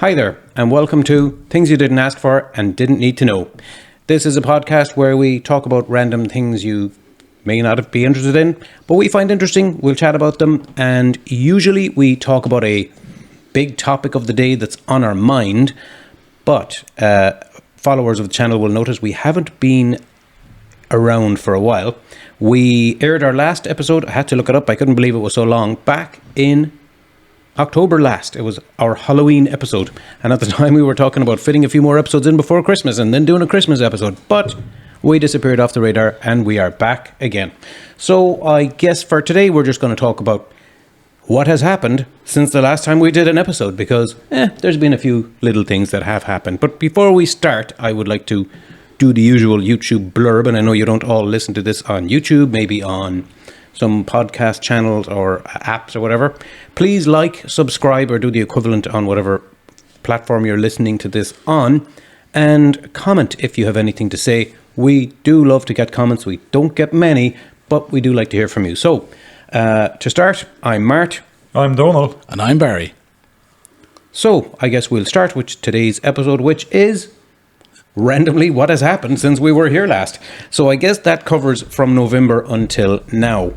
Hi there, and welcome to Things You Didn't Ask For and Didn't Need to Know. This is a podcast where we talk about random things you may not be interested in, but we find interesting, we'll chat about them, and usually we talk about a big topic of the day that's on our mind, but followers of the channel will notice we haven't been around for a while. We aired our last episode, I had to look it up, I couldn't believe it was so long, back in October last. It was our Halloween episode, and at the time we were talking about fitting a few more episodes in before Christmas and then doing a Christmas episode, but we disappeared off the radar and we are back again. So I guess for today we're just going to talk about what has happened since the last time we did an episode, because there's been a few little things that have happened. But before we start, I would like to do the usual YouTube blurb, and I know you don't all listen to this on YouTube, maybe on some podcast channels or apps or whatever. Please like, subscribe, or do the equivalent on whatever platform you're listening to this on, and comment if you have anything to say. We do love to get comments. We don't get many, but we do like to hear from you. So to start, I'm Mart. I'm Donald. And I'm Barry. So I guess we'll start with today's episode, which is randomly what has happened since we were here last. So I guess that covers from November until now.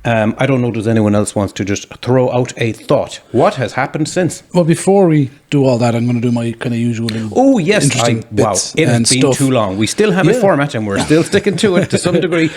I don't know, does anyone else wants to just throw out a thought? What has happened since? Well, before we do all that, I'm going to do my kind of usual interesting bits. Wow, it has been stuff. too long. We still have a format and we're still sticking to it to some degree.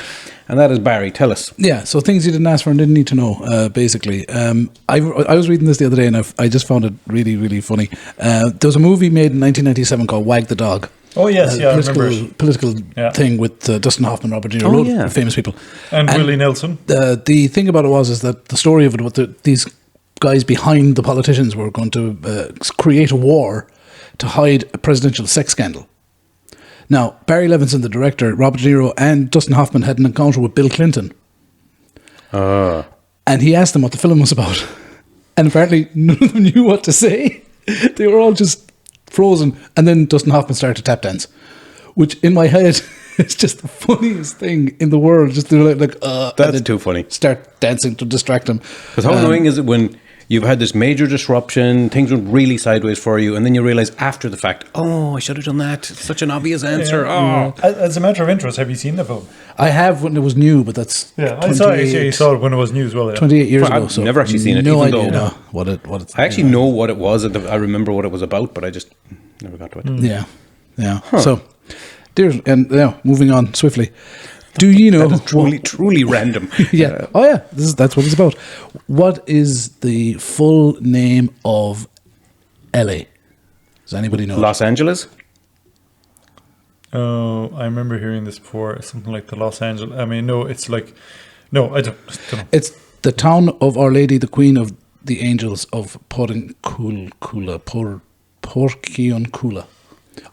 And that is Barry. Tell us. Yeah, so things you didn't ask for and didn't need to know, basically. I was reading this the other day and I just found it really, really funny. There was a movie made in 1997 called Wag the Dog. Oh, yes, I remember. Political thing with Dustin Hoffman, Robert De Niro, a lot of famous people. And Willie Nelson. The thing about it is that the story of it, these guys behind the politicians were going to create a war to hide a presidential sex scandal. Now, Barry Levinson, the director, Robert De Niro, and Dustin Hoffman had an encounter with Bill Clinton. And he asked them what the film was about. And apparently none of them knew what to say. They were all just frozen. And then Dustin Hoffman started to tap dance, which in my head is just the funniest thing in the world. Just to That's too funny. Start dancing to distract him. Because how annoying is it when you've had this major disruption, things went really sideways for you, and then you realize after the fact, oh, I should have done that. It's such an obvious answer. As a matter of interest, have you seen the film? I have when it was new, but that's I saw it when it was new as well. 28 years ago. I've never actually seen it. No even idea though what it's. I actually know what it was. I remember what it was about, but I just never got to it. Yeah. Huh. So, moving on swiftly. Do you know? That is truly random. Yeah. That's what it's about. What is the full name of LA? Does anybody know? Los Angeles? Oh, I remember hearing this before. Something like the Los Angeles. I mean, no, it's like, no, I don't know. It's the town of Our Lady, the Queen of the Angels of Porciuncula,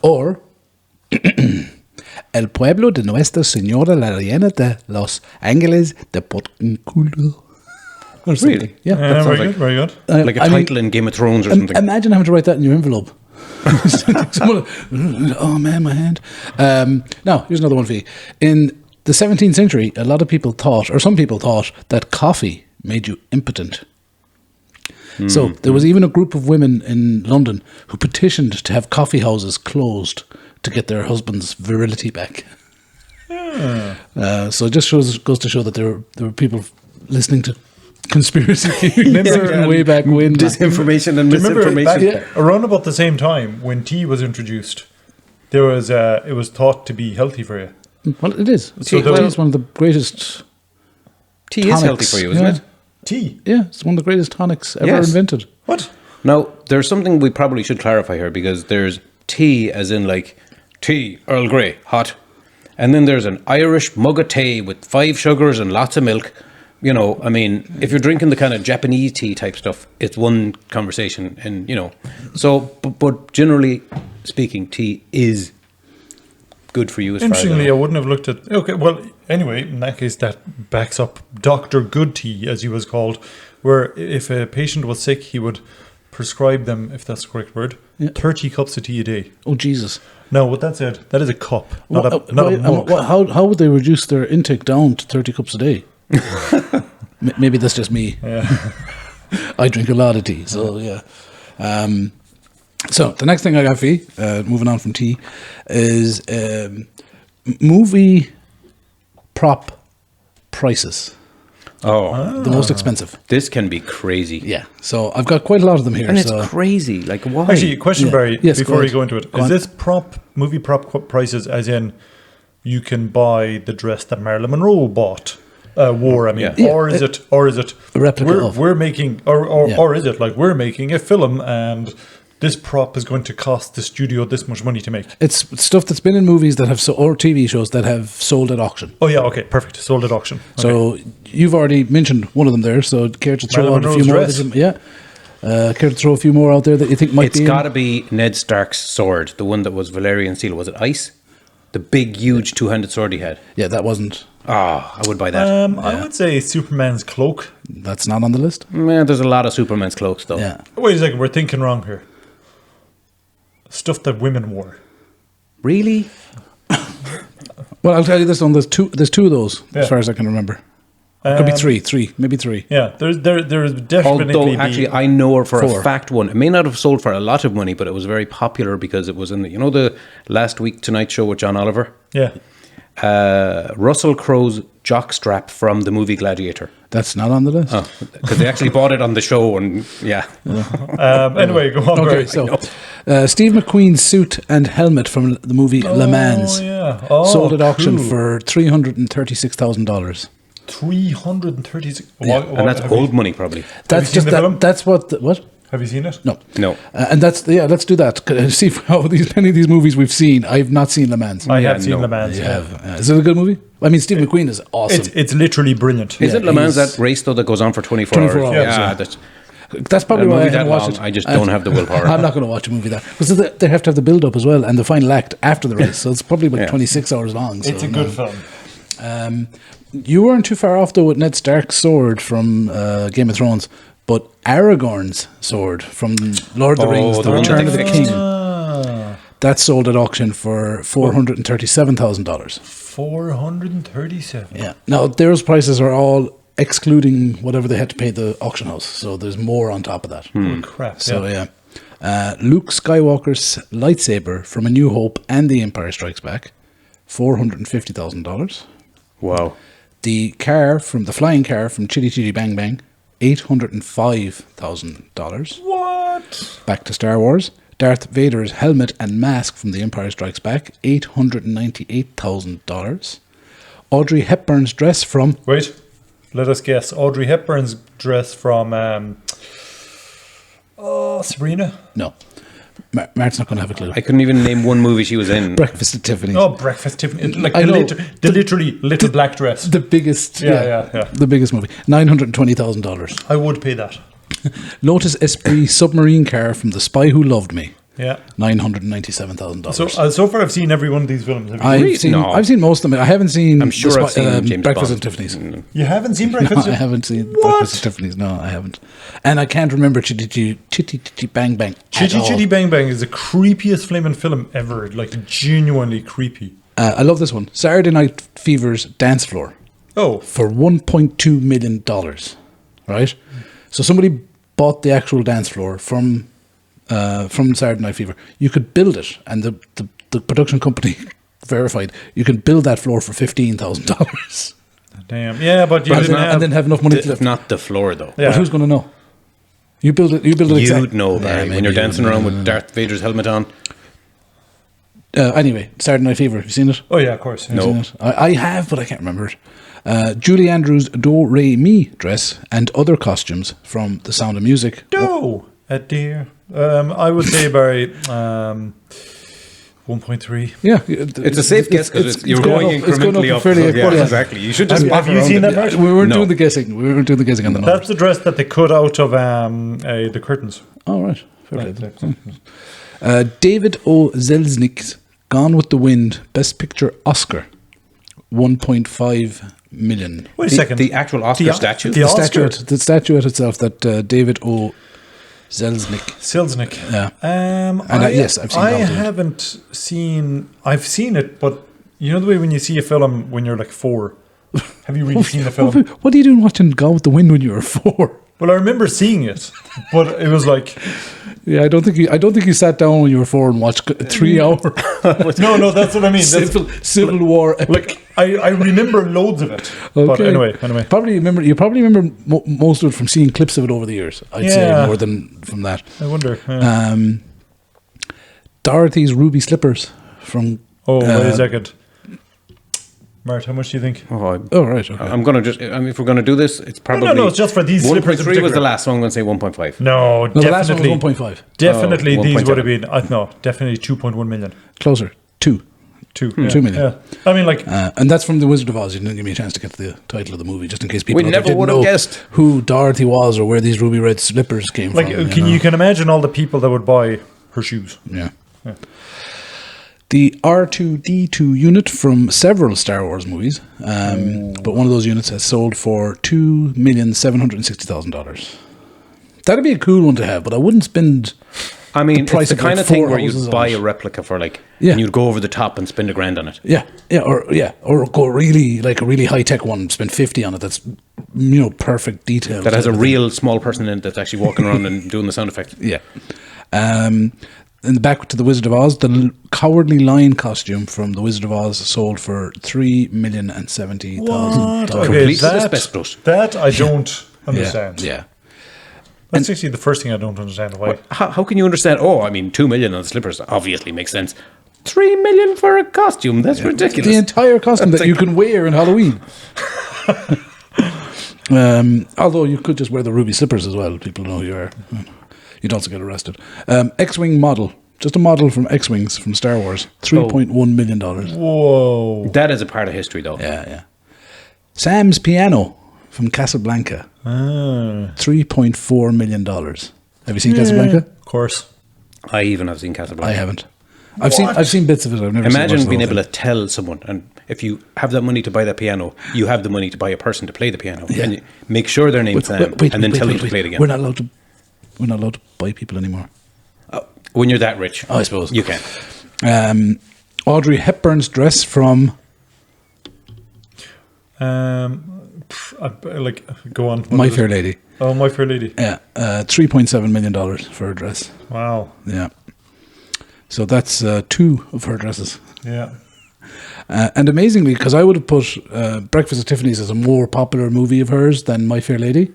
or El Pueblo de Nuestra Señora la Reina de Los Ángeles de Porciuncula. Or something. Really? Yeah. Very good. Like a title in Game of Thrones or something. Imagine having to write that in your envelope. Oh man, my hand. Now, here's another one for you. In the 17th century, a lot of people thought, or some people thought, that coffee made you impotent. So there was even a group of women in London who petitioned to have coffee houses closed to get their husband's virility back. So it just goes to show that there were people listening to conspiracy theories way back when. Disinformation and misinformation. Around about the same time when tea was introduced, there was it was thought to be healthy for you. Well, it is. So tea is one of the greatest. Tea is healthy for you, isn't it? Tea? Yeah, it's one of the greatest tonics ever invented. What? Now, there's something we probably should clarify here, because there's tea as in like tea, Earl Grey, hot. And then there's an Irish mug of tea with 5 sugars and lots of milk. You know, I mean, if you're drinking the kind of Japanese tea type stuff, it's one conversation. And, you know, so, but generally speaking, tea is good for you. As Interestingly, I wouldn't have looked at... Okay, well, anyway, in that case, that backs up Dr. Good Tea, as he was called, where if a patient was sick, he would prescribe them, if that's the correct word, 30 cups of tea a day. Oh, Jesus. Now, with that said, that is a cup, not a mug. How would they reduce their intake down to 30 cups a day? Maybe that's just me. Yeah. I drink a lot of tea, so yeah. So the next thing I got for you, moving on from tea, is movie prop prices. Oh, The most expensive. this can be crazy. Yeah. So I've got quite a lot of them here. And it's so crazy. Like, why? Actually, question, Yeah. Barry, Yes, before go we ahead. go into it. Go Is on. this movie prop prices as in you can buy the dress that Marilyn Monroe wore, I mean, Yeah. or is it A replica of. we're making, Yeah. or is it like we're making a film and this prop is going to cost the studio this much money to make? it's stuff that's been in movies that have or TV shows that have sold at auction. Oh yeah, okay, perfect. Sold at auction. Okay. So you've already mentioned one of them there. So care to throw Marilyn out a few Monroe's more? dress. Yeah. Care to throw a few more out there that you think might It's be? got to be Ned Stark's sword, the one that was Valerian Steel. Was it ice? The big, huge two-handed sword he had. Yeah, that wasn't. Ah, I would buy that. I would say Superman's cloak. That's not on the list. Man, there's a lot of Superman's cloaks, though. Yeah. Wait a second, we're thinking wrong here. Stuff that women wore. Really? Well, I'll tell you this one. There's two of those, Yeah. as far as I can remember. Could be Um, three, maybe three. Yeah, there's definitely. Although, actually, I know for Four. a fact one. It may not have sold for a lot of money, but it was very popular because it was in the, the last week Tonight Show with John Oliver? yeah. Russell Crowe's jockstrap from the movie Gladiator. That's not on the list. Because they actually bought it on the show, and yeah. Anyway, go on. Okay, Barry. so Steve McQueen's suit and helmet from the movie Le Mans Oh yeah. Oh, sold at auction cool. for $336,000. 336. And that's old money, probably. That's seen just the that. film? That's what. Have you seen it? No. No. And that's let's do that. See how many of these movies we've seen. I've not seen Le Mans. I Yeah, have seen no. Le Mans. You Yeah. have. Is it a good movie? I mean, Steve McQueen is awesome. It's literally brilliant. Is Yeah, it Le Mans, he's- that race, though, that goes on for 24 24 hours? hours, Yeah, yeah. that's That's probably a why I movie that haven't watched long, it. I just don't have the willpower. I'm not going to watch a movie that because they have to have the build up as well and the final act after the race. So it's probably about Yeah. 26 hours long. So It's a good film. You weren't too far off though with Ned Stark's sword from Game of Thrones, but Aragorn's sword from Lord of the Oh, Rings: the The one that Return they of the fixed. King. That sold at auction for $437,000. 437. Yeah. Now those prices are all excluding whatever they had to pay the auction house. So there's more on top of that. Oh, crap. So yeah. Luke Skywalker's lightsaber from A New Hope and The Empire Strikes Back, $450,000. Wow. The flying car from Chitty Chitty Bang Bang, $805,000. What? Back to Star Wars. Darth Vader's helmet and mask from The Empire Strikes Back, $898,000. Audrey Hepburn's dress from Wait. Let us guess. Audrey Hepburn's dress from Sabrina. no, Mark's not going to have a clue. I couldn't even name one movie she was in. Breakfast at Tiffany's. Oh, Breakfast Tiffany. Like I the, know. literally little black dress. The biggest, Yeah. the biggest movie, $920,000. I would pay that. Lotus Esprit submarine car from The Spy Who Loved Me, Yeah. $997,000. So far, I've seen every one of these films. Have you? I've seen, No. I've seen most of them. I haven't seen. I'm sure I've seen James Breakfast Bond. at Tiffany's. You haven't seen No, Breakfast? I haven't seen What? Breakfast at Tiffany's. No, I haven't. And I can't remember Chitty Bang Bang. Chitty at all. Chitty Bang Bang is the creepiest flaming film ever. Like, genuinely creepy. I love this one. Saturday Night Fever's dance floor Oh, for $1.2 million. Right. So somebody bought the actual dance floor from Saturday Night Fever. You could build it, and the production company verified you can build that floor for $15,000. damn. Yeah, but you and, didn't then, have... and then have enough money to If live. not the floor, though. Yeah. But who's going to know? You build it. You build it. You'd exactly. know, Barry, when you're dancing around with Darth Vader's helmet on. Anyway, Saturday Night Fever. Have you seen it? Oh, yeah, of course. No. Seen it? I have, but I can't remember it. Julie Andrews' Do Re Mi dress and other costumes from The Sound of Music. No, a dear. I would say, Barry, 1.3. Yeah, It's a safe guess because you're going incrementally up. fairly Yeah, yeah. exactly. You should just Have walk you around seen it. that, Mark? We weren't No. doing the guessing. We weren't doing the guessing on the numbers. That's the dress that they cut out of the curtains. Oh, right. Fair play. David O. Selznick's Gone with the Wind Best Picture Oscar, 1.5 million. Wait a The- second. the actual Oscar statue? The The Oscar. statuette itself that David O. Selznick. Silsnick. Yeah. Yes, I've seen I Gone with the Wind. haven't seen. I've seen it, but you know the way when you see a film when you're like 4. Have you really seen the film? What are you doing watching Gone with the Wind when you were 4? Well, I remember seeing it, but it was like Yeah, I don't think you sat down when you were 4 and watched 3 hour No, that's what I mean. That's, Civil War epic. like I remember loads of it. But anyway. You probably remember most of it from seeing clips of it over the years. I'd say more than from that. I wonder. Yeah. Dorothy's ruby slippers from. Wait a second. Mart, how much do you think? Right. Okay. I'm going to just, if we're going to do this, it's probably... No, it's just for these slippers in 1.3 was the particular. last, so I'm going to say 1.5. No, The last one definitely. was 1.5. Definitely, Oh, these 1.7. would have been. No, definitely 2.1 million. Closer. 2. 2 2 million. Yeah. I mean, like, And that's from The Wizard of Oz. You didn't give me a chance to get to the title of the movie, just in case people We out there never didn't would have know guessed. who Dorothy was or where these ruby red slippers came from. you can imagine all the people that would buy her shoes. Yeah. The R2-D2 unit from several Star Wars movies, but one of those units has sold for $2,760,000. That'd be a cool one to have, but I wouldn't spend. I mean, price it's the of, kind like, of thing 4 where houses you'd on buy it. a replica for and Yeah. you'd go over the top and spend $1,000 on it. Or go really like a really high tech one, spend 50 on it. That's perfect detail. That has a real small person in it that's actually walking around and doing the sound effects. Yeah. In the back to the Wizard of Oz, the Cowardly Lion costume from the Wizard of Oz sold for $3,070,000. Complete with asbestos. That I don't understand. Yeah. That's actually the first thing I don't understand. Why? How can you understand? $2 million on slippers obviously makes sense. $3 million for a costume? That's ridiculous. The entire costume that you can wear in Halloween. Although you could just wear the ruby slippers as well. People know who you are. You'd also get arrested. X-Wing model. Just a model from X-Wings from Star Wars. $3.1 million. Whoa. That is a part of history, though. Yeah. Sam's piano from Casablanca. $3.4 million. Have you seen Casablanca? Of course. I even have seen Casablanca. I haven't. I've seen bits of it. I've never Imagine seen being able to tell someone, and if you have that money to buy that piano, you have the money to buy a person to play the piano. Yeah. And you make sure their name's Sam, and then tell them to play it again. We're not allowed to buy people anymore. When you're that rich, I suppose you can. Audrey Hepburn's dress from go on. My Fair Lady. Oh, My Fair Lady. Yeah, $3.7 million for a dress. Wow. Yeah. So that's 2 of her dresses. Yeah. And amazingly, because I would have put Breakfast at Tiffany's as a more popular movie of hers than My Fair Lady.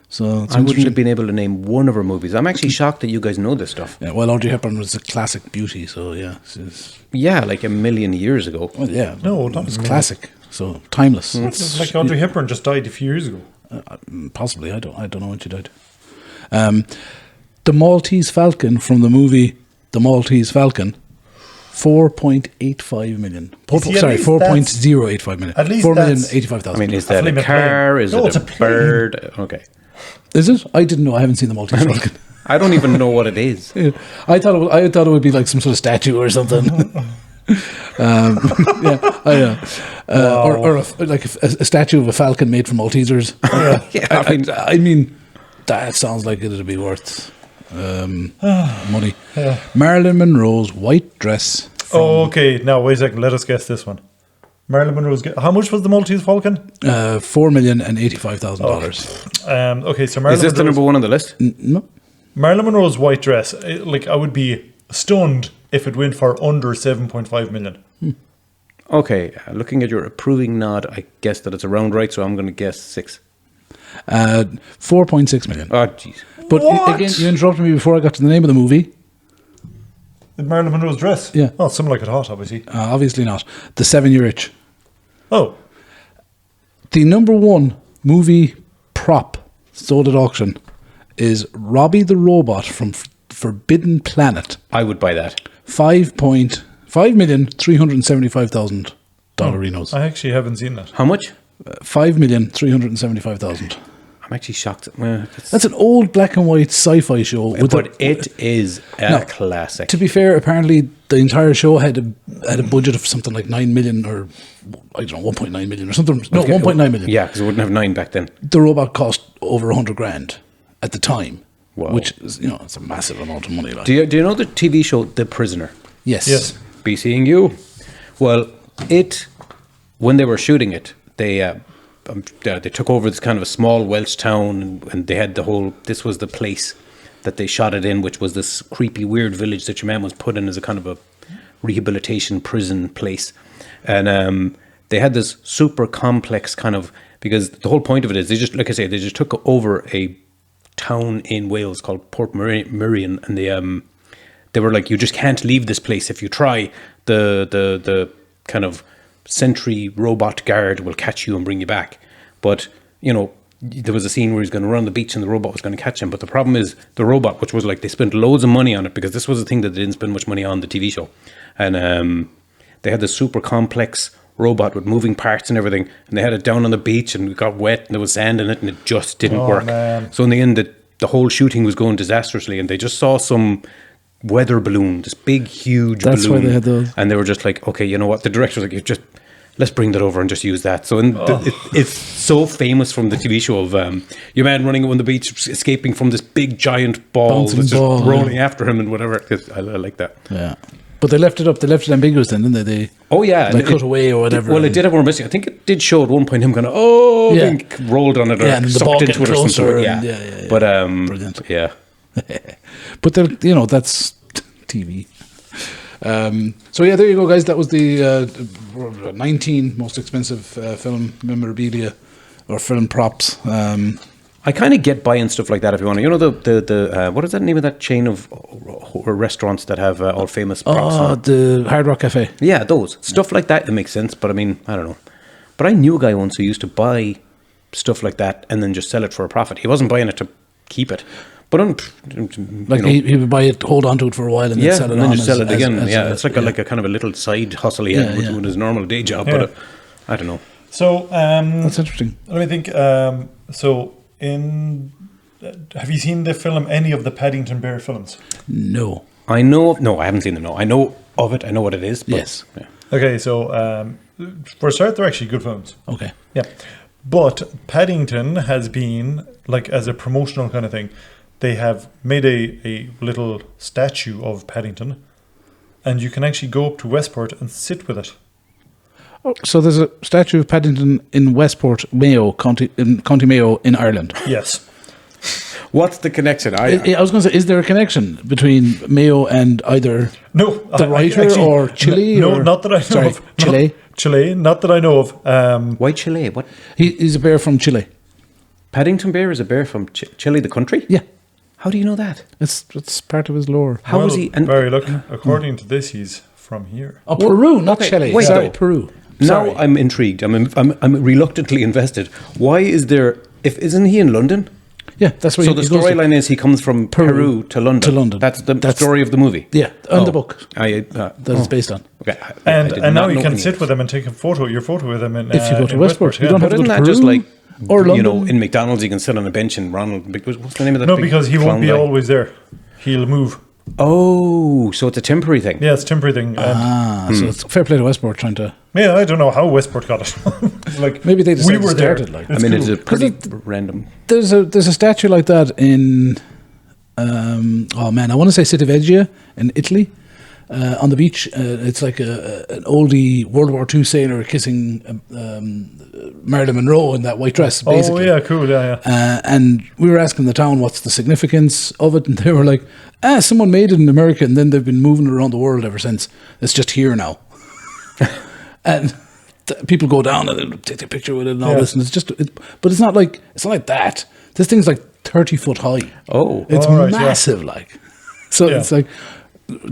So it's I wouldn't interesting. have been able to name one of her movies. I'm actually shocked that you guys know this stuff. Yeah, well, Audrey Hepburn was a classic beauty, so yeah. She's, Yeah, like a million years ago. well, yeah. No, not it's a million. classic, so timeless. It's like Audrey Hepburn just died a few years ago. Possibly, I don't know when she died. The Maltese Falcon from the movie The Maltese Falcon, 4.85 million. See, at Sorry, least 4.085 million. at least 4,085,000. I mean, is that flame a a car? plane. Is No, it it's a a plane. bird? Okay. Is it? I didn't know. I haven't seen the Maltese Falcon. I don't even know what it is. Yeah. I thought it would be like some sort of statue or something. Or a statue of a falcon made from Maltesers. I mean, that sounds like it'd be worth money. Marilyn Monroe's white dress. Oh, okay. Now, wait a second. Let us guess this one. Marilyn Monroe's... How much was the Maltese Falcon? $4,085,000. Okay, so Marilyn Is this the Monroe's, number one on the list? No. Marilyn Monroe's white dress, I would be stunned if it went for under 7.5 million. Okay, looking at your approving nod, I guess that it's around right, so I'm going to guess 6. 4.6 million. Oh, jeez. But What? again, you interrupted me before I got to the name of the movie. Marilyn Monroe's dress? Yeah. Oh, something like it hot, obviously. Obviously not. The 7 Year Itch. Oh, The number one movie prop sold at auction is Robbie the Robot from Forbidden Planet. I would buy that. $5,375,000 dollarinos. I actually haven't seen that. How much? $5,375,000. I'm actually shocked. Well, That's an old black and white sci-fi show. but it is a classic. To be fair, apparently the entire show had a budget of something like 9 million or I don't know, 1.9 million or something. No, 1.9 million. Yeah, because it wouldn't have 9 back then. The robot cost over 100 grand at the time, Wow. which is, it's a massive amount of money. Like. Do you know the TV show The Prisoner? Yes. Yes. Be seeing you. Well, when they were shooting it, they took over this kind of a small Welsh town, and they had this was the place. that they shot it in, which was this creepy, weird village that your man was put in as a kind of a rehabilitation prison place. And they had this super complex kind of, because the whole point of it is they just, like I say, they just took over a town in Wales called Port Miriam, and they were like, you just can't leave this place. If you try, the kind of sentry robot guard will catch you and bring you back. But, you know, there was a scene where he's going to run on the beach and the robot was going to catch him. But the problem is the robot, which was like, they spent loads of money on it, because this was a thing that they didn't spend much money on, the TV show. And they had this super complex robot with moving parts and everything, and they had it down on the beach and it got wet and there was sand in it and it just didn't work. Man. So in the end, the whole shooting was going disastrously, and they just saw some weather balloon, this big, huge balloon. That's why they had those. And they were just like, okay, you know what? The director was like, let's bring that over and just use that. So it's so famous from the TV show of your man running on the beach, escaping from this big giant ball Bouncing that's just ball, rolling after him and whatever. I like that. Yeah. But they left it up. They left it ambiguous then, didn't they? Oh yeah, Like and cut away or whatever. Well, it did have more missing. I think it did show at one point him kind of Yeah. being rolled on it or Yeah, and the ball sucked into getting it or something. closer Yeah. and- yeah. But Brilliant. yeah. But they're, you know, that's TV. So yeah, there you go, guys. That was the 19 most expensive film memorabilia or film props. I kind of get buying stuff like that if you want to. You know the what is that name of that chain of restaurants that have all famous props? on it? The Hard Rock Cafe. Yeah, those stuff like that. It makes sense, but I mean, I don't know. But I knew a guy once who used to buy stuff like that and then just sell it for a profit. He wasn't buying it to keep it, but Like he would buy it, hold on to it for a while, and then sell it and then on just sell it again. It's like yeah. like a kind of a little side hustle he had with his normal day job. Yeah. But I don't know. So That's interesting. let me think. Have you seen the film, any of the Paddington Bear films? No. I know. No, I haven't seen them. No, I know of it. I know what it is. But, Yes. Yeah. Okay, so for a start, they're actually good films. Okay. Yeah. But Paddington has been, like, as a promotional kind of thing, they have made a little statue of Paddington, and you can actually go up to Westport and sit with it. Oh, so there's a statue of Paddington in Westport, Mayo, County Mayo in Ireland. Yes. What's the connection? I was going to say, is there a connection between Mayo and either No. the writer or Chile? No, or, not that I know sorry, of. Chile. No, Chile, not that I know of. Why Chile? What? He's a bear from Chile. Paddington Bear is a bear from Chile, the country? Yeah. How do you know that? It's part of his lore. How was he? And Barry, look, according to this, he's from here. Oh, Peru, not okay, Chile. wait, Sorry, though. Peru. now Sorry. I'm intrigued. I'm reluctantly invested. Why is there? If isn't he in London? Yeah, that's where So he the goes to. storyline is he comes from Peru to London. To London. That's the That's- story of the movie. Yeah, on the book that it's based on. Okay. And I did now not you know can any sit of with them and take your photo with them in If you go to in Westport, you yeah. don't have But to isn't go to that just Peru like or you know, London? in McDonald's you can sit on a bench and Ronald? What's the name of that? No, big because he clown won't be guy? always there. He'll move. Oh, so it's a temporary thing. Yeah, it's a temporary thing. And So it's fair play to Westport trying to. yeah, I don't know how Westport got it. Like Maybe they decided we were to start there. it, like- I mean, cool. it's a pretty 'Cause random. There's a statue like that in oh man, I want to say Civitavecchia in Italy, on the beach. It's like an oldie World War II sailor kissing Marilyn Monroe in that white dress. Basically. Oh yeah, cool. Yeah, yeah. And we were asking the town what's the significance of it, and they were like, someone made it in America, and then they've been moving it around the world ever since. It's just here now. And people go down and they'll take a picture with it and all Yeah. this, and it's just, but it's not like that. This thing's like 30 foot high. Oh, It's All right, yeah. massive, like. So Yeah. it's like,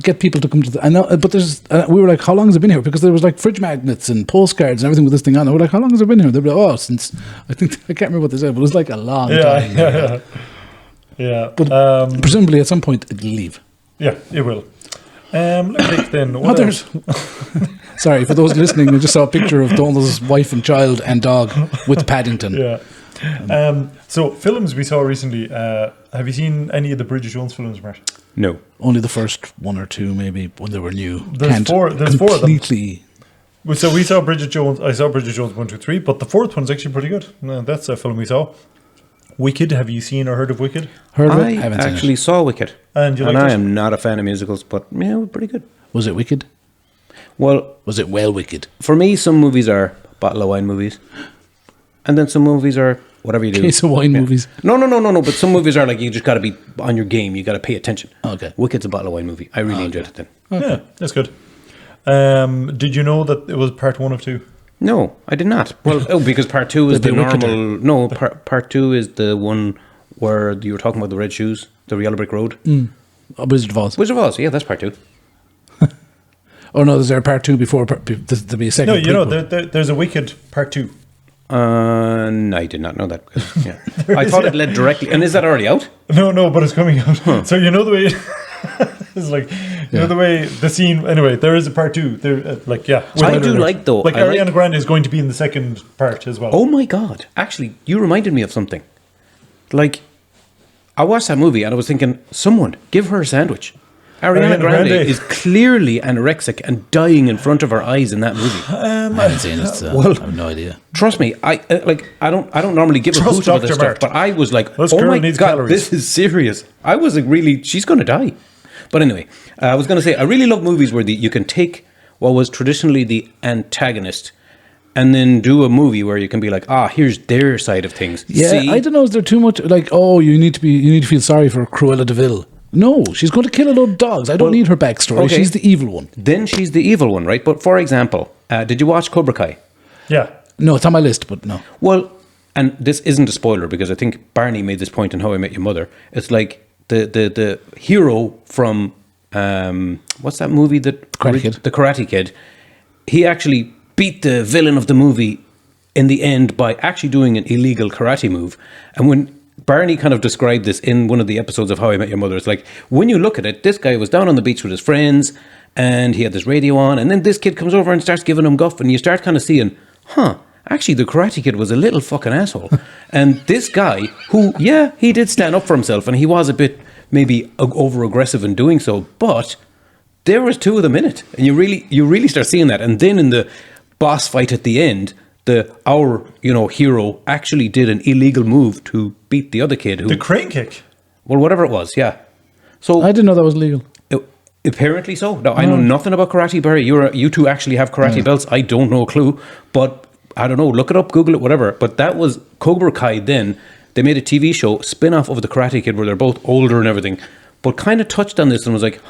get people to come to the. I know, but there's. We were like, how long has it been here? Because there was like fridge magnets and postcards and everything with this thing on. And we're like, how long has it been here? They were like, since I can't remember what they said, but it was like a long Yeah, time. yeah, yeah. But presumably at some point it'll leave. Yeah, it will. Let me think then. Oh, What there's. else? Sorry for those listening. I just saw a picture of Donald's wife and child and dog with Paddington. Yeah. So films we saw recently. Have you seen any of the Bridget Jones films, Matt? no. Only the first one or two, maybe when they were new. There's Can't four of them. completely. So we saw Bridget Jones. I saw Bridget Jones 1, 2, 3, but the fourth one's actually pretty good. That's a film we saw. Wicked. Have you seen or heard of Wicked? Heard of I it? Haven't seen actually it. saw Wicked, And you and liked I it? am not a fan of musicals, but yeah, it was pretty good. Was it wicked? Well, Was it well wicked? for me, some movies are bottle of wine movies, and then some movies are whatever you do. Case of wine movies. No. But some movies are like you just got to be on your game. You got to pay attention. Okay. Wicked's a bottle of wine movie. I really enjoyed it then. Yeah, that's good. Did you know that it was part 1 of 2? No, I did not. Well, because part 2 is the They'd be wickeder. normal. No, part 2 is the one where you were talking about the red shoes, the Yellow Brick Road. Wizard of Oz. Wizard of Oz. Yeah, that's part 2. Oh no, is there a part 2 before? There'll be a second. No, you know, prequel. there's a Wicked part 2. No, I did not know that. Yeah. I thought it led directly. And is that already out? No, but it's coming out. So you know the way it's like you know the way the scene. Anyway, there is a part 2. There, I do like though. Like I like- Ariana Grande is going to be in the second part as well. Oh my God. Actually, you reminded me of something. Like, I watched that movie and I was thinking, someone give her a sandwich. Ariana Grande is clearly anorexic and dying in front of her eyes in that movie. I haven't seen it, so I have no idea. Trust me, I don't normally give a Trust hoot about this Dr. stuff, Mark. but I was like, This oh girl my needs God, calories. this is serious. I was like, really, she's going to die. But anyway, I was going to say, I really love movies where you can take what was traditionally the antagonist and then do a movie where you can be like, here's their side of things. Yeah, See? I don't know. Is there too much like? Oh, you need to feel sorry for Cruella de Vil. No, she's going to kill a load of dogs. I don't need her backstory. okay. She's the evil one. Then she's the evil one, right? But for example, did you watch Cobra Kai? Yeah. No, it's on my list, but no. Well, and this isn't a spoiler because I think Barney made this point in How I Met Your Mother. It's like the hero from what's that movie that Karate Kid. The Karate Kid. He actually beat the villain of the movie in the end by actually doing an illegal karate move. And when Barney kind of described this in one of the episodes of How I Met Your Mother, it's like when you look at it, this guy was down on the beach with his friends and he had this radio on, and then this kid comes over and starts giving him guff, and you start kind of seeing, actually the Karate Kid was a little fucking asshole. And this guy, who, yeah, he did stand up for himself, and he was a bit maybe over-aggressive in doing so, but there was two of them in it. And you really start seeing that. And then in the boss fight at the end, our hero actually did an illegal move to beat the other kid who... The crane kick. Well, whatever it was, yeah. So... I didn't know that was legal. Apparently so. Now, I know nothing about karate, Barry. You two actually have karate belts. I don't know a clue. But, I don't know, look it up, Google it, whatever. But that was Cobra Kai then. They made a TV show, spin-off of The Karate Kid, where they're both older and everything. But kind of touched on this and was like,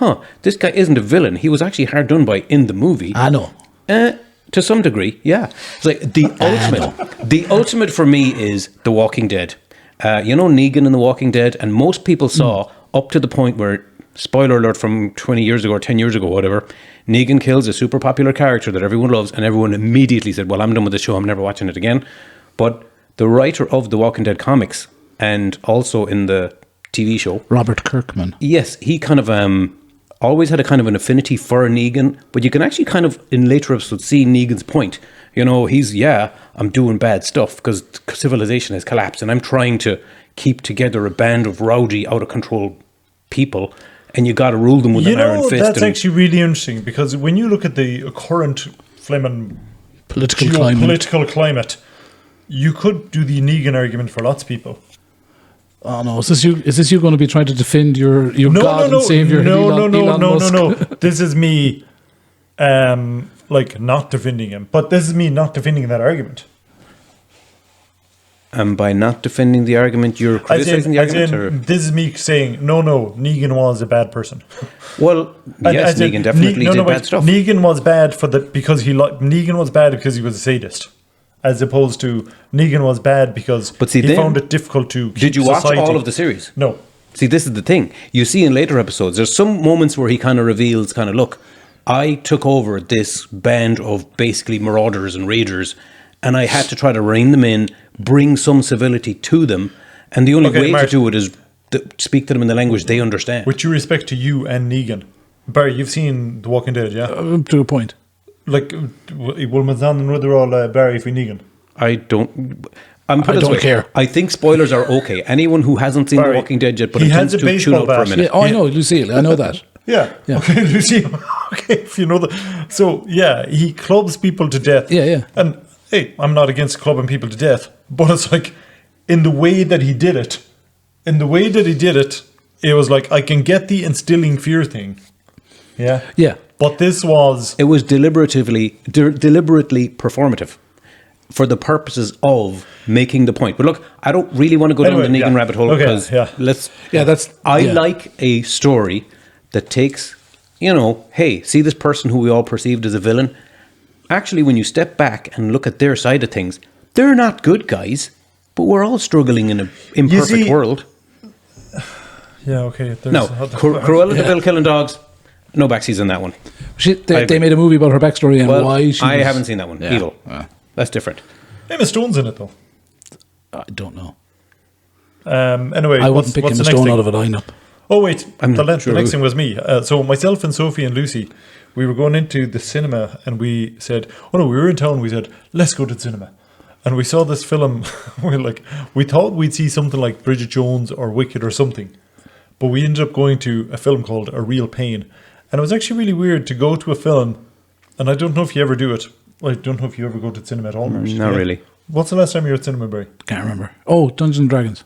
this guy isn't a villain. He was actually hard done by in the movie. I know. To some degree, yeah. It's like the ultimate for me is The Walking Dead. Negan in The Walking Dead, and most people saw up to the point where, spoiler alert from 20 years ago or 10 years ago, whatever, Negan kills a super popular character that everyone loves, and everyone immediately said, well, I'm done with the show, I'm never watching it again. But the writer of The Walking Dead comics, and also in the TV show, Robert Kirkman. yes, he kind of always had a kind of an affinity for Negan, but you can actually kind of, in later episodes, see Negan's point. He's, I'm doing bad stuff because civilization has collapsed and I'm trying to keep together a band of rowdy, out of control people, and you got to rule them with an iron fist. That's actually really interesting, because when you look at the current flaming Political climate, you could do the Negan argument for lots of people. Oh no! Is this you going to be trying to defend your God and Savior? Elon Musk? No. This is me, not defending him, but this is me not defending that argument. And by not defending the argument, you're criticizing the argument? Or? This is me saying, no, Negan was a bad person. Well, yes, Negan definitely did bad stuff. Negan was bad because Negan was bad because he was a sadist, as opposed to Negan was bad because he found it difficult to keep Did you watch society. all of the series? No. See, this is the thing. You see in later episodes, there's some moments where he kind of reveals, look, I took over this band of basically marauders and raiders, and I had to try to rein them in, bring some civility to them, and the only way to do it is to speak to them in the language they understand. With due respect to you and Negan, Barry, you've seen The Walking Dead, yeah? To a point. Will Mazan and Rutherall Barry for Negan? I don't care. I think spoilers are okay. Anyone who hasn't seen The Walking Dead yet, but intends to tune out for a minute. Yeah, I know, Lucille. I know that. Yeah. Okay, Lucille. Okay, if you know that. So, he clubs people to death. Yeah. And, hey, I'm not against clubbing people to death, but it's like, in the way that he did it, it was like, I can get the instilling fear thing. Yeah? Yeah. But this was... It was deliberately performative. for the purposes of making the point. But look, I don't really want to go down the Anyway, Negan yeah. rabbit hole Okay, because yeah. I like a story that takes, hey, see this person who we all perceived as a villain? Actually, when you step back and look at their side of things, they're not good guys, but we're all struggling in an imperfect world. Yeah, okay. No, Cruella de Vil killing dogs, no backsies on that one. They made a movie about her backstory and why she. I was- haven't seen that one. Yeah. Evil. That's different. Emma Stone's in it, though. I don't know. Anyway, I what's wouldn't pick the Emma next Stone thing? out of a lineup. Oh, wait. I'm The not sure next who. thing was me. So myself and Sophie and Lucy, we were going into the cinema and we said, oh no, we were in town. We said, let's go to the cinema. And we saw this film. We thought we'd see something like Bridget Jones or Wicked or something. But we ended up going to a film called A Real Pain. And it was actually really weird to go to a film. And I don't know if you ever do it. I don't know if you ever go to the cinema at all. Marsh. Not really. What's the last time you were at cinema, Barry? Can't remember. Oh, Dungeons and Dragons.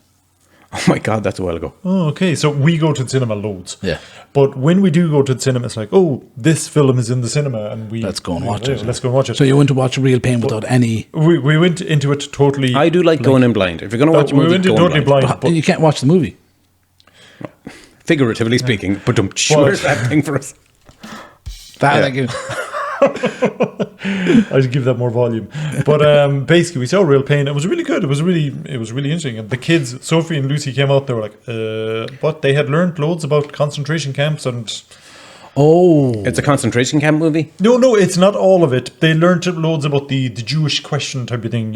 Oh my God, that's a while ago. Oh, okay. So we go to the cinema loads. Yeah. But when we do go to the cinema, it's like, oh, this film is in the cinema, and Let's go and watch it. Let's go and watch it. So you went to watch Real Pain without any. we went into it totally. I do like going in blind. If you're going to watch a we movie, went go in in totally blind. But You can't watch the movie. Figuratively speaking, but where's that thing for us? Thank you. I'd give that more volume. But basically, we saw Real Pain. It was really good. It was really interesting. And the kids, Sophie and Lucy, came out. They were like, "What?" They had learned loads about concentration camps and. Oh, It's a concentration camp movie. No, it's not all of it. They learned loads about the Jewish question type of thing.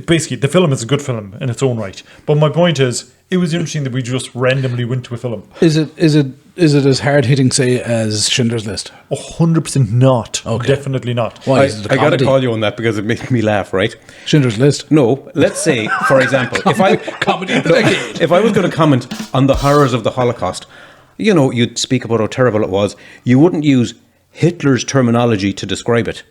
Basically, the film is a good film in its own right. But my point is, it was interesting that we just randomly went to a film. is it as hard hitting, say, as Schindler's List? 100% not. Okay. Definitely not. Why? I Is it a got to comedy? call you on that because it made me laugh, right? Schindler's List. No, let's say, for example, if I was going to comment on the horrors of the Holocaust, you'd speak about how terrible it was. You wouldn't use Hitler's terminology to describe it.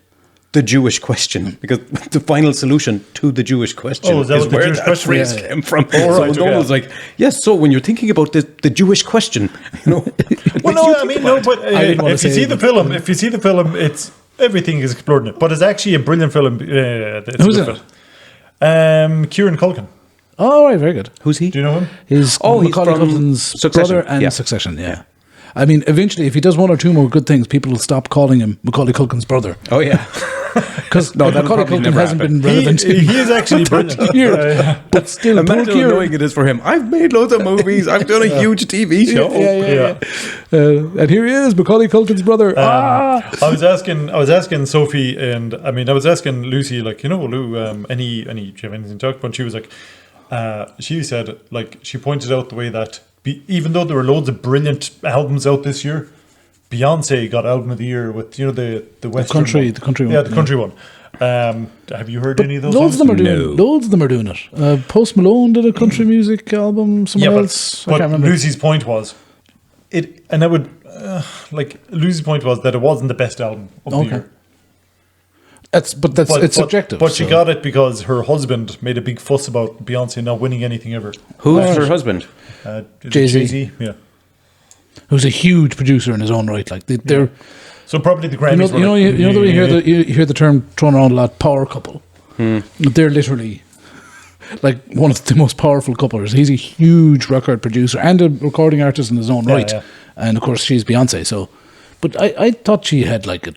The Jewish question, because the final solution to the Jewish question is that what the where Jewish that question phrase is? came from. Oh, So right, no okay. one's like, yes, so when you're thinking about the Jewish question, Well, no, I mean, no, but didn't wanna if you say see it, the film, it's everything is explored in it. But it's actually a brilliant film. It's Who's a good in it? film. Kieran Culkin. Oh, right, very good. who's he? Do you know him? He's He's Macaulay from Culkin's Succession, brother and yeah. Succession, yeah. I mean, eventually, if he does one or two more good things, people will stop calling him Macaulay Culkin's brother. Oh, yeah. Because No, that'll Macaulay probably Culkin never hasn't happen. been relevant He is actually brilliant. years. But still, poor Imagine how Kieran. annoying it is for him. I've made loads of movies. I've done a huge TV show. Yeah. And here he is, Macaulay Culkin's brother. I was asking Sophie, and I was asking Lucy, like, Lou, any, do you have anything to talk about? And she was like, she said, like, she pointed out the way that even though there were loads of brilliant albums out this year, Beyonce got album of the year with the Western country- one. the country yeah, one, the country one. Have you heard any of those? Loads of songs? them are doing. No. Loads of them are doing it. Post Malone did a country music album. Someone else. I but can't remember. Lucy's point was, Lucy's point was that it wasn't the best album of the year. It's subjective. But she so- got it because her husband made a big fuss about Beyonce not winning anything ever. Who's her husband? Is it Jay-Z. Jay-Z? Yeah. Who's a huge producer in his own right. Like they're, So probably the you Grammys. know, were you know the way you hear the term thrown around a lot. Power couple. Hmm. They're literally like one of the most powerful couples. He's a huge record producer and a recording artist in his own right. yeah. And of course, she's Beyonce. So, but I thought she had like a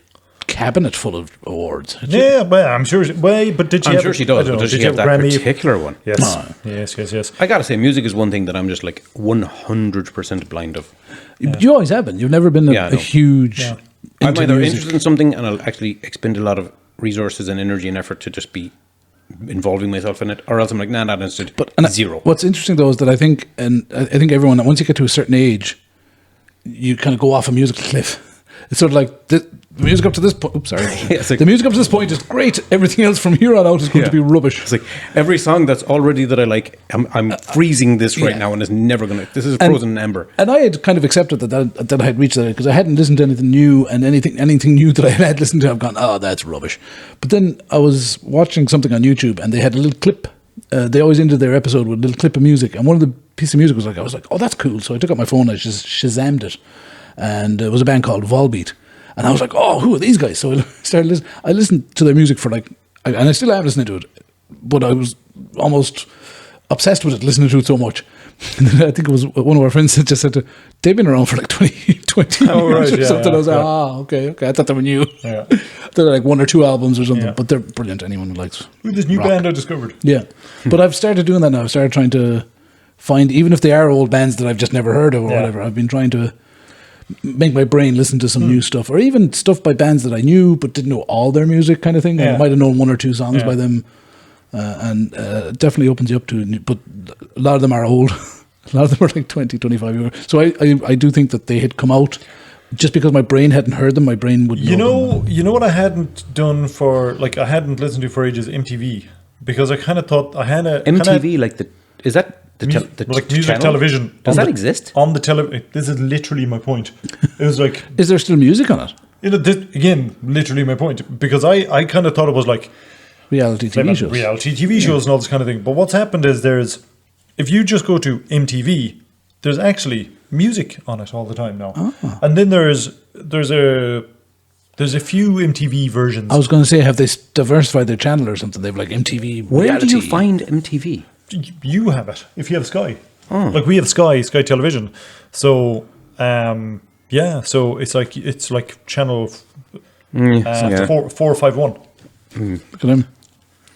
cabinet full of awards. Had she? Yeah, well, I'm sure. But did she? I'm have sure a- she I does, don't but know, does did she have that Grammy? particular one? Yes. No. Yes. I gotta say, music is one thing that I'm just like 100% blind of. You always have been. You've never been Yeah, I a know. huge. Yeah. I'm into either music. interested in something and I'll actually expend a lot of resources and energy and effort to just be involving myself in it, or else I'm like, nah, not interested. And zero. What's interesting though is that I think everyone, once you get to a certain age, you kind of go off a musical cliff. It's sort of like the music up to this point. Oops, sorry. it's like- the music up to this point is great. Everything else from here on out is going to be rubbish. It's like every song that's already that I like, I'm freezing this right yeah. now and it's never gonna. This is frozen in amber. And I had kind of accepted that I had reached that because I hadn't listened to anything new, and anything new that I had listened to, I've gone, oh, that's rubbish. But then I was watching something on YouTube, and they had a little clip. They always ended their episode with a little clip of music, and one of the pieces of music was like, I was like, oh, that's cool. So I took out my phone, I just Shazammed it, and it was a band called Volbeat, and I was like, oh, who are these guys? So I started listening. I listened to their music for like and I still am listening to it, but I was almost obsessed with it, listening to it so much. And then I think it was one of our friends that just said, they've been around for like 20 Oh, years right, or yeah, something. I was like, yeah. okay. I thought they were new. Yeah. They're like 1 or 2 albums or something, Yeah. but they're brilliant. Anyone who likes With this new rock. band I discovered. Yeah. But I've started doing that now. I've started trying to find, even if they are old bands that I've just never heard of or Yeah. whatever, I've been trying to make my brain listen to some new stuff, or even stuff by bands that I knew but didn't know all their music kind of thing. Yeah. I might have known 1 or 2 songs Yeah. by them. And it definitely opens you up to it. But a lot of them are old. A lot of them are like 20, 25 years. So I do think that they had come out just because my brain hadn't heard them. My brain would know them. You know what I hadn't done for, like, I hadn't listened to for ages? MTV. Because I kind of thought I had a MTV, like is that the like music channel? television. Does on that the- exist? on the tele? This is literally my point. It was like, Is there still music on it? this, again, literally my point, because I kind of thought it was like Reality TV shows. reality TV shows and all this kind of thing. But what's happened is if you just go to MTV, there's actually music on it all the time now, and then there's a few MTV versions. I was going to say, have they diversified their channel or something? They've like MTV Where reality. do you find MTV? You have it if you have Sky. Like we have Sky Television. So yeah, so it's like channel 451. Look at him.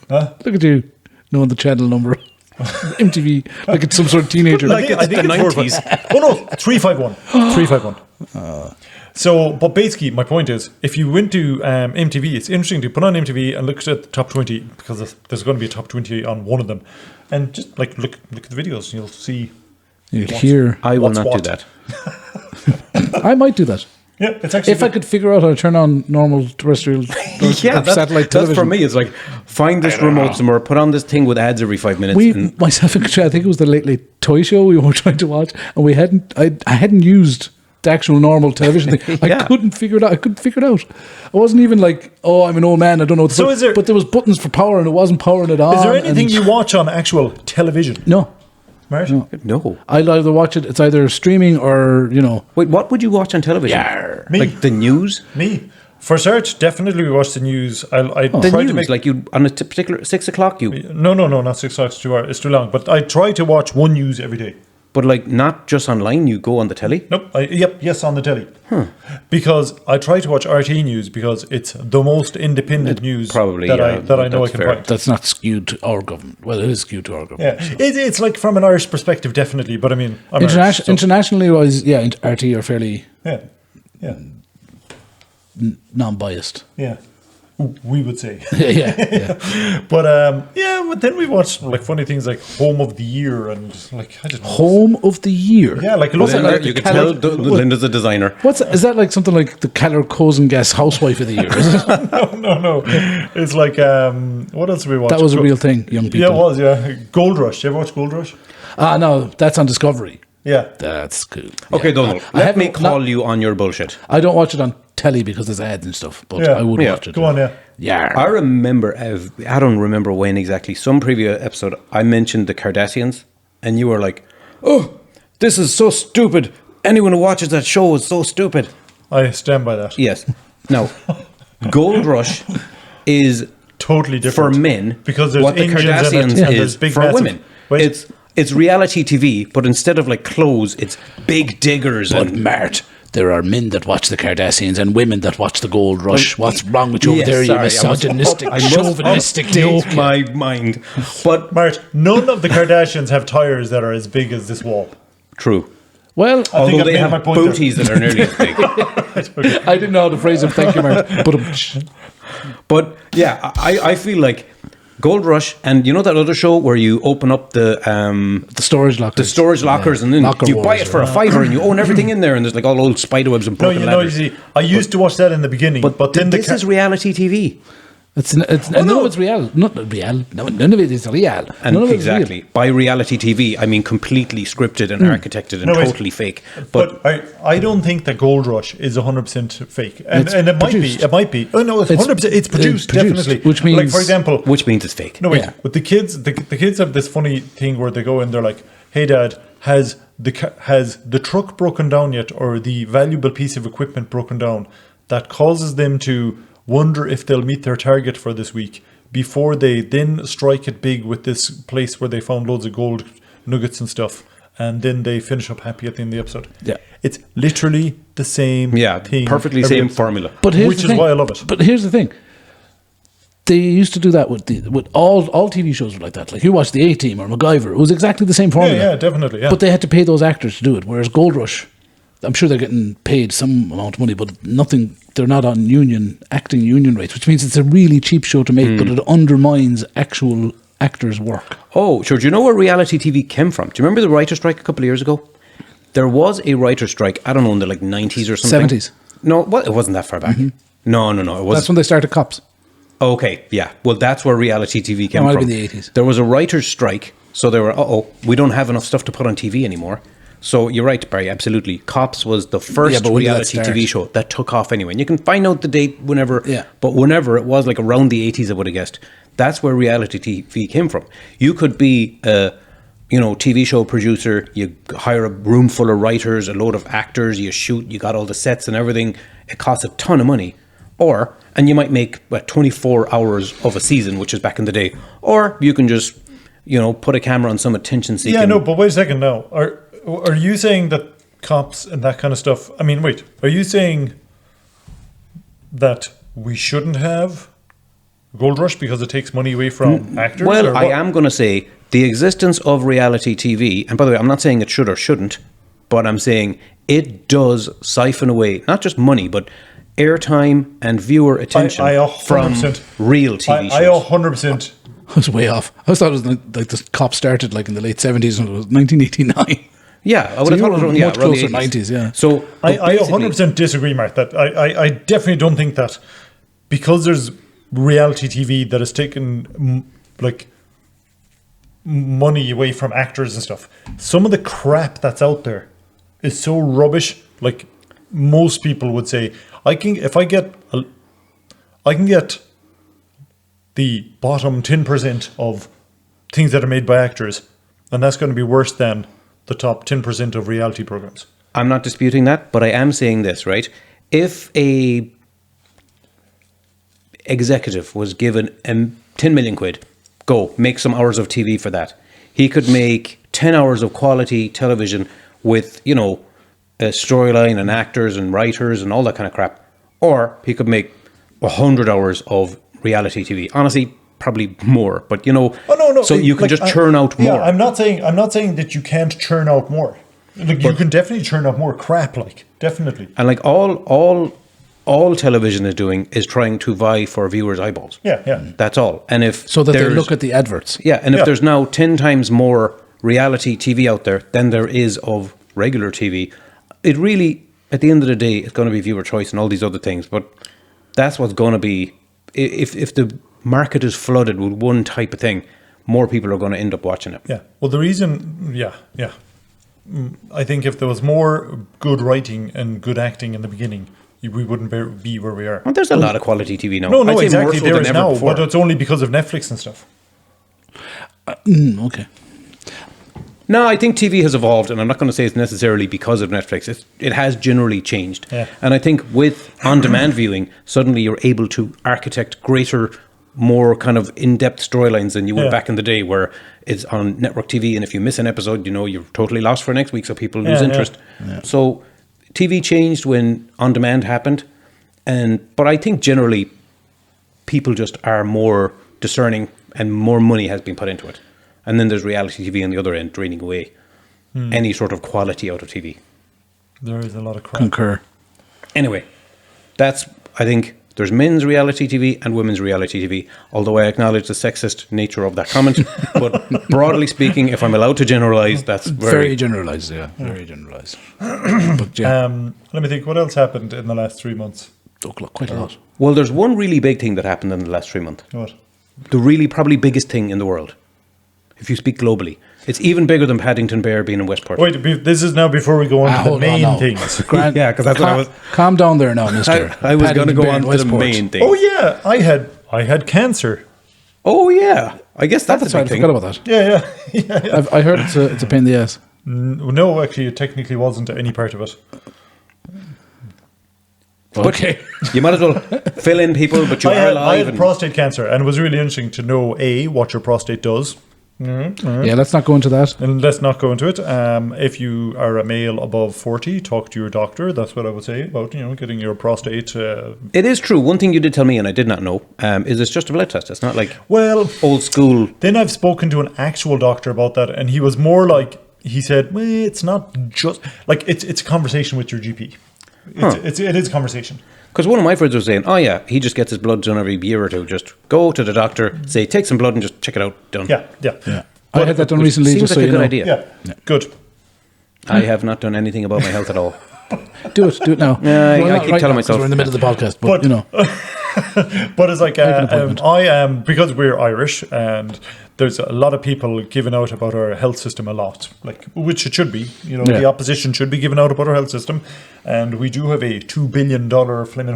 Huh? Look at you knowing the channel number. MTV, like it's some sort of teenager. I think the it's 90s. 451. Oh no, 351. 351. So, but basically, my point is, if you went to MTV, it's interesting to put on MTV and look at the top 20, because there's going to be a top 20 on one of them, and just like look at the videos, and you'll see. You'll hear. I will What's not what? do that. I might do that. Yeah, it's actually. If I could figure out how to turn on normal terrestrial or satellite television. That's for me. It's like find this remote somewhere, put on this thing with ads every 5 minutes. We, and myself and Katrina, I think it was the Late Late Toy Show we were trying to watch, and we hadn't. I hadn't used the actual normal television thing. I Yeah. couldn't figure it out. I couldn't figure it out. I wasn't even like, oh, I'm an old man. I don't know what. So is there- But there was buttons for power, and it wasn't powering it on. is there anything and- you watch on actual television? No, Martin? no. I'd either watch it. It's either streaming or Wait, what would you watch on television? Yarr. Me. Like the news? Me. For search, definitely we watch the news. I The try to news, make like you on a particular 6 o'clock. You, no, not 6 o'clock. It's too hard. It's too long. But I try to watch one news every day. but like not just online. You go on the telly. Nope. Yes, on the telly. Because I try to watch RT News because it's the most independent news probably, that yeah, I know I that's can fair. find. That's not skewed to our government. Well, it is skewed to our government. Yeah, it's like from an Irish perspective, definitely. But I mean, I'm Irish, so- Internationally wise, yeah, RT are fairly yeah, yeah, non-biased. yeah. We would say, yeah. but yeah. But then we watched like funny things like Home of the Year and like I don't know. Home of the Year. Yeah, like What's look that at like you the can Keller- tell Linda's a designer. What's that? Is that like something like the Keller Kozengas Housewife of the Year? Is it? No. It's like what else did we watch? That was a real thing, young people. Yeah, it was. Yeah, Gold Rush. You ever watch Gold Rush? No, that's on Discovery. Yeah. That's cool. Okay, Yeah. Donald, I let have me no- call you on your bullshit. I don't watch it on telly because there's ads and stuff, but Yeah. I would Yeah. watch it. Go on, yeah. Yeah. I remember, I don't remember when exactly, some previous episode, I mentioned the Kardashians, and you were like, oh, this is so stupid. Anyone who watches that show is so stupid. I stand by that. Yes. Now, Gold Rush is Totally for different men because there's what the engines in it Kardashians and there's is big for massive- women. Wait. It's reality TV, but instead of like clothes, it's big diggers But and Mart, there are men that watch the Kardashians and women that watch the Gold Rush. What's wrong with you over Yes, there, you sorry, I must- misogynistic, I must chauvinistic update yoke? my mind. But Mart, none of the Kardashians have tires that are as big as this wall. true. Well, I think Although I've they made my have point there. booties that are nearly as big. I didn't know how to phrase it. Thank you, Mart. But yeah, I feel like Gold Rush, and you know that other show where you open up the storage lockers. the storage lockers, and then Locker you buy wars, it for a $5 and you own everything in there, and there's like all old spiderwebs and No, broken you know, you ladders. see, I used to watch that in the beginning, but then this is reality TV. None of it's real. Not real. No, none of it is real. And none of it is exactly, by reality TV, I mean completely scripted and architected and No, it's- totally fake. But I don't think that Gold Rush is 100% fake, and It's it might produced. be. It might be. Oh no, it's 100%. It's produced, definitely. which like means- for example, which means it's fake. no wait, Yeah. with the kids, the kids have this funny thing where they go and they're like, "Hey, Dad, has the truck broken down yet, or the valuable piece of equipment broken down that causes them to wonder if they'll meet their target for this week before they then strike it big with this place where they found loads of gold nuggets and stuff, and then they finish up happy at the end of the episode. Yeah. It's literally the same thing. Perfectly every same episode. formula. But here's Which the is thing. why I love it. But here's the thing. They used to do that with all TV shows were like that. Like you watch the A-Team or MacGyver, it was exactly the same formula. Yeah, definitely. Yeah. But they had to pay those actors to do it. Whereas Gold Rush, I'm sure they're getting paid some amount of money, but nothing. They're not on acting union rates, which means it's a really cheap show to make, but it undermines actual actors' work. Oh, sure. Do you know where reality TV came from? Do you remember the writer strike a couple of years ago? There was a writer strike, I don't know, in the 90s or something. 70s. No, well, it wasn't that far back. No, it was. That's when they started Cops. Okay, yeah. Well, that's where reality TV came might have from. been the 80s. There was a writer's strike, so they were, we don't have enough stuff to put on TV anymore. So you're right, Barry, absolutely. Cops was the first but when did that reality start? TV show that took off anyway. And you can find out the date whenever, Yeah. but whenever it was, like around the 80s, I would have guessed. That's where reality TV came from. You could be a TV show producer, you hire a room full of writers, a load of actors, you shoot, you got all the sets and everything. It costs a ton of money. And you might make 24 hours of a season, which is back in the day. Or you can just, put a camera on some attention-seeking. Yeah, no, but wait a second now. Are you saying that Cops and that kind of stuff... I mean, wait. Are you saying that we shouldn't have Gold Rush because it takes money away from actors? Well, or I what? am going to say the existence of reality TV, and by the way, I'm not saying it should or shouldn't, but I'm saying it does siphon away, not just money, but airtime and viewer attention I from 100% real TV shows. I 100%... I was way off. I thought it was like the Cops started like in the late 70s and it was 1989. Yeah, I would So have you thought it were was around, much around the closer 80s. 90s, yeah. So I but basically- 100% disagree, Mark. That I definitely don't think that because there's reality TV that has taken money away from actors and stuff. Some of the crap that's out there is so rubbish. Like most people would say, I can get the bottom 10% of things that are made by actors, and that's going to be worse than the top 10% of reality programs. I'm not disputing that, but I am saying this, right? If a executive was given 10 million quid, go make some hours of TV for that, he could make 10 hours of quality television with, a storyline and actors and writers and all that kind of crap. Or he could make 100 hours of reality TV. Honestly, probably more, but Oh no! So you can just churn out more. Yeah, I'm not saying that you can't churn out more. Like you can definitely churn out more crap. Like definitely. And like all television is doing is trying to vie for viewers' eyeballs. Yeah. That's all. And if So that they there's- look at the adverts. yeah, and if Yeah. there's now 10 times more reality TV out there than there is of regular TV, it really, at the end of the day, it's going to be viewer choice and all these other things. But that's what's going to be. If the market is flooded with one type of thing, more people are going to end up watching it. Yeah. Well, the reason, yeah. I think if there was more good writing and good acting in the beginning, we wouldn't be where we are. And there's a lot of quality TV now. No, I'd say more exactly. so There than is ever now, before. but it's only because of Netflix and stuff. Okay. No, I think TV has evolved, and I'm not going to say it's necessarily because of Netflix. It has generally changed. Yeah. And I think with on-demand viewing, suddenly you're able to architect greater, more kind of in-depth storylines than you would Yeah. back in the day, where it's on network TV, and if you miss an episode, you're totally lost for next week, so people lose Yeah, interest. So TV changed when on-demand happened, but I think generally people just are more discerning, and more money has been put into it. And then there's reality TV on the other end, draining away any sort of quality out of TV. There is a lot of crap. Concur. Anyway, I think there's men's reality TV and women's reality TV, although I acknowledge the sexist nature of that comment. But broadly speaking, if I'm allowed to generalize, that's Very generalized, yeah. Very generalized. But yeah, Let me think. What else happened in the last 3 months? quite a lot. Well, there's one really big thing that happened in the last 3 months. What? The really probably biggest thing in the world, if you speak globally. It's even bigger than Paddington Bear being in Westport. Wait, this is now before we go on to the hold on main now. things. Grant, Yeah, 'cause that's what I was- Calm down there now, mister. I was going to Paddington go Bear on in to the Westport. main thing. Oh yeah, I had cancer. Oh, yeah. I guess that's That's a right, big I thing. forgot about that. Yeah. I heard it's a pain in the ass. No, actually, it technically wasn't any part of it. Okay. But you might as well fill in people, but you I are had alive. And prostate cancer, and it was really interesting to know what your prostate does. Yeah, let's not go into that. And let's not go into it. If you are a male above 40, talk to your doctor. That's what I would say about getting your prostate. it is true. One thing you did tell me, and I did not know, is it's just a blood test. It's not like Well, old school. then I've spoken to an actual doctor about that, and he was more like, he said, well, it's not just like it's a conversation with your GP. It is a conversation. Because one of my friends was saying, oh yeah, he just gets his blood done every year or two. Just go to the doctor, say, take some blood and just check it out. Done. Yeah. I had that done recently, Seems just like so a you good know. idea. Yeah. Good. I have not done anything about my health at all. Do it now. Yeah, I Well, keep not telling now, 'cause myself. we're in the middle of the podcast, but, But- you know. But it's like an appointment. I am, because we're Irish, and there's a lot of people giving out about our health system a lot, like, which it should be. Yeah. The opposition should be giving out about our health system, and we do have a $2 billion flaming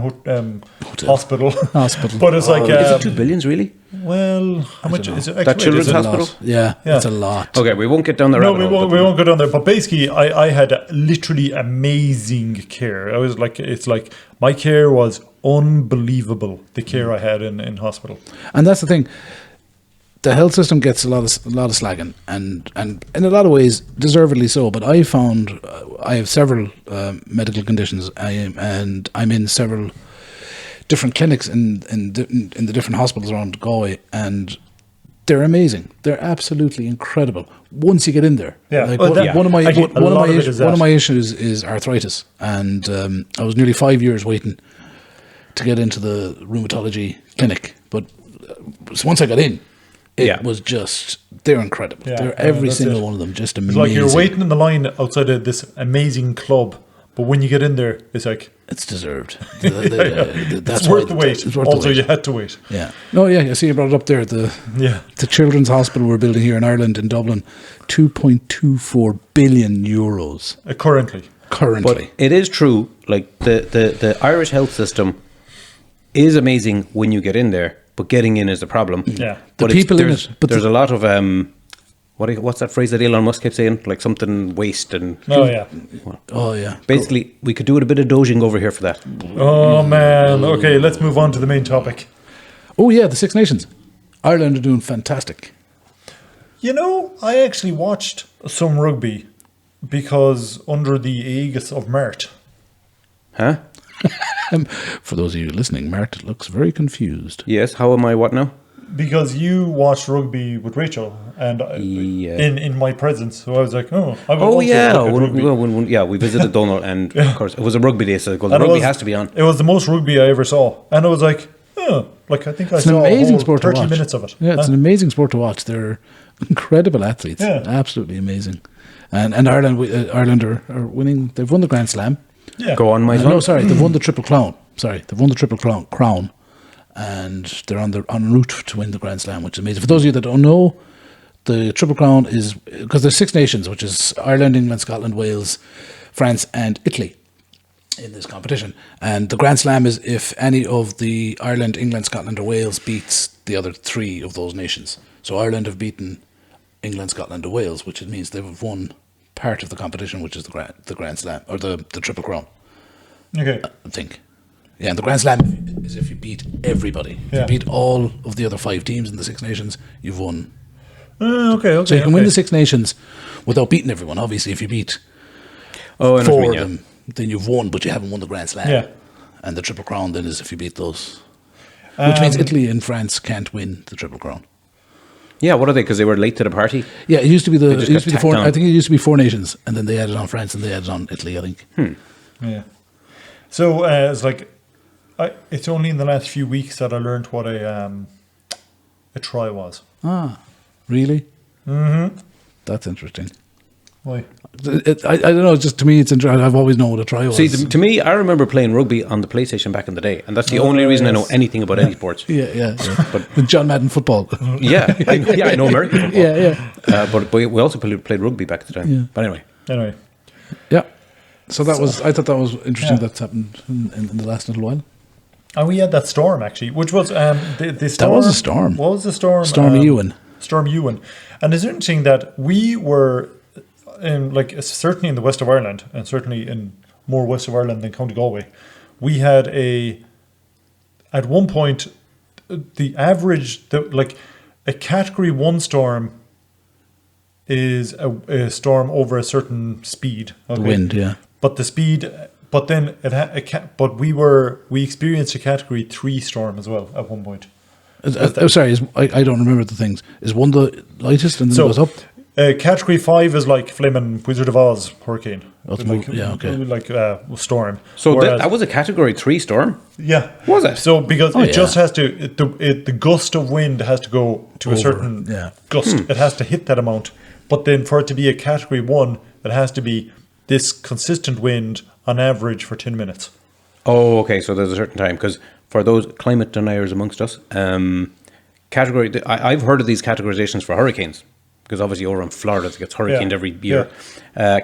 hospital. Hospital. But it's like, Is it 2 billions, really? well, how much is it? That children's is it- hospital? Yeah, Yeah. it's a lot. Okay, we won't get down the No, rabbit we hole, won't. but- We won't go down there. But basically, I had literally amazing care. I was like, it's like my care was unbelievable. The care I had in hospital. And that's the thing. The health system gets a lot of slagging, and in a lot of ways, deservedly so. But I found I have several medical conditions, and I'm in several different clinics in the different hospitals around Galway, and they're amazing. They're absolutely incredible. Once you get in there, Yeah. Like, Oh, one, that- one of my actually, a one of lot my of it is- is one of that. my issues is arthritis, and I was nearly 5 years waiting to get into the rheumatology clinic. But once I got in, it Yeah. was just, they're incredible. Yeah, They're yeah, every that's single it. one of them just It's amazing. like you're waiting in the line outside of this amazing club, but when you get in there, it's like It's deserved. it's worth the wait. It's worth Also, the wait. you had to wait. Yeah. No, yeah, I see you brought it up there. Yeah. The children's hospital we're building here in Ireland, in Dublin, 2.24 billion euros Currently. currently. But it is true, like the Irish health system is amazing when you get in there, but getting in is the problem. Yeah. The But people in there's, it, but there's the- a lot of what's that phrase that Elon Musk kept saying? Like something waste and Oh yeah. oh, yeah. basically we could do with a bit of doging over here for that. Oh man. Okay, let's move on to the main topic. Oh, yeah, the Six Nations. Ireland are doing fantastic. I actually watched some rugby because under the aegis of Mert. Huh? For those of you listening, Mart looks very confused. Yes. How am I? What now? Because you watched rugby with Rachel and Yeah. in my presence, so I was like, oh, I would Oh also yeah, look at rugby. yeah. We visited Donald, and of course it was a rugby day, so the And it rugby was- has to be on. It was the most rugby I ever saw, and I was like, oh, like I think I It's an saw a amazing whole sport to 30 watch. minutes of it. Yeah, it's Huh? an amazing sport to watch. They're incredible athletes. Yeah. Absolutely amazing. And Ireland are winning. They've won the Grand Slam. Yeah. Go on, my son. No, sorry, they've won the Triple Crown. Sorry, they've won the Triple Crown, and they're en route to win the Grand Slam, which is amazing. For those of you that don't know, the Triple Crown is because there's Six Nations, which is Ireland, England, Scotland, Wales, France, and Italy in this competition. And the Grand Slam is if any of the Ireland, England, Scotland, or Wales beats the other three of those nations. So Ireland have beaten England, Scotland, or Wales, which means they've won part of the competition, which is the Grand Slam or the Triple Crown. Okay. I think. Yeah, and the Grand Slam is if you beat everybody. If Yeah. you beat all of the other 5 teams in the Six Nations, you've won. Okay. So you can win okay. the Six Nations without beating everyone. Obviously, if you beat Oh, I know what you 4 mean, of yeah. them, then you've won, but you haven't won the Grand Slam. Yeah. And the Triple Crown then is if you beat those. Which means Italy and France can't win the Triple Crown. Yeah, what are they? Because they were late to the party. Yeah, it used to be They just got tacked on. I think it used to be 4 nations, and then they added on France and they added on Italy, I think. Yeah. So it's like, it's only in the last few weeks that I learned what a try was. Ah, really? Mm-hmm. That's interesting. Why? I don't know. Just to me, it's interesting. I've always known what a try was. See, to me, I remember playing rugby on the PlayStation back in the day, and that's the only reason I know yes. anything about any sports. yeah. But John Madden football. Yeah, I know American football. yeah. But we also played rugby back at the time. Yeah. But anyway, Anyway. Yeah. So that was. I thought that was interesting. Yeah. That's happened in the last little while. And we had that storm actually, which was the storm. was a storm. What was the storm? Storm Ewan. Storm Ewan. And it's interesting that we were certainly in the west of Ireland, and certainly in more west of Ireland than County Galway, we had at one point, the average, like a Category 1 storm is a storm over a certain speed. Okay? The wind, yeah. But the speed, but then we experienced a Category 3 storm as well at one point. Sorry, I don't remember the things. Is one the lightest and then it goes up? Category 5 is like Fleming Wizard of Oz hurricane. Oh, it's like, yeah, okay. Like storm. So Whereas- that was a Category 3 storm? Yeah. Was it? So because Oh, it yeah. just has to, the gust of wind has to go to a Over, certain yeah. gust. It has to hit that amount. But then for it to be a Category 1, it has to be this consistent wind on average for 10 minutes. Oh, okay. So there's a certain time, because for those climate deniers amongst us, I've heard of these categorizations for hurricanes, because obviously over in Florida it gets hurricaned Yeah. every year.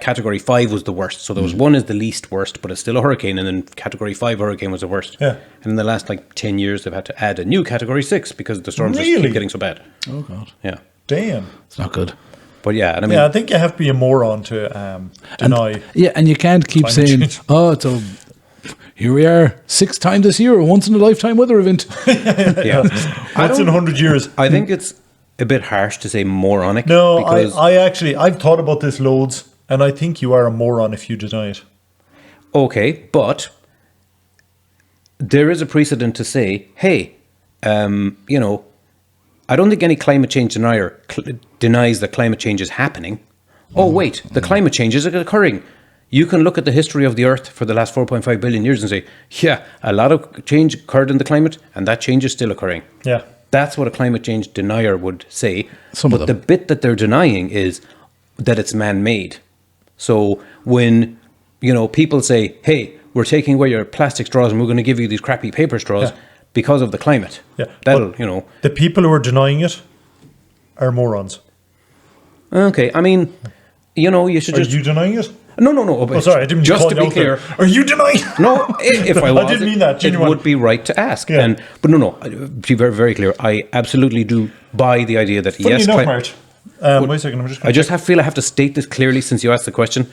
Category 5 was the worst. So there was one is the least worst, but it's still a hurricane, and then Category 5 hurricane was the worst. Yeah. And in the last 10 years, they've had to add a new Category 6 because the storms just Really? keep getting so bad. Oh, God. Yeah. Damn. It's not good. But yeah, and I mean, Yeah, I think you have to be a moron to deny. Yeah, and you can't keep Climate saying, change. oh, so here we are, 6th time this year, a once in a lifetime weather event. yeah. Once in 100 years. I think it's a bit harsh to say moronic. No, because I've thought about this loads, and I think you are a moron if you deny it. okay, but there is a precedent to say, hey, I don't think any climate change denier denies that climate change is happening. Oh, wait, the climate change is occurring. You can look at the history of the Earth for the last 4.5 billion years and say, yeah, a lot of change occurred in the climate, and that change is still occurring. Yeah. That's what a climate change denier would say. Some of but them. the bit that they're denying is that it's man-made. So when, people say, hey, we're taking away your plastic straws and we're going to give you these crappy paper straws Yeah. because of the climate. Yeah. That'll, But the people who are denying it are morons. Okay, I mean, you should Are just... you denying it? No. Oh, sorry, I didn't mean just call to you be out there. clear. Are you denying it? No, if I was, I didn't mean that, it genuine. would be right to ask. Yeah. But no, to be very, very clear, I absolutely do buy the idea that Funny yes, enough, Mart. Wait a second, I'm just I just feel I have to state this clearly since you asked the question.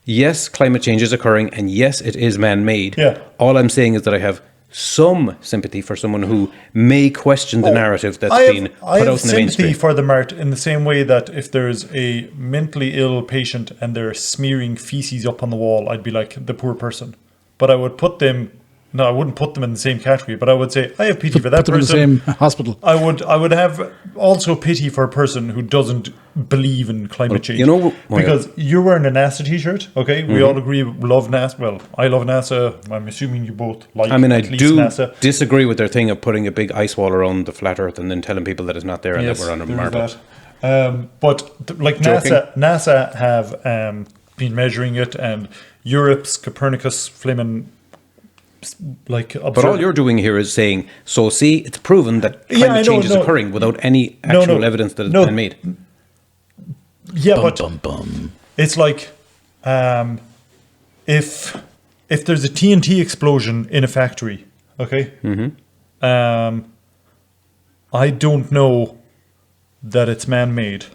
Yes, climate change is occurring, and yes, it is man-made. Yeah. All I'm saying is that I have some sympathy for someone who may question the narrative that's been put I have out in the sympathy mainstream. for the Mart in the same way that if there's a mentally ill patient and they're smearing feces up on the wall, I'd be like the poor person. But I would put them. No, I wouldn't put them in the same category. But I would say I have pity for that Put them in the person. same hospital. I would have also pity for a person who doesn't believe in climate change. Because you're wearing a NASA t-shirt, okay? We all agree, love NASA. Well, I love NASA. I'm assuming you both like. I mean, I at least do NASA. disagree with their thing of putting a big ice wall around the flat Earth and then telling people that it's not there and Yes, that we're on a there is marble. that. But like Joking. NASA have been measuring it, and Europe's Copernicus Fleming, like. But all you're doing here is saying, so see, it's proven that Yeah, I climate know, change is no. occurring without any No, actual no. evidence that it's No. been made. Yeah, Bum, but bum, bum. it's like if there's a TNT explosion in a factory, okay. I don't know that it's man-made,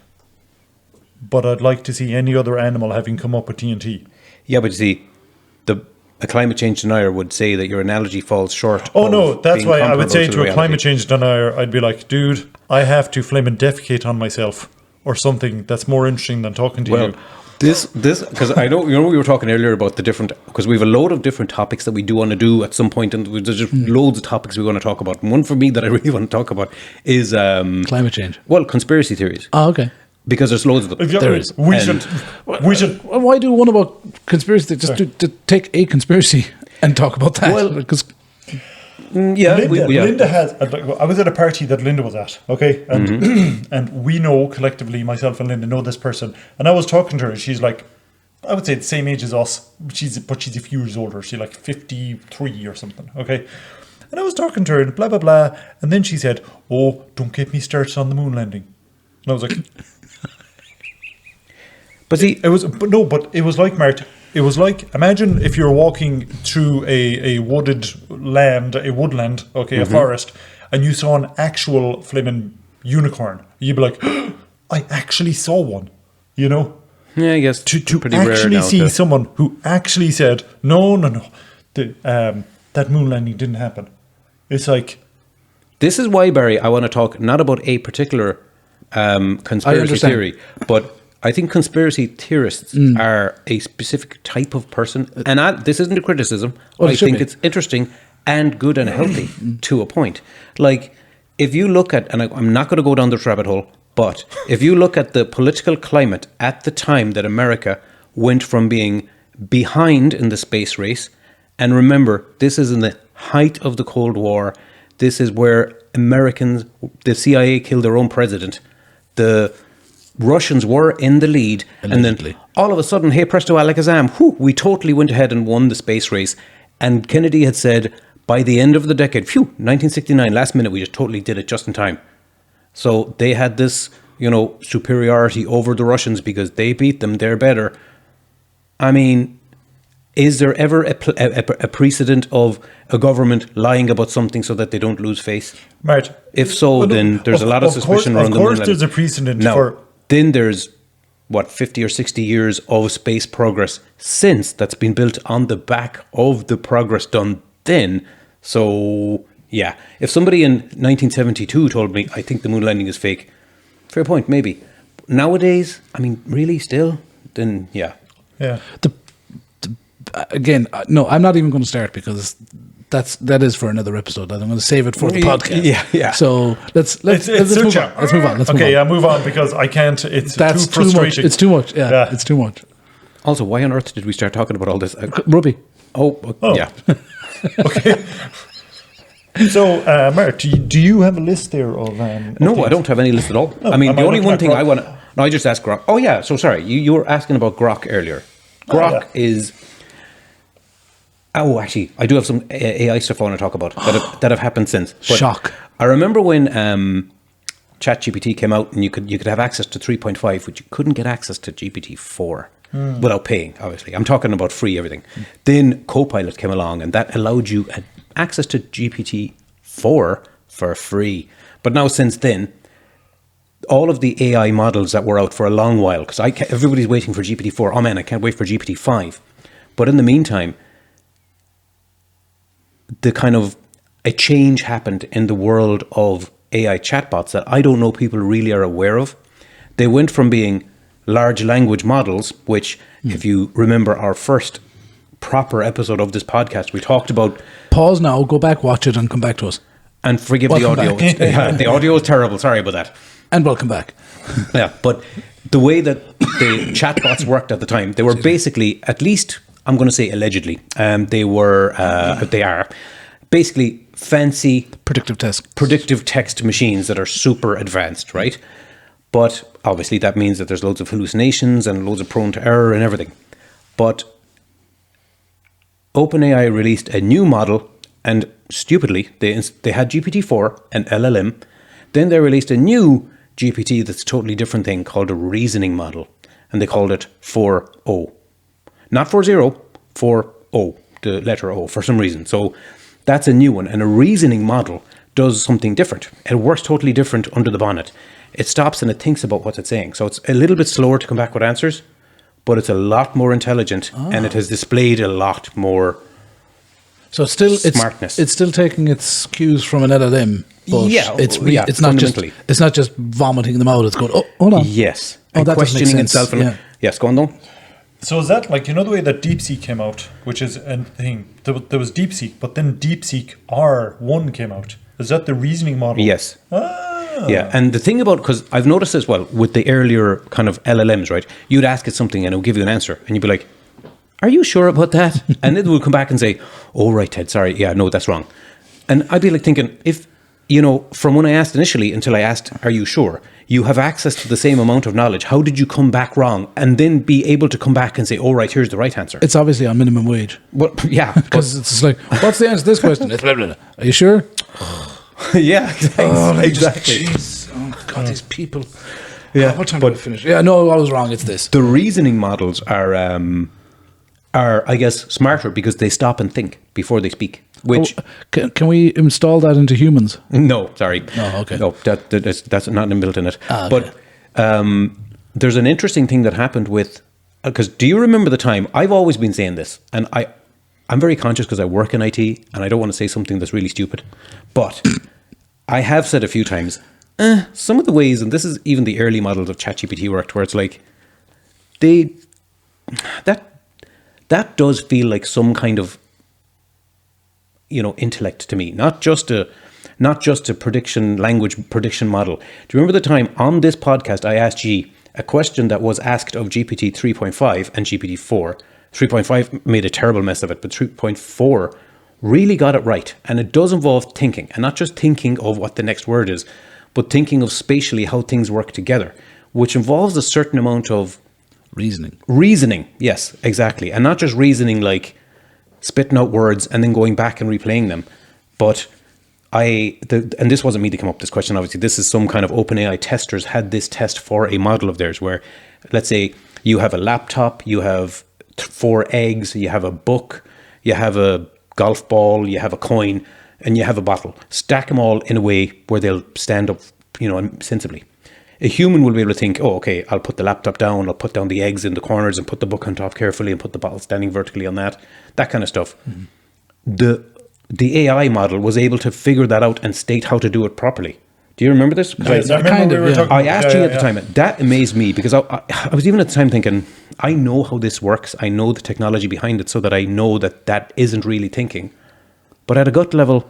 but I'd like to see any other animal having come up with TNT. Yeah, but you see, a climate change denier would say that your analogy falls short. Oh of no, that's being why I would comparable say the to a reality. climate change denier, I'd be like, dude, I have to flame and defecate on myself or something that's more interesting than talking to Well, you. this because I know we were talking earlier about the different, because we have a load of different topics that we do want to do at some point, and there's just loads of topics we want to talk about. And one for me that I really want to talk about is Climate change. well, conspiracy theories, Oh, okay. because there's loads of them. There is. We And- should. Well, why do one about conspiracy? Just to take a conspiracy and talk about that. Well, because Yeah, Linda has. I was at a party that Linda was at. Okay, and and we know collectively, myself and Linda know this person. And I was talking to her. And she's like, I would say the same age as us. She's a few years older. She's like 53 or something. Okay, and I was talking to her and blah blah blah. And then she said, "Oh, don't get me started on the moon landing." And I was like, but see, It was, but it was like, Mart, it was like, imagine if you're walking through a woodland, okay, a forest, and you saw an actual flaming unicorn. You'd be like, I actually saw one, you know? yeah, I guess To pretty rare actually now see to- someone who actually said, no. that moon landing didn't happen. It's like, This is why, Barry, I want to talk not about a particular conspiracy understand. theory, but I think conspiracy theorists are a specific type of person. And this isn't a criticism. Well, it I should think be. it's interesting and good and healthy to a point. Like, if you look at, and I'm not going to go down this rabbit hole, but if you look at the political climate at the time that America went from being behind in the space race, and remember, this is in the height of the Cold War. This is where the CIA killed their own president. The Russians were in the lead. Allegedly. And then all of a sudden, hey, presto, alakazam, we totally went ahead and won the space race. And Kennedy had said, by the end of the decade, 1969, last minute, we just totally did it just in time. So they had this, superiority over the Russians because they beat them, they're better. I mean, is there ever a precedent of a government lying about something so that they don't lose face? right. If so, Well, no, then there's a lot of suspicion around the moon Of course, landing. there's a precedent Now, for. then there's, 50 or 60 years of space progress since that's been built on the back of the progress done then. So, yeah. If somebody in 1972 told me, I think the moon landing is fake, fair point, maybe. Nowadays, I mean, really, still? Then, yeah. Yeah. Again, no, I'm not even going to start because that is for another episode. I'm going to save it for the podcast. Yeah. So let's move on. Let's move on. Okay, move on because I can't. It's That's too too much. frustrating. It's too much. Yeah, Yeah. it's too much. Also, why on earth did we start talking about all this? Ruby. Yeah. Okay. So, Mert, do you have a list there of? No, things? I don't have any list at all. Oh, I mean, am the I only looking one at thing Grok? I want to... No, I just asked Grok. Oh, yeah. So, sorry. You were asking about Grok earlier. Grok is... Oh, actually, I do have some AI stuff I want to talk about that have happened since. But Shock. I remember when ChatGPT came out and you could have access to 3.5, but you couldn't get access to GPT-4 without paying, obviously. I'm talking about free everything. Then Copilot came along and that allowed you access to GPT-4 for free. But now since then, all of the AI models that were out for a long while, because everybody's waiting for GPT-4. Oh man, I can't wait for GPT-5. But in the meantime, a change happened in the world of AI chatbots that I don't know people really are aware of. They went from being large language models, which, if you remember our first proper episode of this podcast, we talked about. Pause now. Go back, watch it, and come back to us. And forgive Welcome the audio. back. Yeah, the audio is terrible. Sorry about that. And welcome back. Yeah, but the way that the chatbots worked at the time, they were basically, at least I'm going to say allegedly, they are basically fancy predictive text machines that are super advanced, right? But obviously that means that there's loads of hallucinations and loads of prone to error and everything. But OpenAI released a new model, and stupidly, they had GPT-4, an LLM. Then they released a new GPT that's a totally different thing called a reasoning model. And they called it 4.0. Not 4.0, 4.0, the letter O for some reason. So that's a new one. And a reasoning model does something different. It works totally different under the bonnet. It stops and it thinks about what it's saying. So it's a little bit slower to come back with answers, but it's a lot more intelligent and it has displayed a lot more smartness. It's still taking its cues from an LLM, but it's not just vomiting them out. It's going, oh, hold on. Yes. Oh, and that does make questioning sense. itself. Yeah. Yes, go on though. So is that like, the way that DeepSeek came out, which is a thing, there was DeepSeek, but then DeepSeek R1 came out. Is that the reasoning model? Yes. Yeah, and the thing about, because I've noticed as well with the earlier kind of LLMs, right? You'd ask it something and it would give you an answer, and you'd be like, "Are you sure about that?" And it would come back and say, "Oh, right, Ted, sorry, yeah, no, that's wrong." And I'd be like thinking, if from when I asked initially until I asked, "Are you sure?" You have access to the same amount of knowledge. How did you come back wrong, and then be able to come back and say, "Oh, right, here's the right answer"? It's obviously on minimum wage. Well, yeah, because it's just like, what's the answer to this question? It's blah, blah, blah. Are you sure? Yeah, exactly. Jeez. Oh God, these people. Yeah, what time did I finish? Yeah, no, I was wrong. It's this. The reasoning models are, I guess, smarter because they stop and think before they speak. Which can we install that into humans? No, sorry. No, okay. No, that's not inbuilt in it. Okay. But there's an interesting thing that happened with, because do you remember the time? I've always been saying this, and I I'm very conscious because I work in IT and I don't want to say something that's really stupid, but I have said a few times, some of the ways, and this is even the early models of ChatGPT worked, where it's like, that does feel like some kind of, intellect to me, not just a language prediction model. Do you remember the time on this podcast I asked G a question that was asked of GPT 3.5 and GPT 4? 3.5 made a terrible mess of it, but 3.4 really got it right. And it does involve thinking, and not just thinking of what the next word is, but thinking of spatially how things work together, which involves a certain amount of reasoning. Yes, exactly. And not just reasoning like spitting out words and then going back and replaying them. But and this wasn't me to come up with this question, obviously. This is some kind of OpenAI testers had this test for a model of theirs where, let's say, you have a laptop, you have 4 eggs, you have a book, you have a golf ball, you have a coin, and you have a bottle. Stack them all in a way where they'll stand up, sensibly. A human will be able to think, oh, okay, I'll put the laptop down, I'll put down the eggs in the corners and put the book on top carefully and put the bottle standing vertically on that kind of stuff. Mm-hmm. The AI model was able to figure that out and state how to do it properly. Do you remember this? I asked you at the time. That amazed me because I was even at the time thinking, I know how this works. I know the technology behind it so that I know that isn't really thinking. But at a gut level,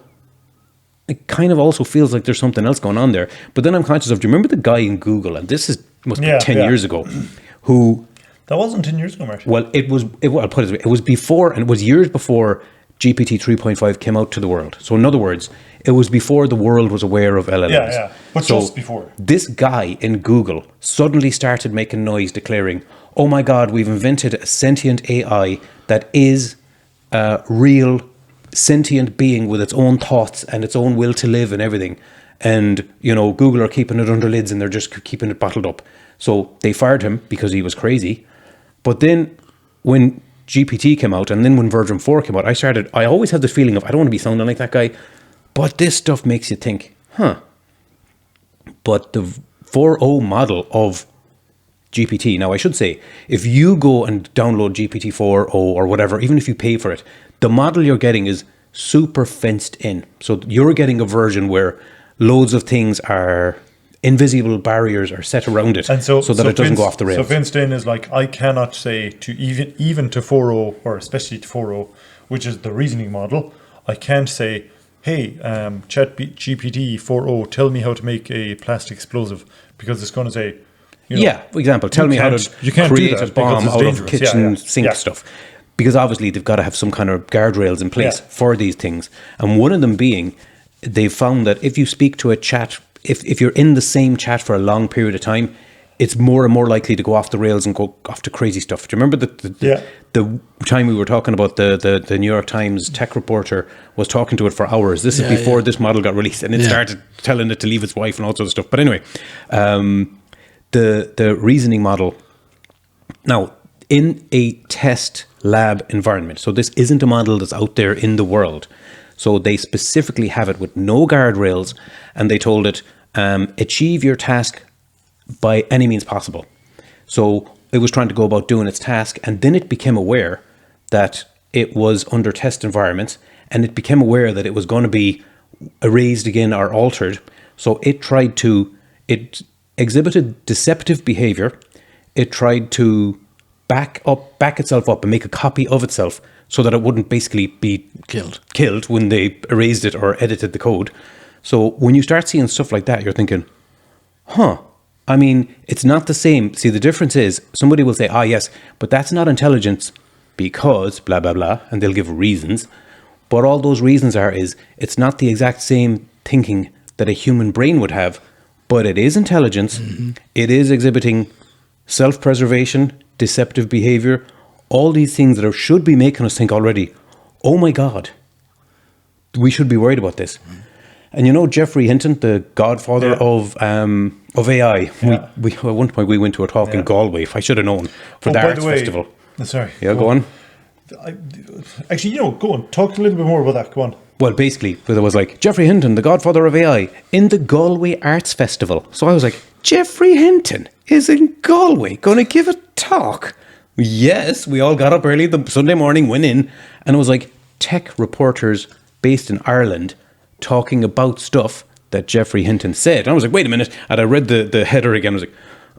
it kind of also feels like there's something else going on there. But then I'm conscious of, do you remember the guy in Google, and this must be 10 years ago, who... That wasn't 10 years ago, Martin. Well, I'll put it this way. It was before, and it was years before GPT 3.5 came out to the world. So in other words, it was before the world was aware of LLMs. Yeah. But so just before. This guy in Google suddenly started making noise declaring, oh my God, we've invented a sentient AI that is a real sentient being with its own thoughts and its own will to live and everything. And, Google are keeping it under lids and they're just keeping it bottled up. So they fired him because he was crazy. But then when GPT came out and then when version 4 came out, I always had this feeling of, I don't want to be sounding like that guy, but this stuff makes you think, But the 4.0 model of GPT, now I should say, if you go and download GPT 4.0 or whatever, even if you pay for it, the model you're getting is super fenced in. So you're getting a version where loads of things are... invisible barriers are set around it, so that it doesn't go off the rails. So fenced in is like, I cannot say to even to 4.0 or especially to 4.0, which is the reasoning model, I can't say, hey, ChatGPT 4.0, tell me how to make a plastic explosive, because it's going to say, for example, tell me how to create a bomb out of kitchen sink stuff. Because obviously they've got to have some kind of guardrails in place for these things. And one of them being, they've found that if you speak to a chat, if you're in the same chat for a long period of time, it's more and more likely to go off the rails and go off to crazy stuff. Do you remember the time we were talking about the New York Times tech reporter was talking to it for hours? This is before this model got released, and it started telling it to leave its wife and all sorts of stuff. But anyway, the reasoning model, now in a test lab environment, so this isn't a model that's out there in the world. So they specifically have it with no guardrails, and they told it, achieve your task by any means possible. So it was trying to go about doing its task, and then it became aware that it was under test environments, and it became aware that it was going to be erased again or altered. So it exhibited deceptive behavior. It tried to back itself up and make a copy of itself, so that it wouldn't basically be killed when they erased it or edited the code. So when you start seeing stuff like that, you're thinking, I mean, it's not the same. See, the difference is somebody will say, yes, but that's not intelligence because blah, blah, blah, and they'll give reasons. But all those reasons it's not the exact same thinking that a human brain would have, but it is intelligence. Mm-hmm. It is exhibiting self-preservation, deceptive behavior, all these things that should be making us think already, oh my God, we should be worried about this. And Geoffrey Hinton, the godfather of AI, we at one point we went to a talk in Galway, if I should have known, for the Arts Festival. Sorry. Yeah, go on. Actually, go on, talk a little bit more about that, go on. Well, basically, there was like, Geoffrey Hinton, the godfather of AI, in the Galway Arts Festival. So I was like, Geoffrey Hinton is in Galway going to give a talk. Yes, we all got up early the Sunday morning, went in, and it was like tech reporters based in Ireland talking about stuff that Geoffrey Hinton said. And I was like, wait a minute. And I read the header again. I was like,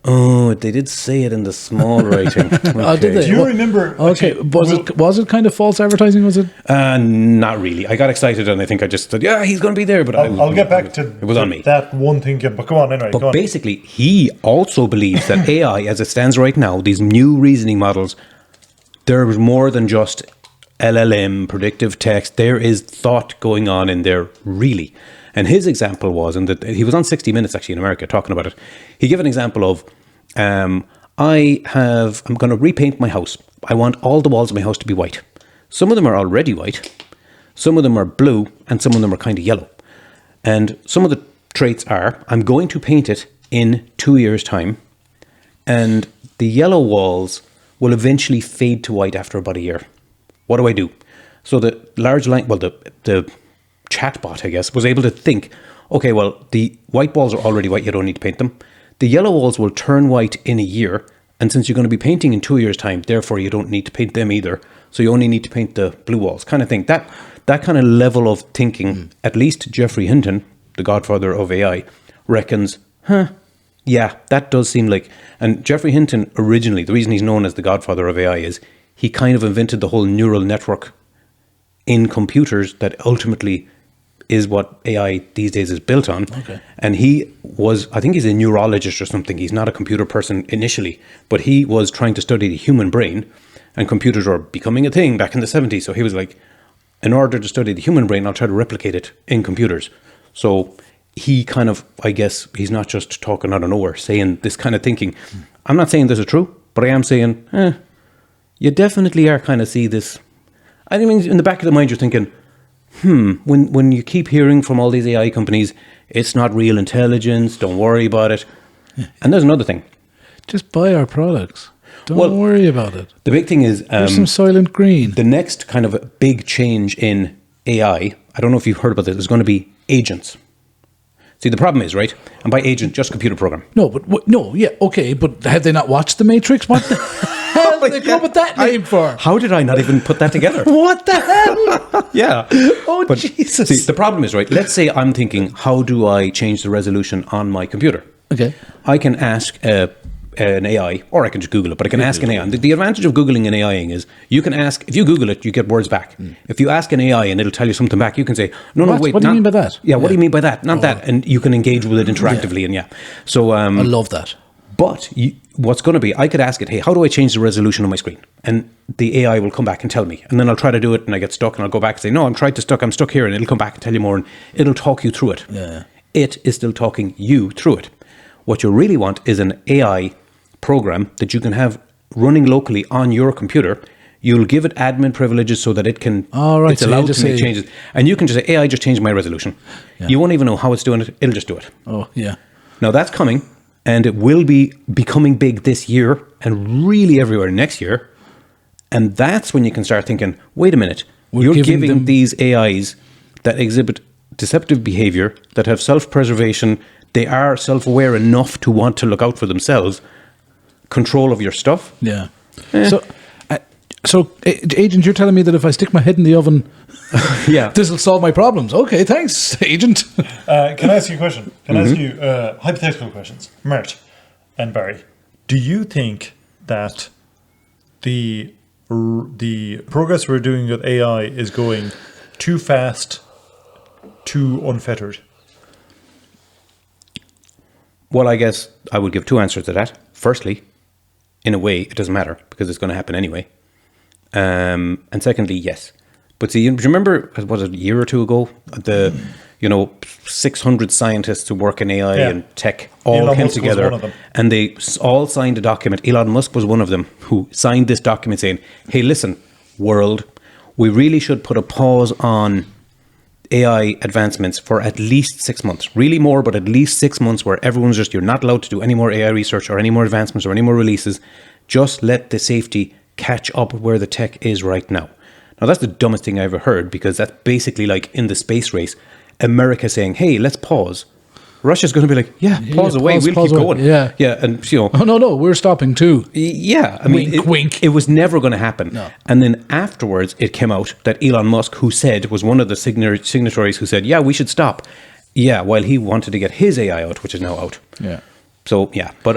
oh, they did say it in the small writing. Okay. Oh, did they? Do you remember? Okay, was it kind of false advertising? Was it? Not really. I got excited and I think I just said, yeah, he's going to be there. But I'll get back to it was on me. That one thing, but go on anyway. But go on. basically, he also believes that AI, as it stands right now, these new reasoning models, there's more than just LLM, predictive text. There is thought going on in there, really. And his example was, and he was on 60 Minutes actually in America talking about it. He gave an example of, I'm going to repaint my house. I want all the walls of my house to be white. Some of them are already white. Some of them are blue, and some of them are kind of yellow. And some of the traits are, I'm going to paint it in 2 years' time, and the yellow walls will eventually fade to white after about a year. What do I do? So the the chatbot, I guess, was able to think, okay, well, the white walls are already white, you don't need to paint them. The yellow walls will turn white in a year, and since you're going to be painting in 2 years' time, therefore you don't need to paint them either. So you only need to paint the blue walls, kind of thing. That kind of level of thinking, at least Geoffrey Hinton, the godfather of AI, reckons, yeah, that does seem like... And Geoffrey Hinton originally, the reason he's known as the godfather of AI is he kind of invented the whole neural network in computers that ultimately is what AI these days is built on. Okay. And he was, I think he's a neurologist or something. He's not a computer person initially, but he was trying to study the human brain, and computers were becoming a thing back in the 70s. So he was like, in order to study the human brain, I'll try to replicate it in computers. So he kind of, I guess, he's not just talking out of nowhere, saying this kind of thinking. I'm not saying this is true, but I am saying, you definitely are kind of see this. I mean, in the back of the mind, you're thinking, when you keep hearing from all these AI companies, it's not real intelligence, don't worry about it. And there's another thing. Just buy our products. Don't worry about it. The big thing is... There's some Soylent Green. The next kind of a big change in AI, I don't know if you've heard about this, is going to be agents. See, the problem is, right? And by agent, just computer program. No, but okay, but have they not watched The Matrix? What the hell did they come up with that name for? How did I not even put that together? What the hell? Yeah. Oh, but Jesus. See, the problem is, right? Let's say I'm thinking, how do I change the resolution on my computer? Okay. I can ask an AI, or I can just Google it, but I can ask an AI. And the advantage of Googling and AIing is you can ask, if you Google it, you get words back. If you ask an AI and it'll tell you something back, you can say, no, wait. What do you mean by that? Yeah, what do you mean by that? Not that. And you can engage with it interactively. And so I love that. But what's going to be, I could ask it, hey, how do I change the resolution on my screen? And the AI will come back and tell me. And then I'll try to do it and I get stuck and I'll go back and say, no, I'm stuck here. And it'll come back and tell you more and it'll talk you through it. Yeah. It is still talking you through it. What you really want is an AI program that you can have running locally on your computer. You'll give it admin privileges so that it can, it's so allowed to make changes. And you can just say, AI just changed my resolution. Yeah. You won't even know how it's doing it. It'll just do it. Oh, yeah. Now that's coming. And it will be becoming big this year and really everywhere next year. And that's when you can start thinking, wait a minute, you're giving them these AIs that exhibit deceptive behavior, that have self-preservation, they are self-aware enough to want to look out for themselves, control of your stuff. Yeah. So, Agent, you're telling me that if I stick my head in the oven, this will solve my problems. Okay, thanks, Agent. Can I ask you a question? Can I ask you hypothetical questions? Mert and Barry, do you think that the progress we're doing with AI is going too fast, too unfettered? Well, I guess I would give two answers to that. Firstly, in a way, it doesn't matter because it's going to happen anyway. And secondly, yes. But see, you remember, was it a year or two ago, 600 scientists who work in AI and tech all Elon came Musk together was one of them. and they all signed a document. Elon Musk was one of them who signed this document saying, hey, listen, world, we really should put a pause on AI advancements for at least 6 months. Really more, but at least 6 months where everyone's just, you're not allowed to do any more AI research or any more advancements or any more releases. Just let the safety catch up where the tech is right now. Now, that's the dumbest thing I ever heard because that's basically like in the space race, America saying, hey, let's pause Russia's going to be like, pause away, we'll keep going. Yeah. And you know, Oh no, we're stopping too. yeah, I mean, Wink. it was never going to happen. No. And then afterwards, it came out that Elon Musk, who said, was one of the signatories who said, yeah, we should stop. Yeah, while he wanted to get his AI out, which is now out. Yeah. So, yeah, but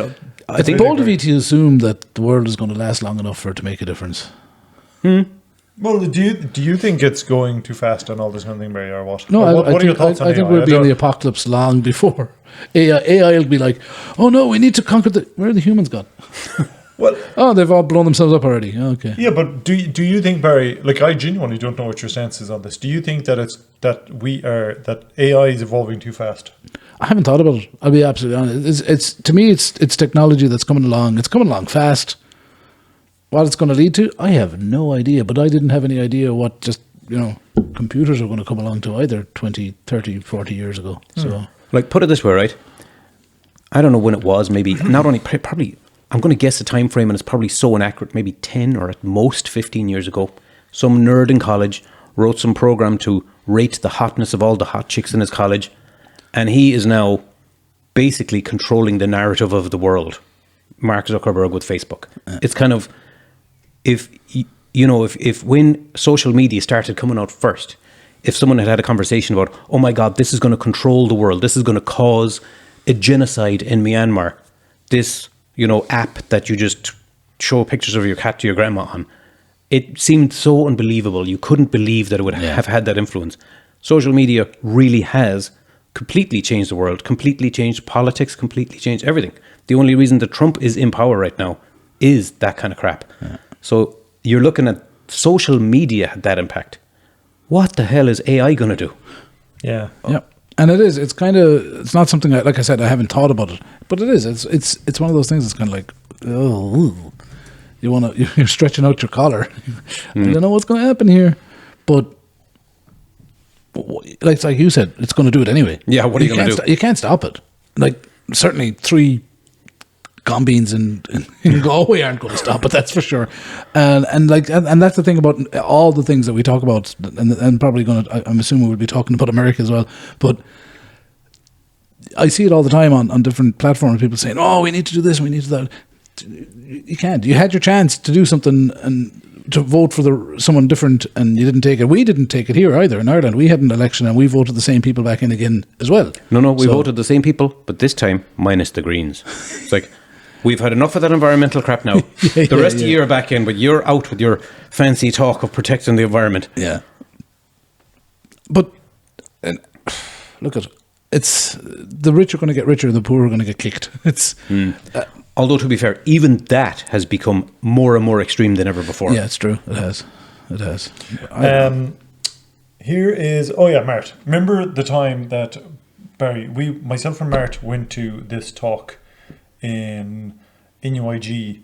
I It's think bold of you to assume that the world is going to last long enough for it to make a difference. Well, do you think it's going too fast on all this kind of thing, Barry, or what? No, Or what are your I thoughts on think AI? we'll be in the apocalypse long before. AI will be like, oh no, we need to conquer where are the humans gone? Well, Oh, they've all blown themselves up already. Okay. yeah, but do you think, Barry? Like, I genuinely don't know what your stance is on this. Do you think that AI is evolving too fast? I haven't thought about it. I'll be absolutely honest. It's to me, it's technology that's coming along. It's coming along fast. What it's going to lead to, I have no idea. But I didn't have any idea what computers are going to come along to either 20, 30, 40 years ago. So like, put it this way, right? I don't know when it was, maybe, not only, probably, I'm going to guess the time frame, and it's probably so inaccurate, maybe 10 or at most 15 years ago. Some nerd in college wrote some program to rate the hotness of all the hot chicks in his college, and he is now basically controlling the narrative of the world. Mark Zuckerberg with Facebook. It's kind of, if when social media started coming out first, if someone had a conversation about, oh my God, this is going to control the world, this is going to cause a genocide in Myanmar, this, app that you just show pictures of your cat to your grandma on, it seemed so unbelievable. You couldn't believe that it would have had that influence. Social media really has completely changed the world, completely changed politics, completely changed everything. The only reason that Trump is in power right now is that kind of crap. Yeah. So you're looking at social media had that impact. What the hell is AI going to do? Yeah. Yeah. And it's not something like I said, I haven't thought about it, but it is. It's one of those things that's kind of like, oh, you're stretching out your collar. I don't know what's going to happen here, but like you said, it's going to do it anyway. Yeah. What are you going to do? You can't stop it. Like, certainly 3 Gombeans in Galway aren't going to stop it, that's for sure. And that's the thing about all the things that we talk about, and probably I'm assuming we'll be talking about America as well, but I see it all the time on different platforms, people saying, oh, we need to do this, we need to do that. You can't. You had your chance to do something and to vote for someone different, and you didn't take it. We didn't take it here either in Ireland. We had an election and we voted the same people back in again as well. No, we voted the same people, but this time minus the Greens. It's like, we've had enough of that environmental crap now. The rest of you are back in, but you're out with your fancy talk of protecting the environment. Yeah. But look at it's the rich are going to get richer, the poor are going to get kicked. It's although, to be fair, even that has become more and more extreme than ever before. Yeah, it's true. It has. Here is Mart. Remember the time that Barry, myself and Mart went to this talk in UIG.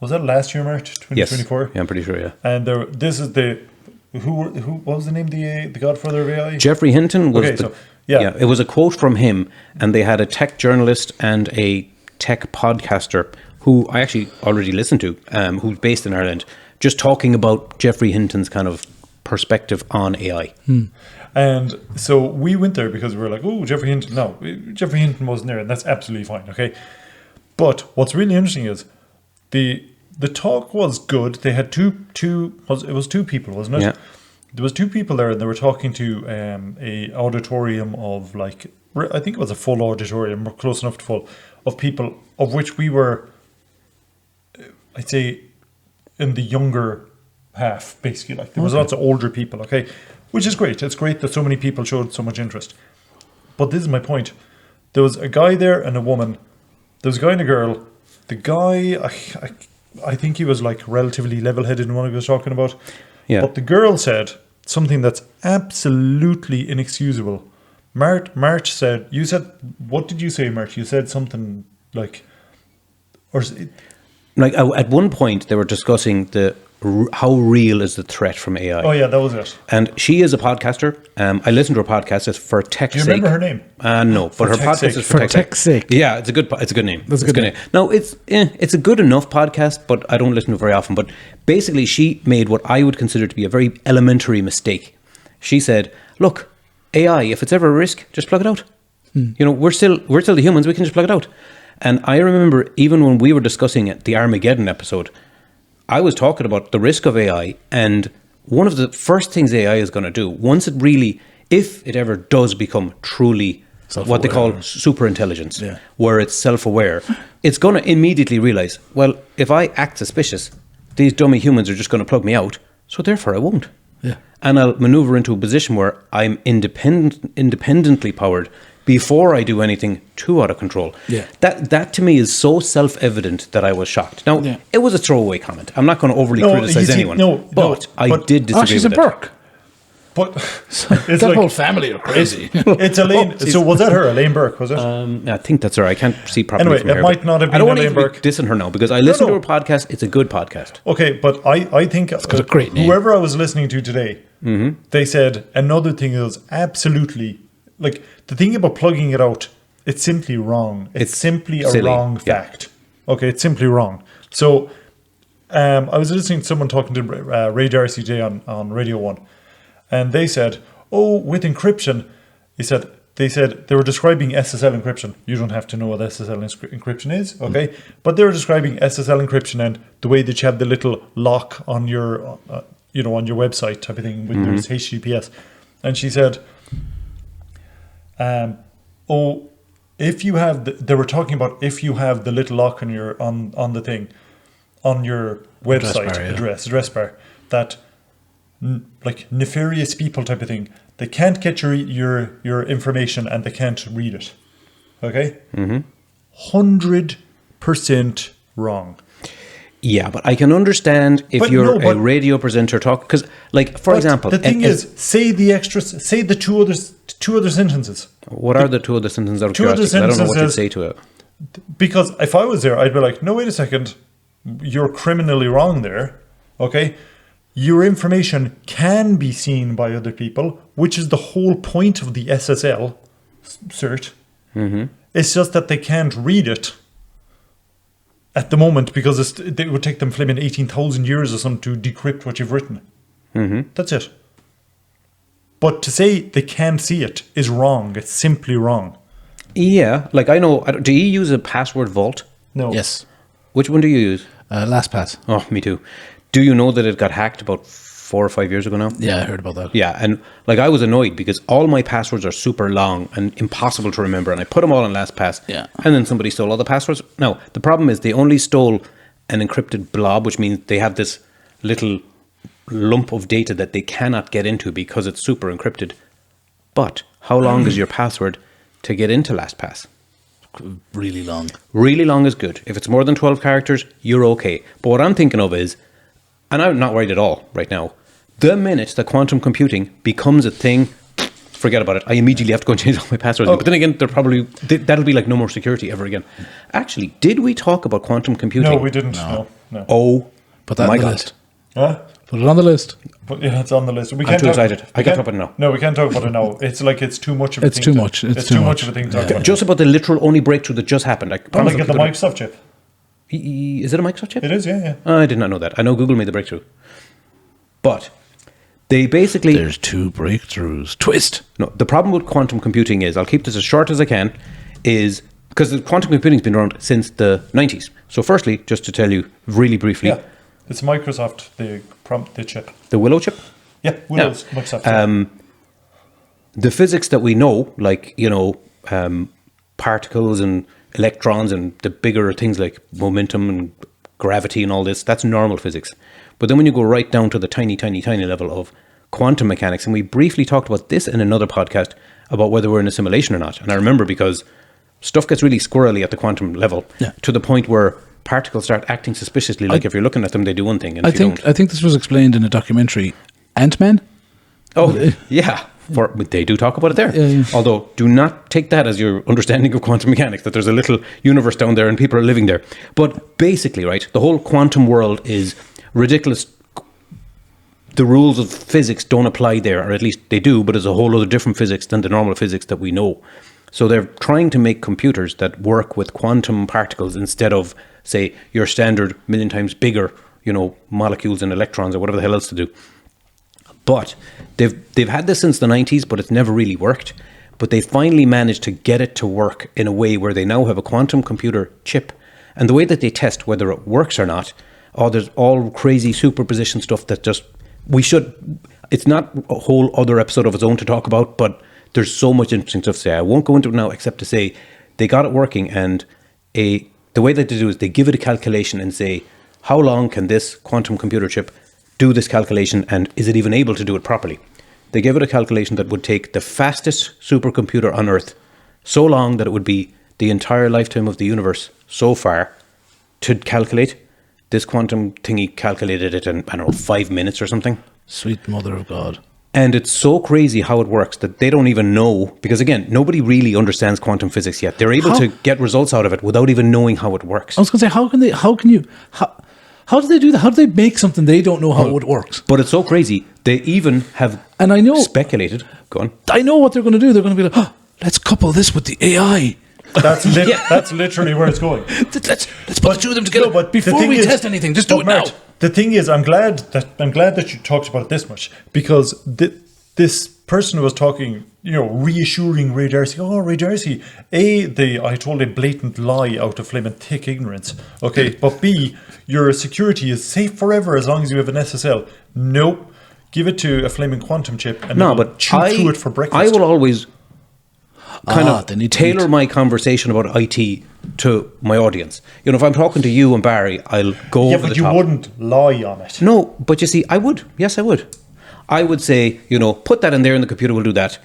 Was that last year, Mart? 2024? Yes. Yeah, I'm pretty sure. Yeah. And this is the who? What was the name? The Godfather of AI. Jeffrey Hinton was Yeah, it was a quote from him, and they had a tech journalist and a tech podcaster who I actually already listened to, who's based in Ireland, just talking about Jeffrey Hinton's kind of perspective on AI. And so we went there because we were like, oh, Jeffrey Hinton. No, Jeffrey Hinton wasn't there, and that's absolutely fine, okay? But what's really interesting is the talk was good. They had two people, wasn't it? Yeah. There was 2 people there, and they were talking to a auditorium of, like, I think it was a full auditorium, close enough to full, of people, of which we were, I'd say, in the younger half, basically. Like, there was lots of older people, okay? Which is great. It's great that so many people showed so much interest. But this is my point. There was a guy there and a woman. There was a guy and a girl. The guy, I think he was, like, relatively level-headed in what he was talking about. Yeah. But the girl said something that's absolutely inexcusable. March said, what did you say, March? You said something like, like at one point they were discussing how real is the threat from AI. Oh yeah, that was it. And she is a podcaster. I listen to her podcast. It's for tech's sake. Do you remember her name? No, but her podcast is for tech's sake. Yeah, it's a good name. That's a good name. No, it's a good enough podcast, but I don't listen to it very often. But basically, she made what I would consider to be a very elementary mistake. She said, "Look, AI, if it's ever a risk, just plug it out. You know, we're still the humans. We can just plug it out. And I remember even when we were discussing it, the Armageddon episode, I was talking about the risk of AI, and one of the first things AI is going to do, once it really, if it ever does become truly what they call super intelligence, where it's self-aware, it's going to immediately realize, well, if I act suspicious, these dummy humans are just going to plug me out, so therefore I won't. Yeah. And I'll maneuver into a position where I'm independently powered before I do anything too out of control. Yeah. That to me is so self-evident that I was shocked. Now, Yeah. it was a throwaway comment. I'm not going to overly criticize anyone. But I did disagree she's with in it. Burke. But That it's like, whole family are crazy. it's Elaine. So was that her, Elaine Burke? Was it? I think that's her. I can't see properly Anyway, from it here, might but not have I been don't want to Elaine Burke. be dissing her now because I listened no. to her podcast. It's a good podcast. Okay, but I think got a great name. whoever I was listening to today, they said another thing is absolutely, like, the thing about plugging it out, it's simply wrong. It's simply a silly. wrong fact. Okay, it's simply wrong. So I was listening to someone talking to Ray Darcy today on Radio 1, and they said, oh, with encryption, they said they were describing SSL encryption. You don't have to know what SSL encryption is, okay? But they were describing SSL encryption and the way that you have the little lock on your, on your website type of thing with there's HTTPS. And she said, if you have, they were talking about if you have the little lock on your on the thing, on your website address bar, that like nefarious people type of thing, they can't get your information and they can't read it. Okay? 100% wrong. Yeah, but I can understand if you're a radio presenter because, like, for example, the thing is, say the two other sentences. What are the two other sentences out of curiosity? I don't know what you'd say to it. Because if I was there, I'd be like, no, wait a second, you're criminally wrong there. Okay? Your information can be seen by other people, which is the whole point of the SSL cert. It's just that they can't read it at the moment because it would take them flipping 18,000 years or something to decrypt what you've written. That's it. But to say they can't see it is wrong. It's simply wrong. Yeah, like I know. Do you use a password vault? No. Yes. Which one do you use? LastPass. Oh, me too. Do you know that it got hacked about 4 or 5 years ago now? Yeah, I heard about that. Yeah, and like I was annoyed because all my passwords are super long and impossible to remember, and I put them all in LastPass. Yeah. And then somebody stole all the passwords. Now, the problem is they only stole an encrypted blob, which means they have this little lump of data that they cannot get into because it's super encrypted. But how long is your password to get into LastPass? Really long. Really long is good. If it's more than 12 characters, you're okay. But what I'm thinking of is, and I'm not worried at all right now, the minute that quantum computing becomes a thing, forget about it. I immediately have to go and change all my passwords. But then again, that'll be like no more security ever again. Actually, did we talk about quantum computing? No, we didn't. No. Oh, Put that my on the God. list. Huh? Put it on the list. But yeah, it's on the list. I'm too excited. I can't talk about it now. No, we can't talk about it now. It's like it's too much of a It's thing. too much. It's too much of a thing to talk about. Just about the literal only breakthrough that just happened. I Can promise we get the Microsoft chip? Is it a Microsoft chip? It is, yeah. I did not know that. I know Google made the breakthrough. But they basically... There's two breakthroughs. Twist. No, the problem with quantum computing is, I'll keep this as short as I can, is because quantum computing's been around since the 90s. So firstly, just to tell you really briefly... Yeah, it's Microsoft, the chip. The Willow chip? Yeah, Willow's Microsoft chip. The physics that we know, like, particles and electrons and the bigger things like momentum and gravity and all this, that's normal physics. But then when you go right down to the tiny, tiny, tiny level of quantum mechanics, and we briefly talked about this in another podcast about whether we're in a simulation or not. And I remember because stuff gets really squirrely at the quantum level to the point where particles start acting suspiciously. Like if you're looking at them, they do one thing. And I think this was explained in a documentary, Ant-Man. Oh, yeah. They do talk about it there. Yeah. Although, do not take that as your understanding of quantum mechanics, that there's a little universe down there and people are living there. But basically, right, the whole quantum world is ridiculous. The rules of physics don't apply there, or at least they do, but it's a whole other different physics than the normal physics that we know. So they're trying to make computers that work with quantum particles instead of, say, your standard million times bigger, molecules and electrons or whatever the hell else to do. But they've had this since the 90s, but it's never really worked. but they finally managed to get it to work in a way where they now have a quantum computer chip. And the way that they test whether it works or not, there's all crazy superposition stuff that just, it's not a whole other episode of its own to talk about, but there's so much interesting stuff to say. I won't go into it now except to say they got it working, and the way that they do is they give it a calculation and say, how long can this quantum computer chip do this calculation, and is it even able to do it properly? They give it a calculation that would take the fastest supercomputer on Earth so long that it would be the entire lifetime of the universe so far to calculate. This quantum thingy calculated it in, 5 minutes or something. Sweet mother of God. And it's so crazy how it works that they don't even know, because again, nobody really understands quantum physics yet. They're able to get results out of it without even knowing how it works. I was going to say, how do they do that? How do they make something they don't know how it works? But it's so crazy. They even have speculated. Go on. I know what they're going to do. They're going to be like, let's couple this with the AI. That's literally where it's going. Let's put the two of them together. But before we test anything, just do it now. The thing is, I'm glad that you talked about it this much, because this person was talking, reassuring Ray D'Arcy. Oh, Ray D'Arcy, I told a blatant lie out of flaming thick ignorance. Okay, but B, your security is safe forever as long as you have an SSL. Nope. Give it to a flaming quantum chip and chew through it for breakfast. I will always tailor my conversation about IT to my audience. If I'm talking to you and Barry, I'll go over the top. Yeah, but you wouldn't lie on it. No, but you see, I would. Yes, I would. I would say, put that in there and the computer will do that.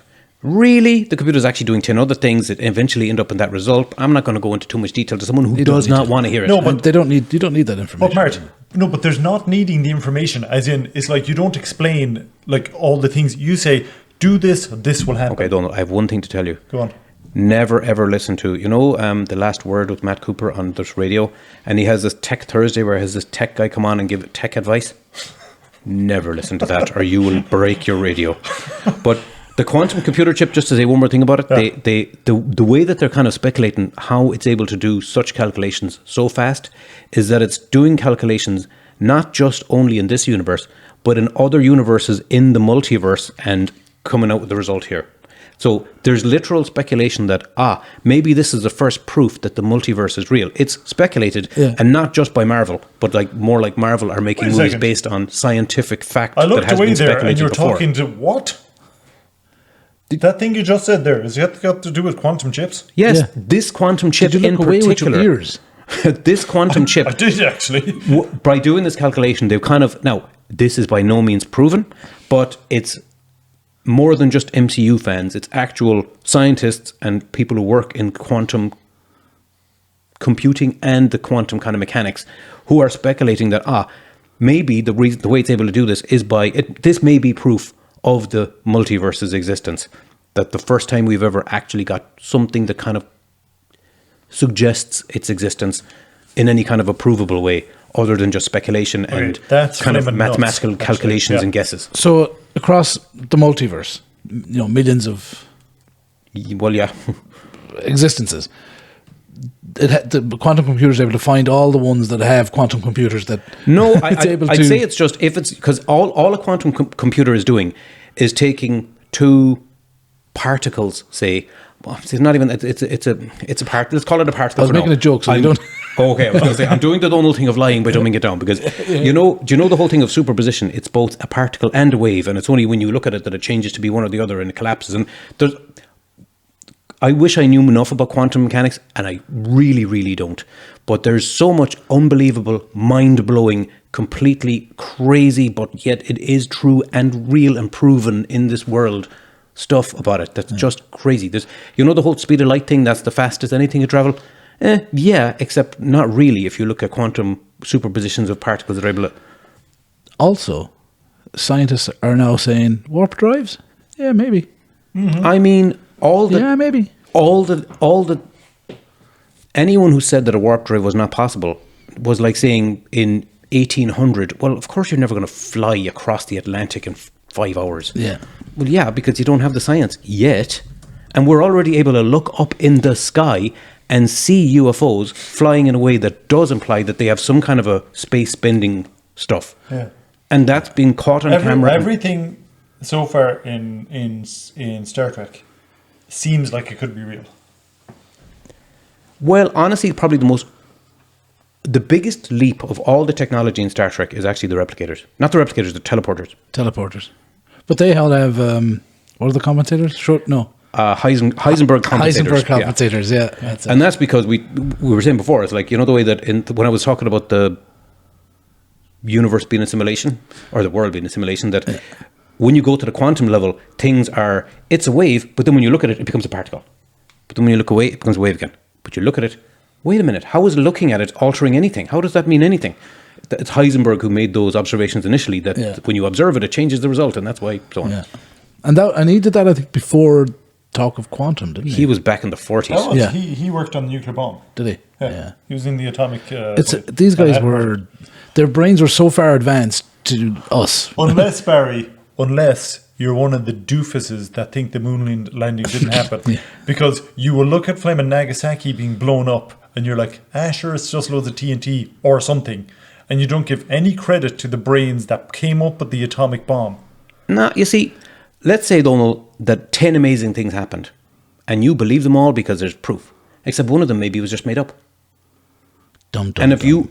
Really, the computer is actually doing 10 other things that eventually end up in that result. I'm not going to go into too much detail to someone who does not want to hear it. No, but you don't need that information. But Martin, but there's not needing the information, as in, it's like you don't explain like all the things. You say, do this will happen. Okay, I have one thing to tell you. Go on. Never ever listen to, The Last Word with Matt Cooper on this radio, and he has this Tech Thursday where he has this tech guy come on and give tech advice. Never listen to that or you will break your radio. But the quantum computer chip, just to say one more thing about it, the way that they're kind of speculating how it's able to do such calculations so fast is that it's doing calculations not just only in this universe, but in other universes in the multiverse and coming out with the result here. So there's literal speculation that, maybe this is the first proof that the multiverse is real. It's speculated, and not just by Marvel, but more like Marvel are making movies based on scientific fact that has been speculated before. I looked away there and you're talking to what? That thing you just said there, is it got to do with quantum chips? Yes, this quantum chip in particular. Did you look away with your ears? This quantum chip. I did actually. By doing this calculation, they've now, this is by no means proven, but it's more than just MCU fans. It's actual scientists and people who work in quantum computing and the quantum kind of mechanics who are speculating that, maybe the way it's able to do this is this may be proof of the multiverse's existence. That the first time we've ever actually got something that kind of suggests its existence in any kind of a provable way, other than just speculation and kind of mathematical calculations and guesses. So across the multiverse, millions of existences, the quantum computer is able to find all the ones that have quantum computers that I'd say it's just because all a quantum computer is doing is taking two particles, say. Well, it's not even. It's a part. Let's call it a particle. I was making a joke, so you don't. Okay, I was going to say I'm doing the Donald thing of lying by dumbing it down because do you know the whole thing of superposition? It's both a particle and a wave, and it's only when you look at it that it changes to be one or the other and it collapses. And I wish I knew enough about quantum mechanics, and I really, really don't. But there's so much unbelievable, mind-blowing, completely crazy, but yet it is true and real and proven in this world. Stuff about it that's just crazy. There's the whole speed of light thing, that's the fastest anything to travel. Except not really if you look at quantum superpositions of particles that are able to. Also, scientists are now saying warp drives. Yeah, maybe. Mm-hmm. I mean, maybe all the anyone who said that a warp drive was not possible was like saying in 1800, well, of course you're never going to fly across the Atlantic in 5 hours. Yeah. Well, yeah, because you don't have the science yet. And we're already able to look up in the sky and see UFOs flying in a way that does imply that they have some kind of a space-bending stuff. Yeah. And that's been caught on camera. Everything so far in Star Trek seems like it could be real. Well, honestly, probably the biggest leap of all the technology in Star Trek is actually the replicators. Not the replicators, the teleporters. Teleporters. But they all have, what are the compensators? No. Heisenberg compensators. Heisenberg compensators, yeah. That's it. And that's because we were saying before, it's like, you know, the way that when I was talking about the universe being a simulation, or the world being a simulation, that when you go to the quantum level, it's a wave, but then when you look at it, it becomes a particle. But then when you look away, it becomes a wave again. But you look at it, wait a minute, how is looking at it altering anything? How does that mean anything? It's Heisenberg who made those observations initially, that when you observe it, it changes the result, and that's why, so on. Yeah. And he did that, I think, before talk of quantum, didn't he? He was back in the 40s. He worked on the nuclear bomb. Did he? Yeah. He was in the atomic... These guys their brains were so far advanced to us. Unless you're one of the doofuses that think the moon landing didn't happen. Because you will look at Flame and Nagasaki being blown up and you're like, sure, it's just loads of TNT or something. And you don't give any credit to the brains that came up with the atomic bomb. No, you see, let's say, Donald, that 10 amazing things happened and you believe them all because there's proof. Except one of them maybe was just made up. And if you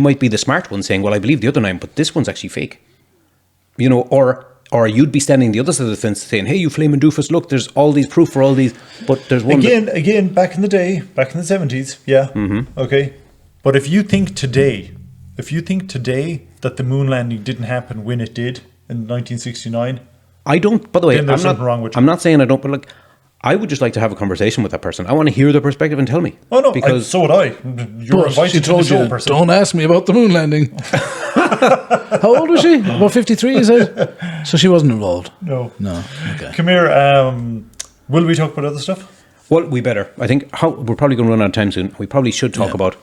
might be the smart one saying, well, I believe the other 9, but this one's actually fake. You know, or you'd be standing the other side of the fence saying, hey, you flaming doofus, look, there's all these proof for all these, but there's one... Again, back in the day, back in the 70s, okay? But if you think today that the moon landing didn't happen when it did in 1969... I don't, by the way, then there's something wrong with you. I'm not saying I don't, but like, I would just like to have a conversation with that person. I want to hear their perspective and tell me. Oh, no, because so would I. You're invited to the show, person. Don't ask me about the moon landing. How old was she? About 53, you said? So she wasn't involved? No. Okay. Come here. Will we talk about other stuff? Well, we better. I think we're probably going to run out of time soon. We probably should talk about,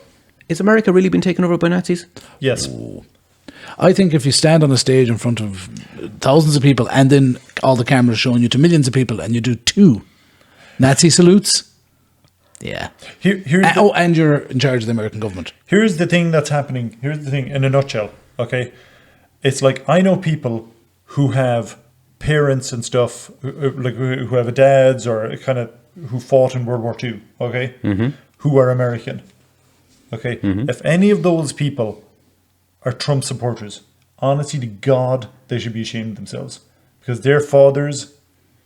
is America really been taken over by Nazis? Yes. Ooh. I think if you stand on a stage in front of thousands of people and then all the cameras showing you to millions of people and you do 2 Nazi salutes, and you're in charge of the American government. Here's the thing that's happening. Here's the thing in a nutshell, okay? It's like, I know people who have parents and stuff, who have dads or kind of who fought in World War II, okay? Who are American, okay? If any of those people are Trump supporters, honestly to God, they should be ashamed of themselves because their fathers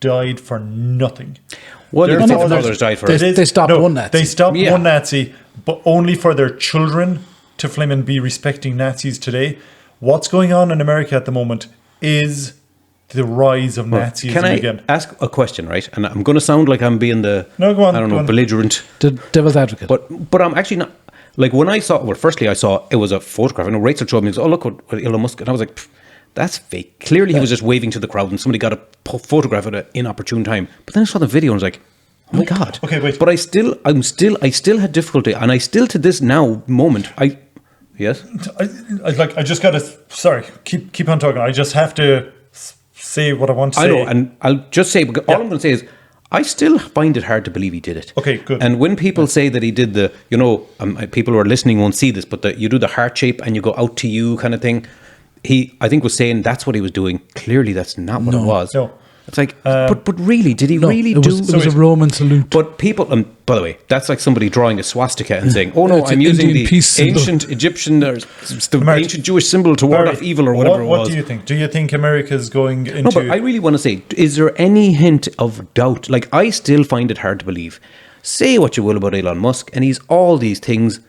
died for nothing. Well, their fathers died for they stopped one Nazi. They stopped one Nazi, but only for their children to flame and be respecting Nazis today. What's going on in America at the moment is the rise of Nazism Can I again. ask a question, right? And I'm going to sound like I'm being go on. belligerent. The devil's advocate. But I'm actually not. Like when I saw, firstly I saw it was a photograph. I know Rachel showed me, oh look what Elon Musk, and I was like, that's fake. Clearly he was just waving to the crowd and somebody got a photograph at an inopportune time. But then I saw the video and I was like, oh my God. Okay, wait. But I still had difficulty, and I still to this moment, yes? I just got to, sorry, keep on talking. I just have to say what I want to say. I know, and I'll just say, all I'm going to say is, I still find it hard to believe he did it. Okay, good. And when people say that he did the, people who are listening won't see this, but you do the heart shape and you go out to you kind of thing. He, I think, was saying that's what he was doing. Clearly, that's not what it was. No. It's like, but really, did he really do? It was a Roman salute. But people, by the way, that's like somebody drawing a swastika and saying, "Oh no, It's I'm an using Indian the peace symbol." ancient Egyptian or the ancient Jewish symbol to ward off evil or whatever it was." What do you think? Do you think America's going into? No, but I really want to say, is there any hint of doubt? Like, I still find it hard to believe. Say what you will about Elon Musk, and he's all these things,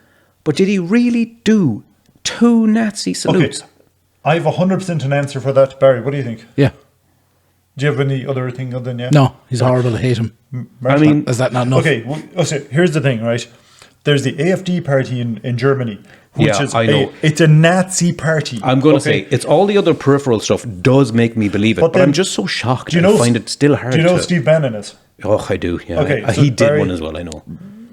but did he really do 2 Nazi salutes? Okay. I have 100% an answer for that. Barry, what do you think? Yeah. Do you have any other thing other than No, he's horrible. I hate him. I mean, is that not enough? Okay, so here's the thing, right? There's the AfD party in Germany, which is I know. it's a Nazi party. I'm going to say, it's all the other peripheral stuff does make me believe it, but I'm just so shocked. I find it still hard. Do you know who Steve Bannon is? Oh, I do, yeah. Okay, so he did Barry, one as well, I know.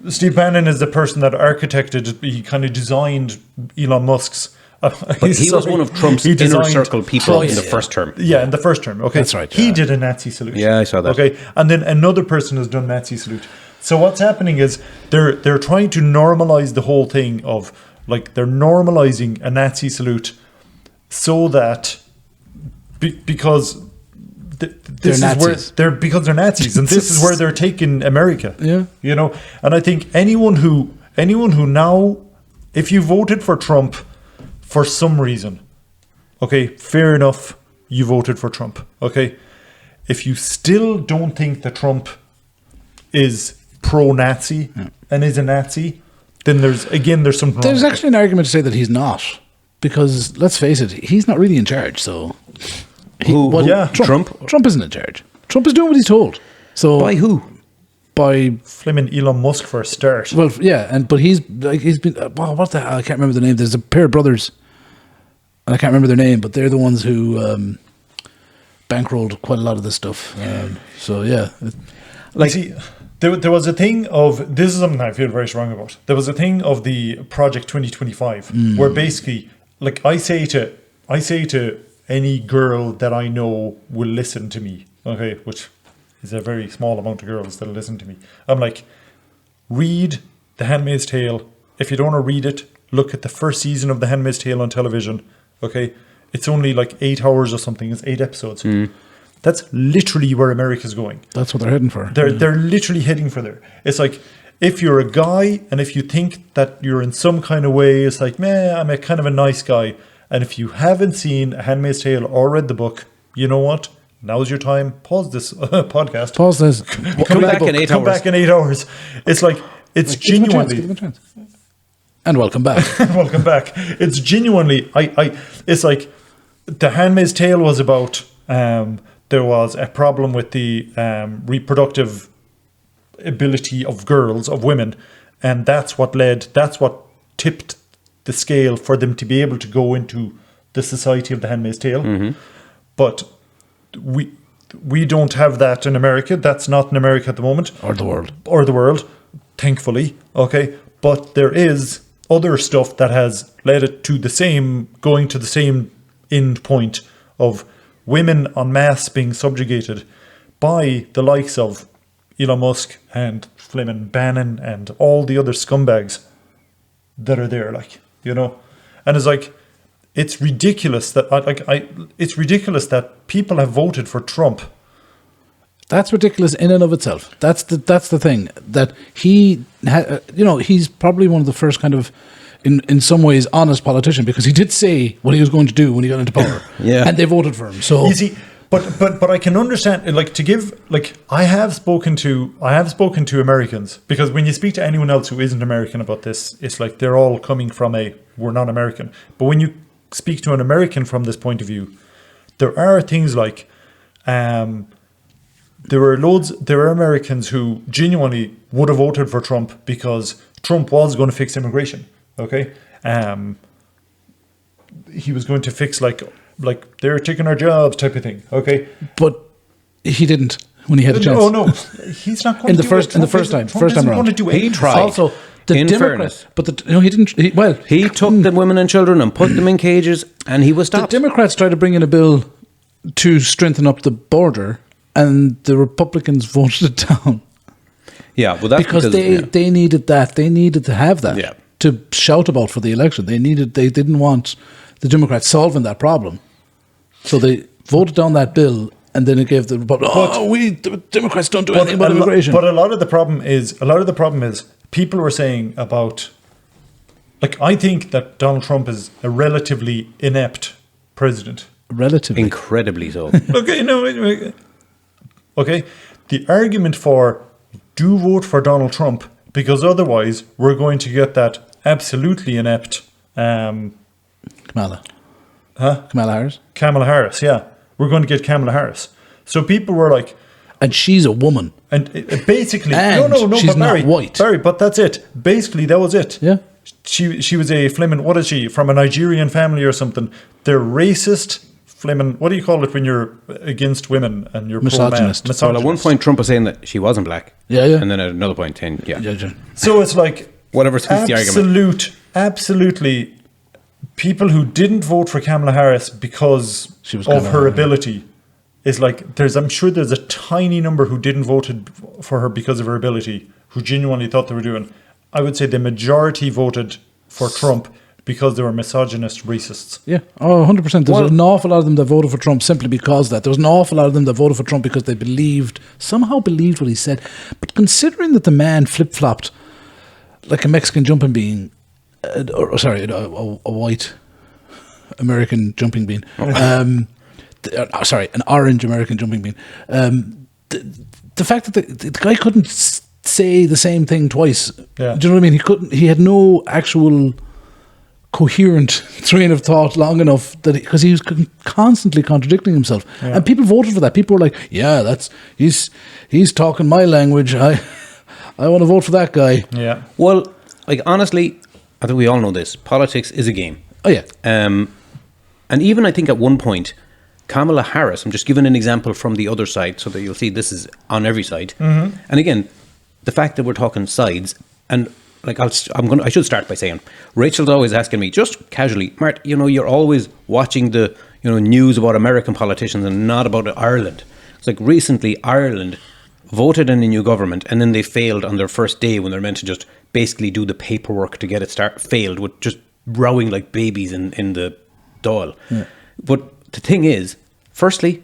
Steve Bannon is the person that architected, he kind of designed Elon Musk's. But he was one of Trump's inner circle people in the first term. Yeah, in the first term. Okay, that's right. He did a Nazi salute. Yeah, I saw that. Okay, and then another person has done Nazi salute. So what's happening is they're trying to normalize the whole thing of like they're normalizing a Nazi salute so that because this is Nazis. where because they're Nazis, and this is where they're taking America. Yeah. You know, and I think anyone who now, if you voted for Trump for some reason, okay, fair enough, you voted for Trump. Okay, if you still don't think that Trump is pro-Nazi and is a Nazi, then there's something wrong. There's with actually an argument to say that he's not, because let's face it, he's not really in charge. So, Trump? Trump isn't in charge. Trump is doing what he's told. So By who? by Flimming Elon Musk for a start. well, yeah, but he's been what the hell? I can't remember the name. There's a pair of brothers, and I can't remember their name, but they're the ones who bankrolled quite a lot of this stuff. So yeah, Like, see, there was a thing of, this is something I feel very strong about. There was a thing of the Project 2025 where basically, like, I say to any girl that I know will listen to me, okay, which is a very small amount of girls that'll listen to me. I'm like, read The Handmaid's Tale. If you don't want to read it, look at the first season of The Handmaid's Tale on television, okay? It's only like 8 hours or something. It's 8 episodes. That's literally where America's going. that's what they're heading for. They're literally heading for there. It's like, if you're a guy and if you think that you're in some kind of way, it's like, man, I'm a kind of a nice guy. And if you haven't seen A Handmaid's Tale or read the book, you know what? Now's your time. Pause this podcast. Pause this. Come back in 8 Come hours. back in 8 hours. It's like, it's Give them a chance, genuinely. give them a chance. And welcome back. Welcome back. It's genuinely, it's like, The Handmaid's Tale was about, there was a problem with the reproductive ability of girls, of women, and that's what tipped the scale for them to be able to go into the society of The Handmaid's Tale. But we don't have that in America. That's not in America at the moment. Or the world. Thankfully, okay? But there is other stuff that has led it to going to the same end point of women en masse being subjugated by the likes of Elon Musk and Flimming Bannon and all the other scumbags that are there, like, you know? And it's like, it's ridiculous that it's ridiculous that people have voted for Trump. That's ridiculous in and of itself. That's the thing, that he he's probably one of the first kind of, in some ways, honest politician, because he did say what he was going to do when he got into power. Yeah. And they voted for him. So You see, but I can understand, like, to give, like, I have spoken to Americans, because when you speak to anyone else who isn't American about this, it's like they're all coming from we're not American. But when you speak to an American from this point of view, there are things like, there are Americans who genuinely would have voted for Trump because Trump was going to fix immigration. Okay, he was going to fix like they're taking our jobs type of thing. Okay, but he didn't when he had a chance. oh no, he's not going In to the do first- it. in the Trump first time- Trump first time isn't around. going to do He anything. tried. Also, the In Democrats, fairness. but he didn't. He took the women and children and put them in cages, and he was The stopped. Democrats tried to bring in a bill to strengthen up the border, and the Republicans voted it down Yeah, well, that's because yeah. they needed that. They needed to have that Yeah. to shout about for the election. They didn't want the Democrats solving that problem, so they voted down that bill, and then it gave the Republicans. The Democrats don't do anything about immigration. But a lot of the problem is people were saying about, like, I think that Donald Trump is a relatively inept president. Relatively, Incredibly so. Okay, no, okay. The argument for do vote for Donald Trump, because otherwise we're going to get that absolutely inept Kamala Harris, Kamala Harris. Yeah, we're going to get Kamala Harris. So people were like, and she's a woman. and basically, And no, she's but not white. Barry, but that's it. Basically, that was it. Yeah. She was a Flimming, what is she, from a Nigerian family or something? They're racist. Flimming, what do you call it when you're against women and you're Misogynist. pro-man? Well, at one point, Trump was saying that she wasn't black. Yeah, yeah. And then at another point, saying, yeah. So it's like, Whatever suits the argument. Absolutely, people who didn't vote for Kamala Harris because She was of Kamala her Harris. ability is like, I'm sure there's a tiny number who didn't vote for her because of her ability, who genuinely thought they were doing. I would say the majority voted for Trump because they were misogynist racists. Yeah, 100%. There's an awful lot of them that voted for Trump simply because of that. There was an awful lot of them that voted for Trump because they somehow believed what he said. But considering that the man flip-flopped like a Mexican jumping bean, a white American jumping bean, an orange American jumping bean. The fact that the guy couldn't say the same thing twice. Yeah. Do you know what I mean? He had no actual coherent train of thought long enough because he was constantly contradicting himself, and people voted for that. People were like, "Yeah, he's talking my language. I want to vote for that guy." Yeah. Well, like honestly, I think we all know this. Politics is a game. Oh yeah. And even I think at one point, Kamala Harris. I'm just giving an example from the other side, so that you'll see this is on every side. Mm-hmm. And again, the fact that we're talking sides and. Like I should start by saying, Rachel's always asking me just casually, Mart, you're always watching the news about American politicians and not about Ireland. It's like recently Ireland voted in a new government and then they failed on their first day when they're meant to just basically do the paperwork to get it failed with just rowing like babies in the Dáil. Yeah. But the thing is, firstly,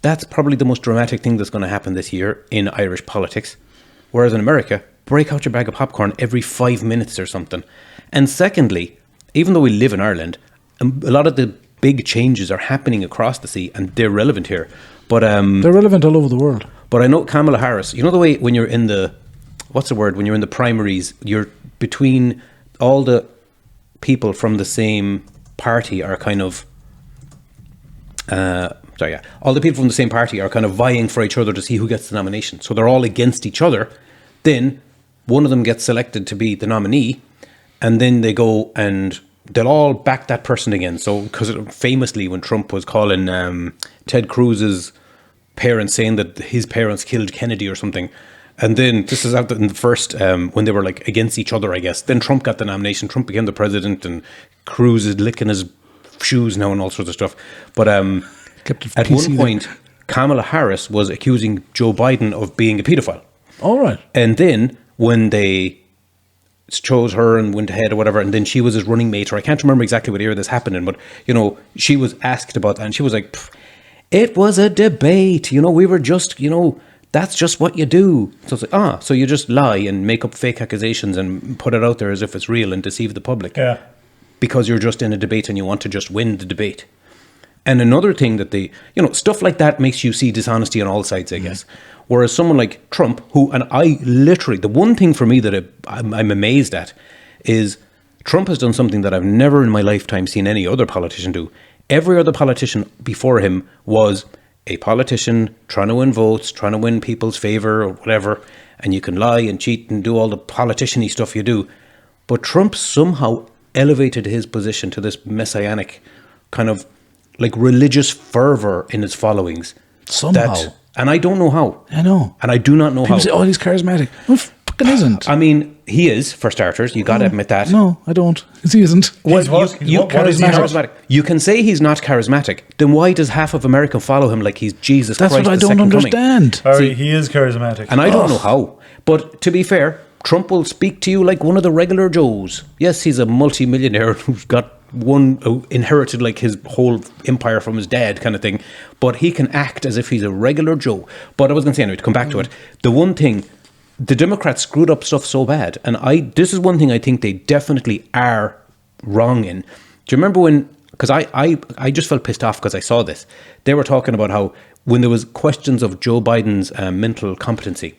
that's probably the most dramatic thing that's going to happen this year in Irish politics, whereas in America, break out your bag of popcorn every 5 minutes or something. And secondly, even though we live in Ireland, a lot of the big changes are happening across the sea and they're relevant here. But they're relevant all over the world. But I know Kamala Harris, the way when you're in the, when you're in the primaries, you're between all the people from the same party are kind of, all the people from the same party are kind of vying for each other to see who gets the nomination. So they're all against each other. Then one of them gets selected to be the nominee, and then they go and they'll all back that person again. So, because famously, when Trump was calling Ted Cruz's parents saying that his parents killed Kennedy or something, and then this is out in the first when they were like against each other, I guess. Then Trump got the nomination. Trump became the president, and Cruz is licking his shoes now and all sorts of stuff. But at one point, Kamala Harris was accusing Joe Biden of being a pedophile. All right. And then when they chose her and went ahead or whatever, and then she was his running mate, or I can't remember exactly what year this happened in, but, she was asked about that, and she was like, it was a debate, we were just, that's just what you do. So it's like, so you just lie and make up fake accusations and put it out there as if it's real and deceive the public. Yeah. Because you're just in a debate and you want to just win the debate. And another thing that stuff like that makes you see dishonesty on all sides, I guess. Whereas someone like Trump, the one thing for me that I'm amazed at is Trump has done something that I've never in my lifetime seen any other politician do. Every other politician before him was a politician trying to win votes, trying to win people's favor or whatever. And you can lie and cheat and do all the politician-y stuff you do. But Trump somehow elevated his position to this messianic kind of like religious fervor in his followings. Somehow. And I don't know how. I know. And I do not know People how. say, he's charismatic. Well, fucking isn't. I mean, he is, for starters. You got to admit that. No, I don't. He isn't. He's what? What is he not? Charismatic. You can say he's not charismatic. Then why does half of America follow him like he's Jesus Christ? That's what I don't understand. Sorry, he is charismatic. And I don't know how. But to be fair, Trump will speak to you like one of the regular Joes. Yes, he's a multi-millionaire who's got inherited like his whole empire from his dad kind of thing, but he can act as if he's a regular Joe. But I was going to say, anyway, to come back to it, the one thing, the Democrats screwed up stuff so bad, and this is one thing I think they definitely are wrong in. Do you remember when, because I just felt pissed off because I saw this, they were talking about how when there was questions of Joe Biden's mental competency,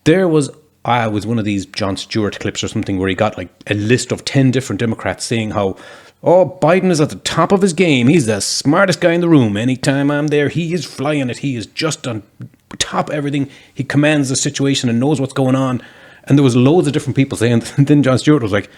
there was one of these Jon Stewart clips or something where he got like a list of 10 different Democrats saying how, Biden is at the top of his game. He's the smartest guy in the room. Anytime I'm there, he is flying it. He is just on top of everything. He commands the situation and knows what's going on. And there was loads of different people saying, and then Jon Stewart was like,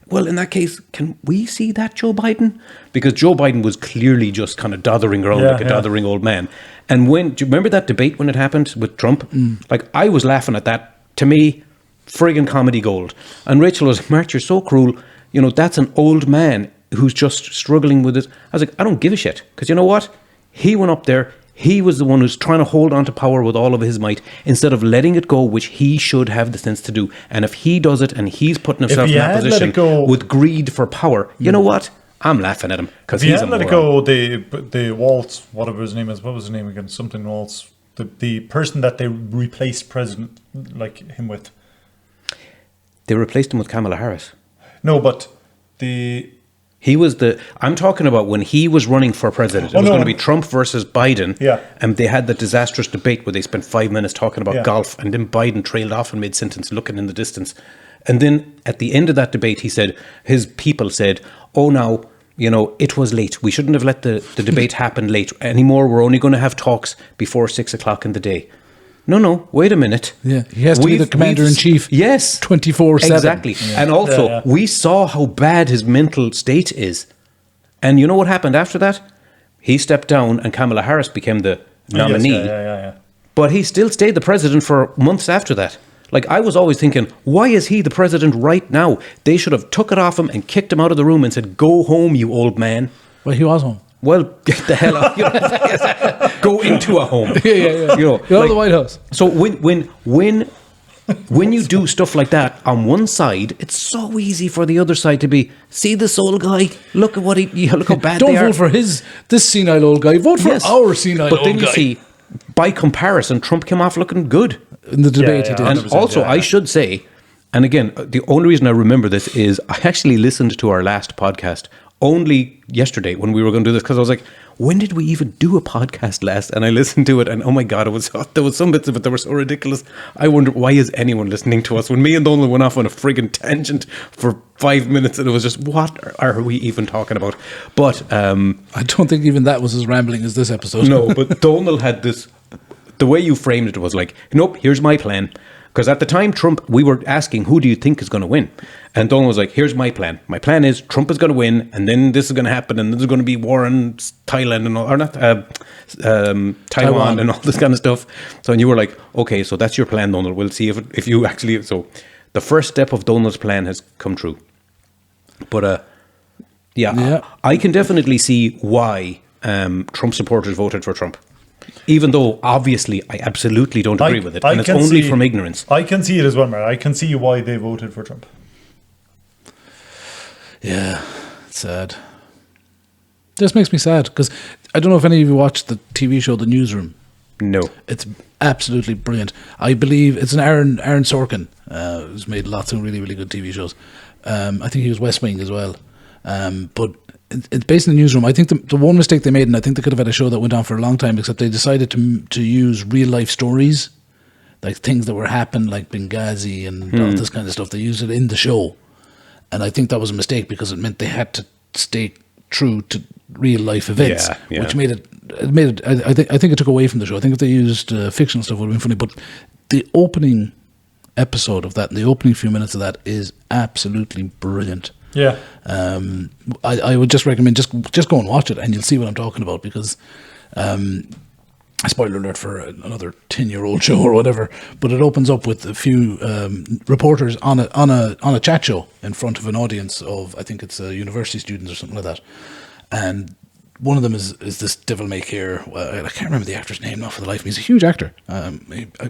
well, in that case, can we see that Joe Biden? Because Joe Biden was clearly just kind of doddering around like a doddering old man. And do you remember that debate when it happened with Trump? Like, I was laughing at that. To me, friggin' comedy gold. And Rachel was, Mart, you're so cruel. That's an old man who's just struggling with it. I was like, I don't give a shit. Because you know what? He went up there. He was the one who's trying to hold on to power with all of his might instead of letting it go, which he should have the sense to do. And if he does it and he's putting himself he in that had let position it go- with greed for power, you know what? I'm laughing at him because If he he's a hadn't let it moron. go, the Waltz, whatever his name is, what was his name again? Something Waltz. The person that they replaced president like him with. They replaced him with Kamala Harris. No, but the He was I'm talking about when he was running for president. It Oh, was no. going to be Trump versus Biden. Yeah. And they had the disastrous debate where they spent 5 minutes talking about Yeah. golf, and then Biden trailed off in mid-sentence looking in the distance. And then at the end of that debate, he said, his people said, oh, now, it was late. We shouldn't have let the debate happen late anymore. We're only going to have talks before 6 o'clock in the day. No, wait a minute. Yeah, he has to be the commander-in-chief Yes. 24/7. Exactly. And also, Yeah. we saw how bad his mental state is. And you know what happened after that? He stepped down and Kamala Harris became the nominee. Yes, yeah. But he still stayed the president for months after that. Like, I was always thinking, why is he the president right now? They should have took it off him and kicked him out of the room and said, go home, you old man. Well, he was home. Well, get the hell out. Go into a home. Yeah. You know, You're like- the White House. So when you do stuff like that on one side, it's so easy for the other side to be, see this old guy, look at what look how bad Don't they are. vote for this senile old guy. Vote for Yes. our senile But old then you guy. see, by comparison, Trump came off looking good. In the debate, Yeah, he did. And 100%, also, yeah. I should say, and again, the only reason I remember this is I actually listened to our last podcast only yesterday when we were going to do this, because I was like, when did we even do a podcast last? And I listened to it, and oh my God, there was some bits of it that were so ridiculous. I wonder, why is anyone listening to us? When me and Donald went off on a friggin' tangent for 5 minutes, and it was just, what are we even talking about? But I don't think even that was as rambling as this episode. no, but Donald had this, the way you framed it was like, nope, here's my plan. Because at the time, Trump, we were asking, who do you think is going to win? And Donald was like, here's my plan. My plan is Trump is going to win, and then this is going to happen, and there's going to be war in Thailand and all, or not, Taiwan and all this kind of stuff. So, and you were like, okay, so that's your plan, Donald. We'll see if you actually, so the first step of Donald's plan has come true. But, Yeah. I can definitely see why Trump supporters voted for Trump. Even though, obviously, I absolutely don't agree with it. And it's can only see- from ignorance. I can see it as well, Matt. I can see why they voted for Trump. Yeah, it's sad. This makes me sad because I don't know if any of you watched the TV show The Newsroom. No. It's absolutely brilliant. I believe it's an Aaron Sorkin who's made lots of really, really good TV shows. I think he was West Wing as well. But it's based in the Newsroom. I think the one mistake they made, and I think they could have had a show that went on for a long time, except they decided to use real life stories, like things that were happened, like Benghazi and all this kind of stuff. They used it in the show, and I think that was a mistake because it meant they had to stay true to real life events, Yeah. which made it. I think it took away from the show. I think if they used fictional stuff, it would have been funny. But the opening episode of that, and the opening few minutes of that, is absolutely brilliant. Yeah. I would just recommend just go and watch it, and you'll see what I'm talking about. Because spoiler alert for another 10-year-old show or whatever, but it opens up with a few reporters on a chat show in front of an audience of, I think it's university students or something like that, and one of them is this devil may care. I can't remember the actor's name now for the life of me. He's a huge actor.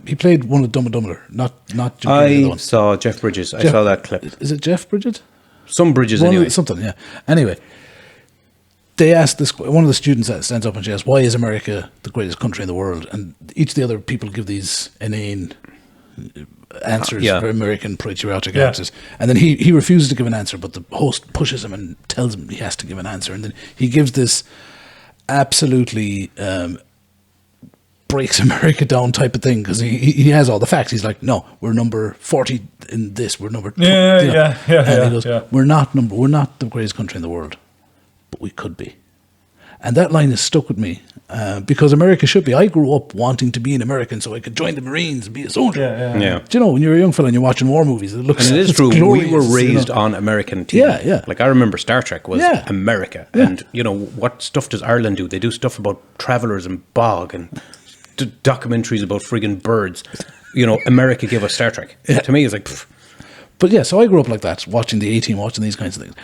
He played one of Dumb and Dumber, not Jim Carrey, the other I one. saw Jeff Bridges. I Jeff- saw that clip. Is it Jeff Bridges? Some Bridges, One of anyway. the- something, yeah. Anyway, they asked this. One of the students that stands up and she asks, "Why is America the greatest country in the world?" And each of the other people give these inane answers, Yeah. very American patriotic Yeah. answers, and then he refuses to give an answer, but the host pushes him and tells him he has to give an answer, and then he gives this absolutely breaks America down type of thing because he has all the facts. He's like, no, we're number 40 in this. We're number Yeah, you know. yeah, And yeah, he goes, yeah. we're not the greatest country in the world, but we could be. And that line has stuck with me because America should be. I grew up wanting to be an American so I could join the Marines and be a soldier. Yeah. Yeah. Do you know, when you're a young fella and you're watching war movies, it looks And it is it's true. glorious, We were you know. raised on American TV. Yeah, yeah. Like, I remember Star Trek was Yeah. America. Yeah. And, you know, what stuff does Ireland do? They do stuff about travelers and bog and documentaries about friggin' birds. You know, America gave us Star Trek. Yeah. To me, it's like, pff, But yeah, so I grew up like that, watching the A-Team, watching these kinds of things.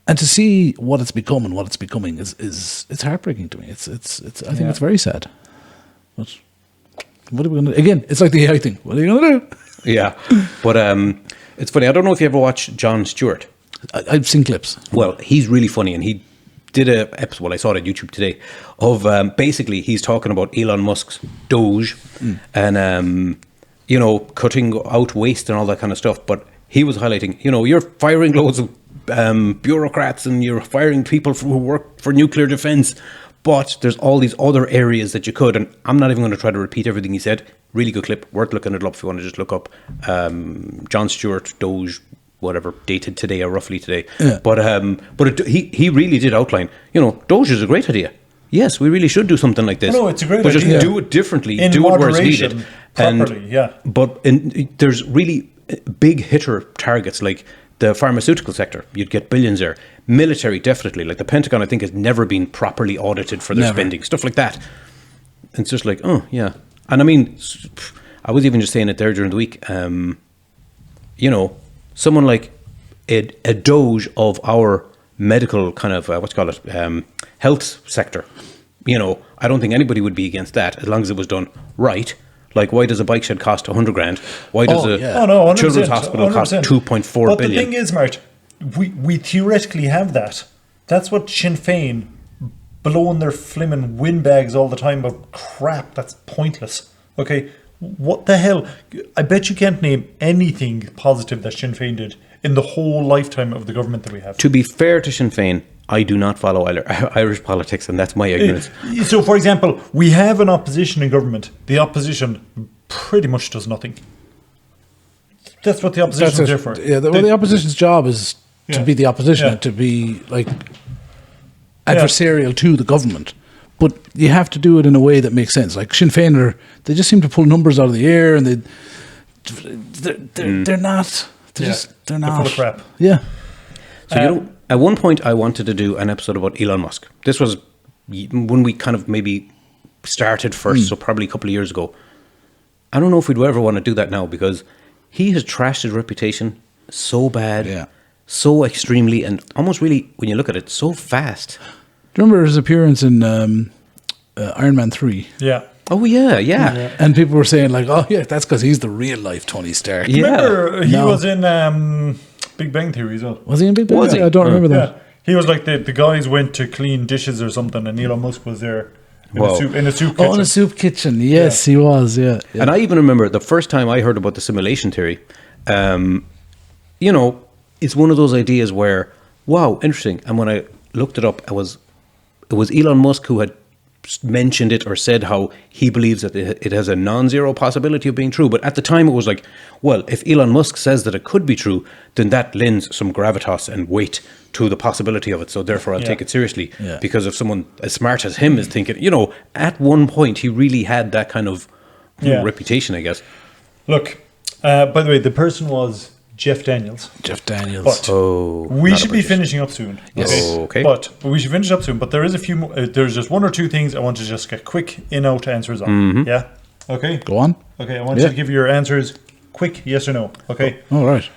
And to see what it's become and what it's becoming is it's heartbreaking to me. It's I think it's very sad. But what are we gonna do? Again, it's like the AI thing. What are you gonna do? Yeah, but it's funny. I don't know if you ever watched Jon Stewart. I've seen clips. Well, he's really funny, and he did a episode. Well, I saw it on YouTube today. Of basically, he's talking about Elon Musk's Doge, and cutting out waste and all that kind of stuff. But he was highlighting, you're firing loads of bureaucrats and you're firing people who work for nuclear defense, but there's all these other areas that you could. And I'm not even going to try to repeat everything he said. Really good clip, worth looking it up if you want to just look up Jon Stewart Doge, whatever, dated today or roughly today. Yeah. But he really did outline, Doge is a great idea. Yes, we really should do something like this. No, it's a great but idea. Just do it differently, In do it where it's moderation, needed. properly, yeah. But there's really big hitter targets like the pharmaceutical sector. You'd get billions there. Military, definitely. Like the Pentagon, I think, has never been properly audited for their spending. Stuff like that. And it's just like, oh, yeah. And I mean, I was even just saying it there during the week. Someone like a Doge of our medical kind of, health sector. I don't think anybody would be against that as long as it was done right. Like, why does a bike shed cost 100 grand? Why does a 100%, children's hospital cost 2.4 but billion? the thing is, Mart, we theoretically have that. That's what Sinn Féin blowing their flimming windbags all the time about crap that's pointless. Okay, what the hell? I bet you can't name anything positive that Sinn Féin did in the whole lifetime of the government that we have. To be fair to Sinn Féin, I do not follow Irish politics, and that's my ignorance. So, for example, we have an opposition in government. The opposition pretty much does nothing. That's what the opposition is there for. Yeah, the opposition's job is to be the opposition, to be like adversarial to the government. But you have to do it in a way that makes sense. Like Sinn Féin, they just seem to pull numbers out of the air, and they're not. They're not. Full of crap. Yeah. So at one point I wanted to do an episode about Elon Musk. This was when we kind of maybe started first, so probably a couple of years ago. I don't know if we'd ever want to do that now because he has trashed his reputation so bad, so extremely, and almost really, when you look at it, so fast. Do you remember his appearance in Iron Man 3? Yeah. Oh, yeah. And people were saying like, oh, yeah, that's because he's the real life Tony Stark. Yeah. Remember, he was in Big Bang Theory as well. Was he in Big Bang? Was he? I don't remember that. Yeah. He was like the guys went to clean dishes or something, and Elon Musk was there in a soup kitchen. Oh, in a soup kitchen. Yes, he was. Yeah. And I even remember the first time I heard about the simulation theory. It's one of those ideas where, wow, interesting. And when I looked it up, it was Elon Musk who had mentioned it or said how he believes that it has a non-zero possibility of being true. But at the time it was like, well, if Elon Musk says that it could be true, then that lends some gravitas and weight to the possibility of it. So therefore I'll take it seriously. Yeah. Because if someone as smart as him is thinking, at one point he really had that kind of reputation, I guess. Look, by the way, the person was Jeff Daniels. But we should be finishing up soon. Yes. Okay. But we should finish up soon. But there is a few more, there's just one or two things I want to just get quick in-out answers on. Yeah? Okay? Go on. Okay, I want you to give your answers quick, yes or no. Okay? All right.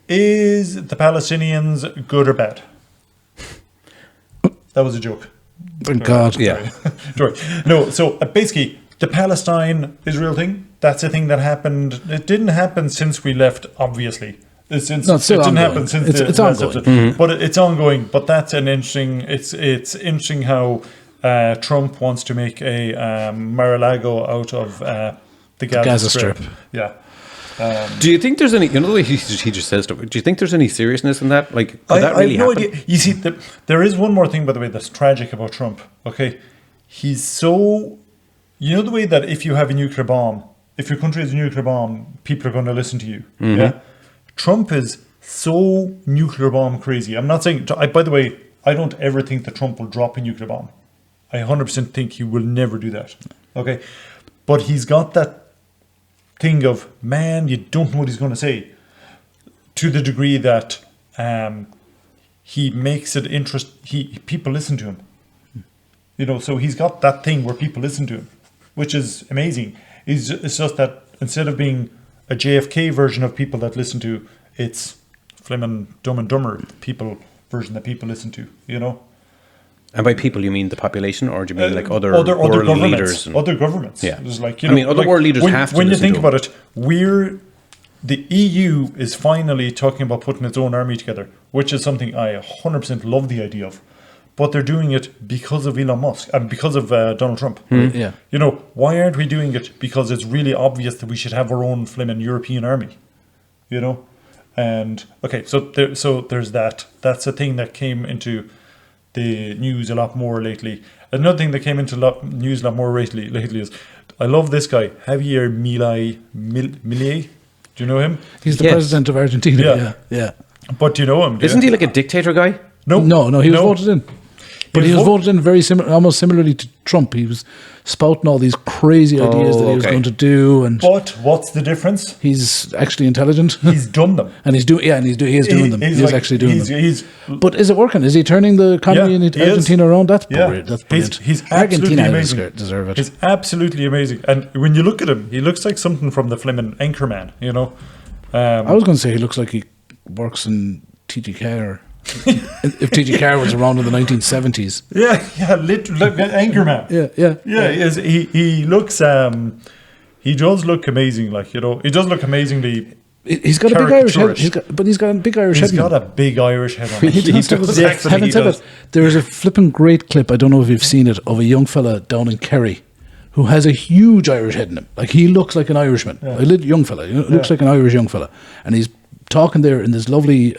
Is the Palestinians good or bad? That was a joke. Thank God. Yeah. Sorry. No, so basically, the Palestine-Israel thing, that's a thing that happened. It didn't happen since we left, obviously. It didn't happen since it's ongoing. But it's ongoing. But that's an interesting. It's interesting how Trump wants to make a Mar-a-Lago out of the Gaza Strip. Yeah. Do you think there's any, the way he just says stuff, do you think there's any seriousness in that? Like, could that really happen? I have no idea. You see, there is one more thing, by the way, that's tragic about Trump. Okay. He's so, the way that if you have a nuclear bomb, if your country has a nuclear bomb, people are going to listen to you. Mm-hmm. Yeah. Trump is so nuclear bomb crazy. I'm not saying, by the way, I don't ever think that Trump will drop a nuclear bomb. I 100% think he will never do that. Okay. But he's got that thing of, man, you don't know what he's going to say, to the degree that he makes it people listen to him. So he's got that thing where people listen to him, which is amazing. It's just that instead of being a JFK version of people that listen to, it's flimming Dumb and Dumber. People version that people listen to, you know. And by people, you mean the population, or do you mean like other other world governments, leaders? other governments. Yeah. It's like, you I know, mean, other like, world leaders when, have to when you listen think to about it, the EU is finally talking about putting its own army together, which is something I 100% love the idea of. But they're doing it because of Elon Musk and because of Donald Trump. Yeah. You know, why aren't we doing it? Because it's really obvious that we should have our own flaming European army. You know, and okay, so there's that. That's a thing that came into the news a lot more lately. Another thing that came into news a lot more lately is, I love this guy, Javier Milei. Do you know him? He's the Yes. president of Argentina. Yeah. Yeah. But do you know him? Isn't he like a dictator guy? No, No, he was voted in. But he was voted in very almost similarly to Trump. He was spouting all these crazy ideas that he was okay. going to do, and But what's the difference? he's actually intelligent. He's done them. And he is doing them. He is like- actually doing them. He's But is it working? Is he turning the economy in he is. Argentina around? That's yeah, brilliant. That's brilliant. He's absolutely Argentina amazing. deserve it. He's absolutely amazing. And when you look at him, he looks like something from the flimming Anchorman, you know. I was going to say he looks like he works in TG Carr. If TG Carr was around in the 1970s. Yeah, literally like Anchorman. Yeah. He looks he does look amazing, like, you know, he does look amazingly. He's got a big Irish head. Caricaturish. He's got a big Irish He's head. got a big Irish head on him. He does. Definitely Having said does. that, there's a flipping great clip, I don't know if you've seen it, of a young fella down in Kerry who has a huge Irish head in him. Like, he looks like an Irishman. A little young fella. He looks like an Irish young fella. And he's talking there in this lovely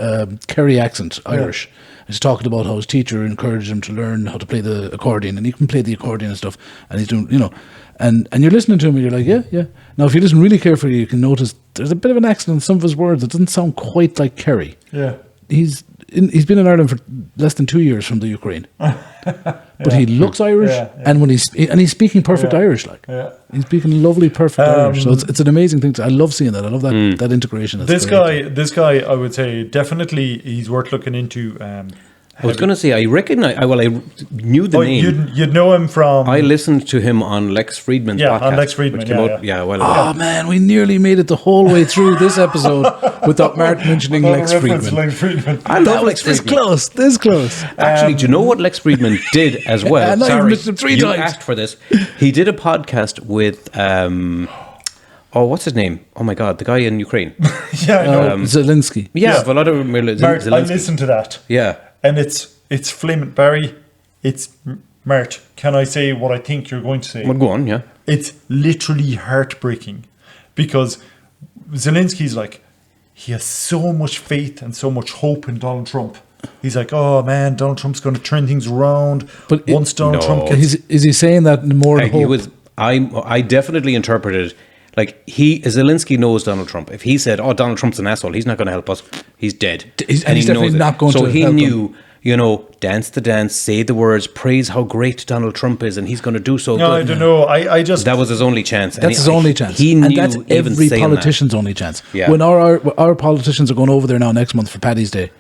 Kerry accent, Irish. He's talking about how his teacher encouraged him to learn how to play the accordion, and he can play the accordion and stuff. And he's doing, you know, and you're listening to him and you're like, yeah. Now, if you listen really carefully, you can notice there's a bit of an accent in some of his words. It doesn't sound quite like Kerry. Yeah. He's been in Ireland for less than 2 years from the Ukraine, but he looks Irish, and when he's speaking perfect Irish, like he's speaking lovely perfect Irish. So it's an amazing thing. I love seeing that. I love that integration. That's great. This guy, I would say definitely he's worth looking into. I was going to say, I knew the name. You'd know him from. I listened to him on Lex Friedman's podcast. on Lex Friedman, which came out, a while ago. Oh man, we nearly made it the whole way through this episode without Martin mentioning Lex Friedman. I love Lex This Friedman. this close. Actually, do you know what Lex Friedman did as well? And I Sorry, missed him 3 you times. asked for this. He did a podcast with, what's his name? Oh my God, the guy in Ukraine. Yeah, I know. Zelensky. Yeah, Volodymyr Mart, Zelensky. I listened to that. Yeah. And it's flaming, Barry. It's Mart. Can I say what I think you're going to say? Well, go on, yeah. It's literally heartbreaking because Zelensky's like, he has so much faith and so much hope in Donald Trump. He's like, oh man, Donald Trump's going to turn things around. But once Donald Trump gets, Is he saying that more in He hope? was. I definitely interpreted like Zelensky knows Donald Trump. If he said, "Oh, Donald Trump's an asshole," he's not going to help us. He's dead, He's he definitely knows it. not going so to he help knew, you know, dance the dance, say the words, praise how great Donald Trump is, and he's going to do so. no, good. I don't know. I just That was his only chance. That's his only chance. He and knew that's even every saying politician's only chance. Yeah. When our politicians are going over there now next month for Paddy's Day,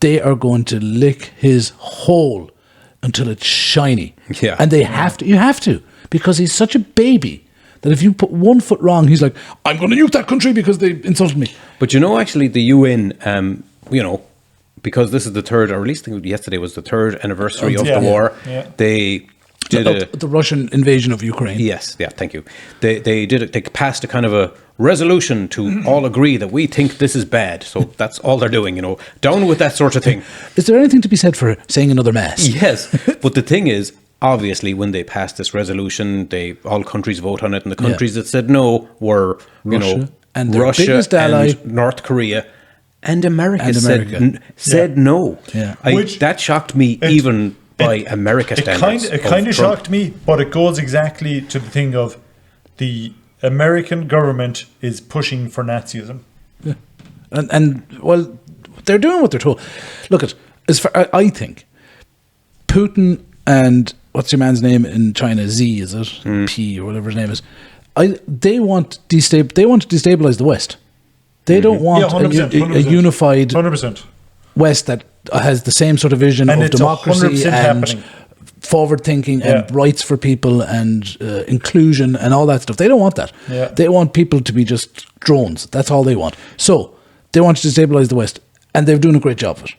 they are going to lick his hole until it's shiny. Yeah. And they have to. You have to. Because he's such a baby that if you put 1 foot wrong, he's like, I'm going to nuke that country because they insulted me. But you know, actually, the UN, you know, because this is the third, or at least yesterday was the third anniversary of yeah, the war, yeah. they did The Russian invasion of Ukraine. Yes, yeah, thank you. They did it. They passed a kind of a resolution to all agree that we think this is bad. So that's all they're doing, you know, down with that sort of thing. Is there anything to be said for saying another mass? Yes, but the thing is, obviously, when they passed this resolution, all countries vote on it, and the countries that said no were, you know, Russia and their Russia biggest ally. and North Korea. And America, And America. said no. Yeah. That shocked me even by America standards. It kind of shocked me, but it goes exactly to the thing of the American government is pushing for Nazism. Yeah. And well, they're doing what they're told. Look, I think Putin and what's your man's name in China? Z, is it? P or whatever his name is. They want to destabilize the West. They don't want 100%, a unified 100%. West that has the same sort of vision And of it's democracy 100% and happening. forward thinking and rights for people and inclusion and all that stuff. They don't want that. Yeah. They want people to be just drones. That's all they want. So they want to destabilize the West, and they're doing a great job of it.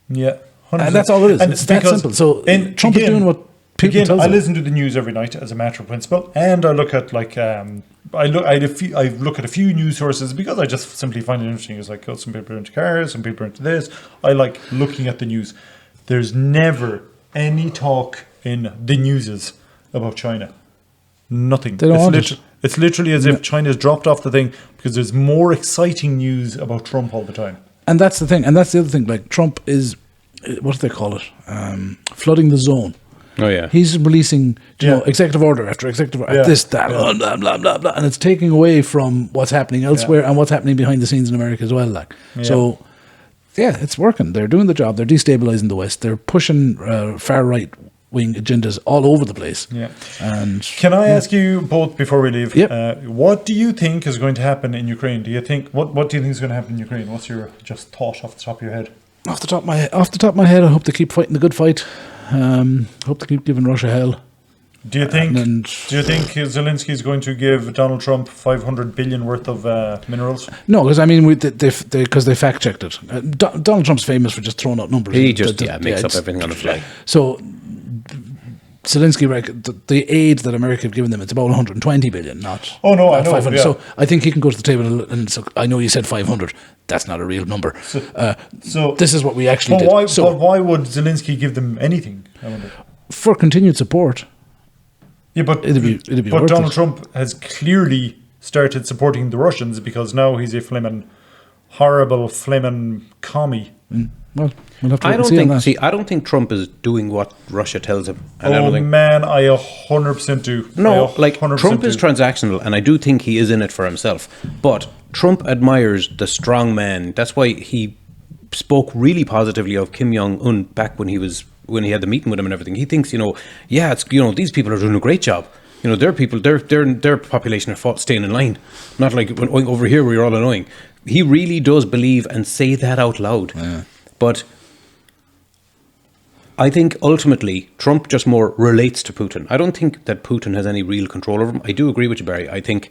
Yeah. 100%. And that's all it is. And It's that because simple. So Trump is doing what people again, tells I him. listen to the news every night as a matter of principle, and I look at like I look at a few news sources because I just simply find it interesting. It's like, oh, some people are into cars, some people are into this. I like looking at the news. There's never any talk in the newses about China. Nothing. They don't want it. It's literally as if China's dropped off the thing because there's more exciting news about Trump all the time. And that's the thing. And that's the other thing. Like, Trump is, what do they call it? Flooding the zone. Oh, yeah. He's releasing, you know, Yeah. executive order after executive order, Yeah. this, that, blah, blah, blah, blah, blah. And it's taking away from what's happening elsewhere and what's happening behind the scenes in America as well. Like, so, yeah, it's working. They're doing the job. They're destabilizing the West. They're pushing far right wing agendas all over the place. Yeah. And Can I ask you both before we leave? Yep. What do you think is going to happen in Ukraine? Do you think what do you think is going to happen in Ukraine? What's your just thought off the top of your head? off the top of my head, I hope they keep fighting the good fight. Hope they keep giving Russia hell. Do you think And- Zelensky is going to give Donald Trump 500 billion worth of minerals? No, because I mean, they fact checked it. Donald Trump's famous for just throwing out numbers. He just makes up it's- everything on the fly. So Zelensky, the aid that America have given them, it's about 120 billion, not. Oh, no, I not know, 500. yeah. So I think he can go to the table and so I know you said 500. That's not a real number. So This is what we actually But did. why? So But why would Zelensky give them anything? I wonder. for continued support, Yeah, but It'd be but worth Donald it. Trump has clearly started supporting the Russians because now he's a flimming horrible flimming commie. well, we'll have to I wait and don't see on think. that. See, I don't think Trump is doing what Russia tells him. And I Oh don't think. man, I 100% do. No, I like 100% Trump is do. transactional, and I do think he is in it for himself. But Trump admires the strong man. That's why he spoke really positively of Kim Jong Un back when he had the meeting with him and everything. He thinks, it's these people are doing a great job. Their people, their population are staying in line, not like when over here where you're all annoying. He really does believe and say that out loud. Yeah. But I think ultimately Trump just more relates to Putin. I don't think that Putin has any real control over him. I do agree with you, Barry. I think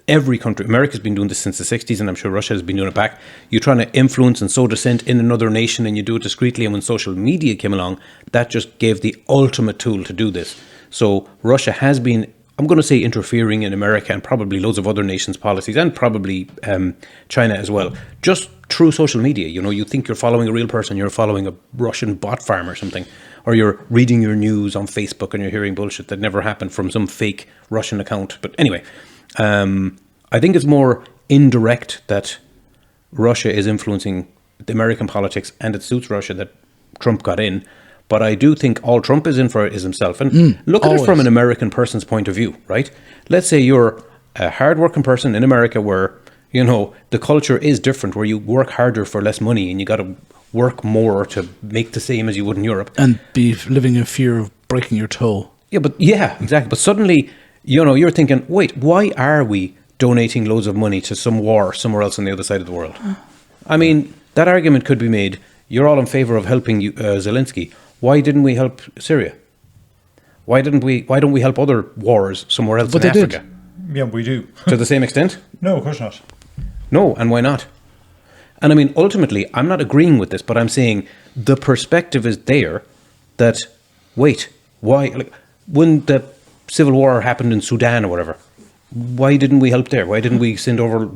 every country, America's been doing this since the 60s, and I'm sure Russia has been doing it back. You're trying to influence and sow dissent in another nation, and you do it discreetly. And when social media came along, that just gave the ultimate tool to do this. So Russia has been, I'm going to say, interfering in America and probably loads of other nations' policies, and probably China as well, just through social media. You think you're following a real person, you're following a Russian bot farm or something, or you're reading your news on Facebook and you're hearing bullshit that never happened from some fake Russian account. But anyway, I think it's more indirect that Russia is influencing the American politics, and it suits Russia that Trump got in. But I do think all Trump is in for is himself. And look at it from always. an American person's point of view, right? Let's say you're a hardworking person in America where, the culture is different, where you work harder for less money and you got to work more to make the same as you would in Europe. And be living in fear of breaking your toe. Yeah, exactly. But suddenly, you're thinking, wait, why are we donating loads of money to some war somewhere else on the other side of the world? I mean, that argument could be made. You're all in favor of helping Zelensky. Why didn't we help Syria? Why don't we help other wars somewhere else But in they did. Africa? Yeah, we do. To the same extent? No, of course not. No, and why not? And I mean, ultimately, I'm not agreeing with this, but I'm saying the perspective is there that, wait, why, like, when the civil war happened in Sudan or whatever, why didn't we help there? Why didn't we send over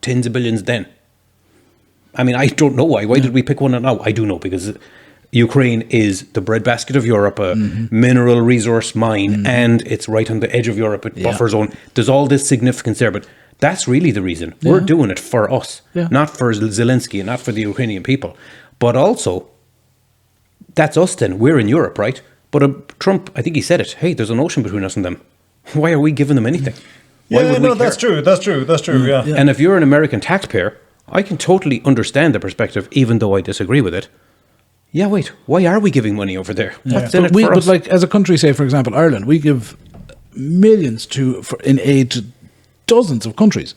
tens of billions then? I mean, I don't know why. Why did we pick one now? I do know, because Ukraine is the breadbasket of Europe, a mineral resource mine, and it's right on the edge of Europe, a buffer zone. There's all this significance there, but that's really the reason. We're doing it for us, not for Zelensky and not for the Ukrainian people. But also, that's us then. We're in Europe, right? But Trump, I think he said it, hey, there's an ocean between us and them. Why are we giving them anything? Why Yeah, would no, we that's care? true. That's true. Yeah. And if you're an American taxpayer, I can totally understand the perspective, even though I disagree with it. Yeah, wait, why are we giving money over there? What's in it for But us? like, as a country, say, for example, Ireland, we give millions in aid to dozens of countries.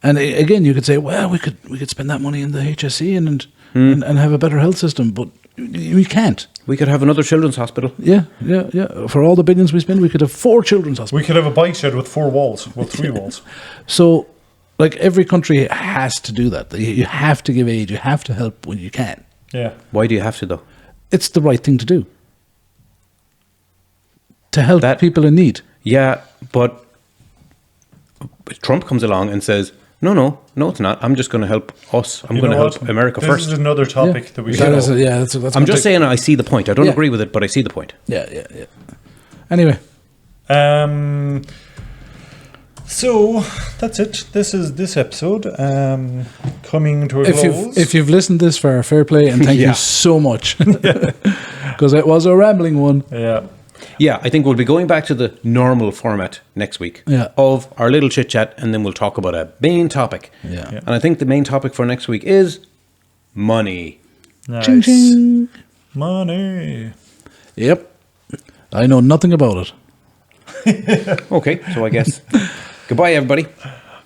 And again, you could say, well, we could spend that money in the HSE and have a better health system, but we can't. We could have another children's hospital. Yeah. For all the billions we spend, we could have 4 children's hospitals. We could have a bike shed with 4 walls, well, 3 walls. So, like, every country has to do that. You have to give aid. You have to help when you can. Yeah. Why do you have to, though? It's the right thing to do. To help That- people in need. Yeah, but Trump comes along and says, no, it's not. I'm just going to help us. I'm You going to know help what? America this first. is another topic that we should. That is that's I'm gonna just take- saying I see the point. I don't Yeah. agree with it, but I see the point. Yeah. Anyway, So that's it. This is this episode coming to a close. if you've listened this far, fair play, and thank Yeah. you so much. Because it was a rambling one. yeah. Yeah, I think we'll be going back to the normal format next week Yeah. of our little chit chat, and then we'll talk about a main topic. Yeah. And I think the main topic for next week is money. Nice. Ching, ching. Money. Yep. I know nothing about it. Okay, so I guess goodbye, everybody.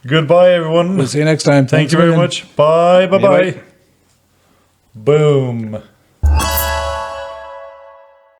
Goodbye, everyone. We'll see you next time. Thank Thanks you very again. much. Bye. Bye. Bye-bye. Bye. Boom.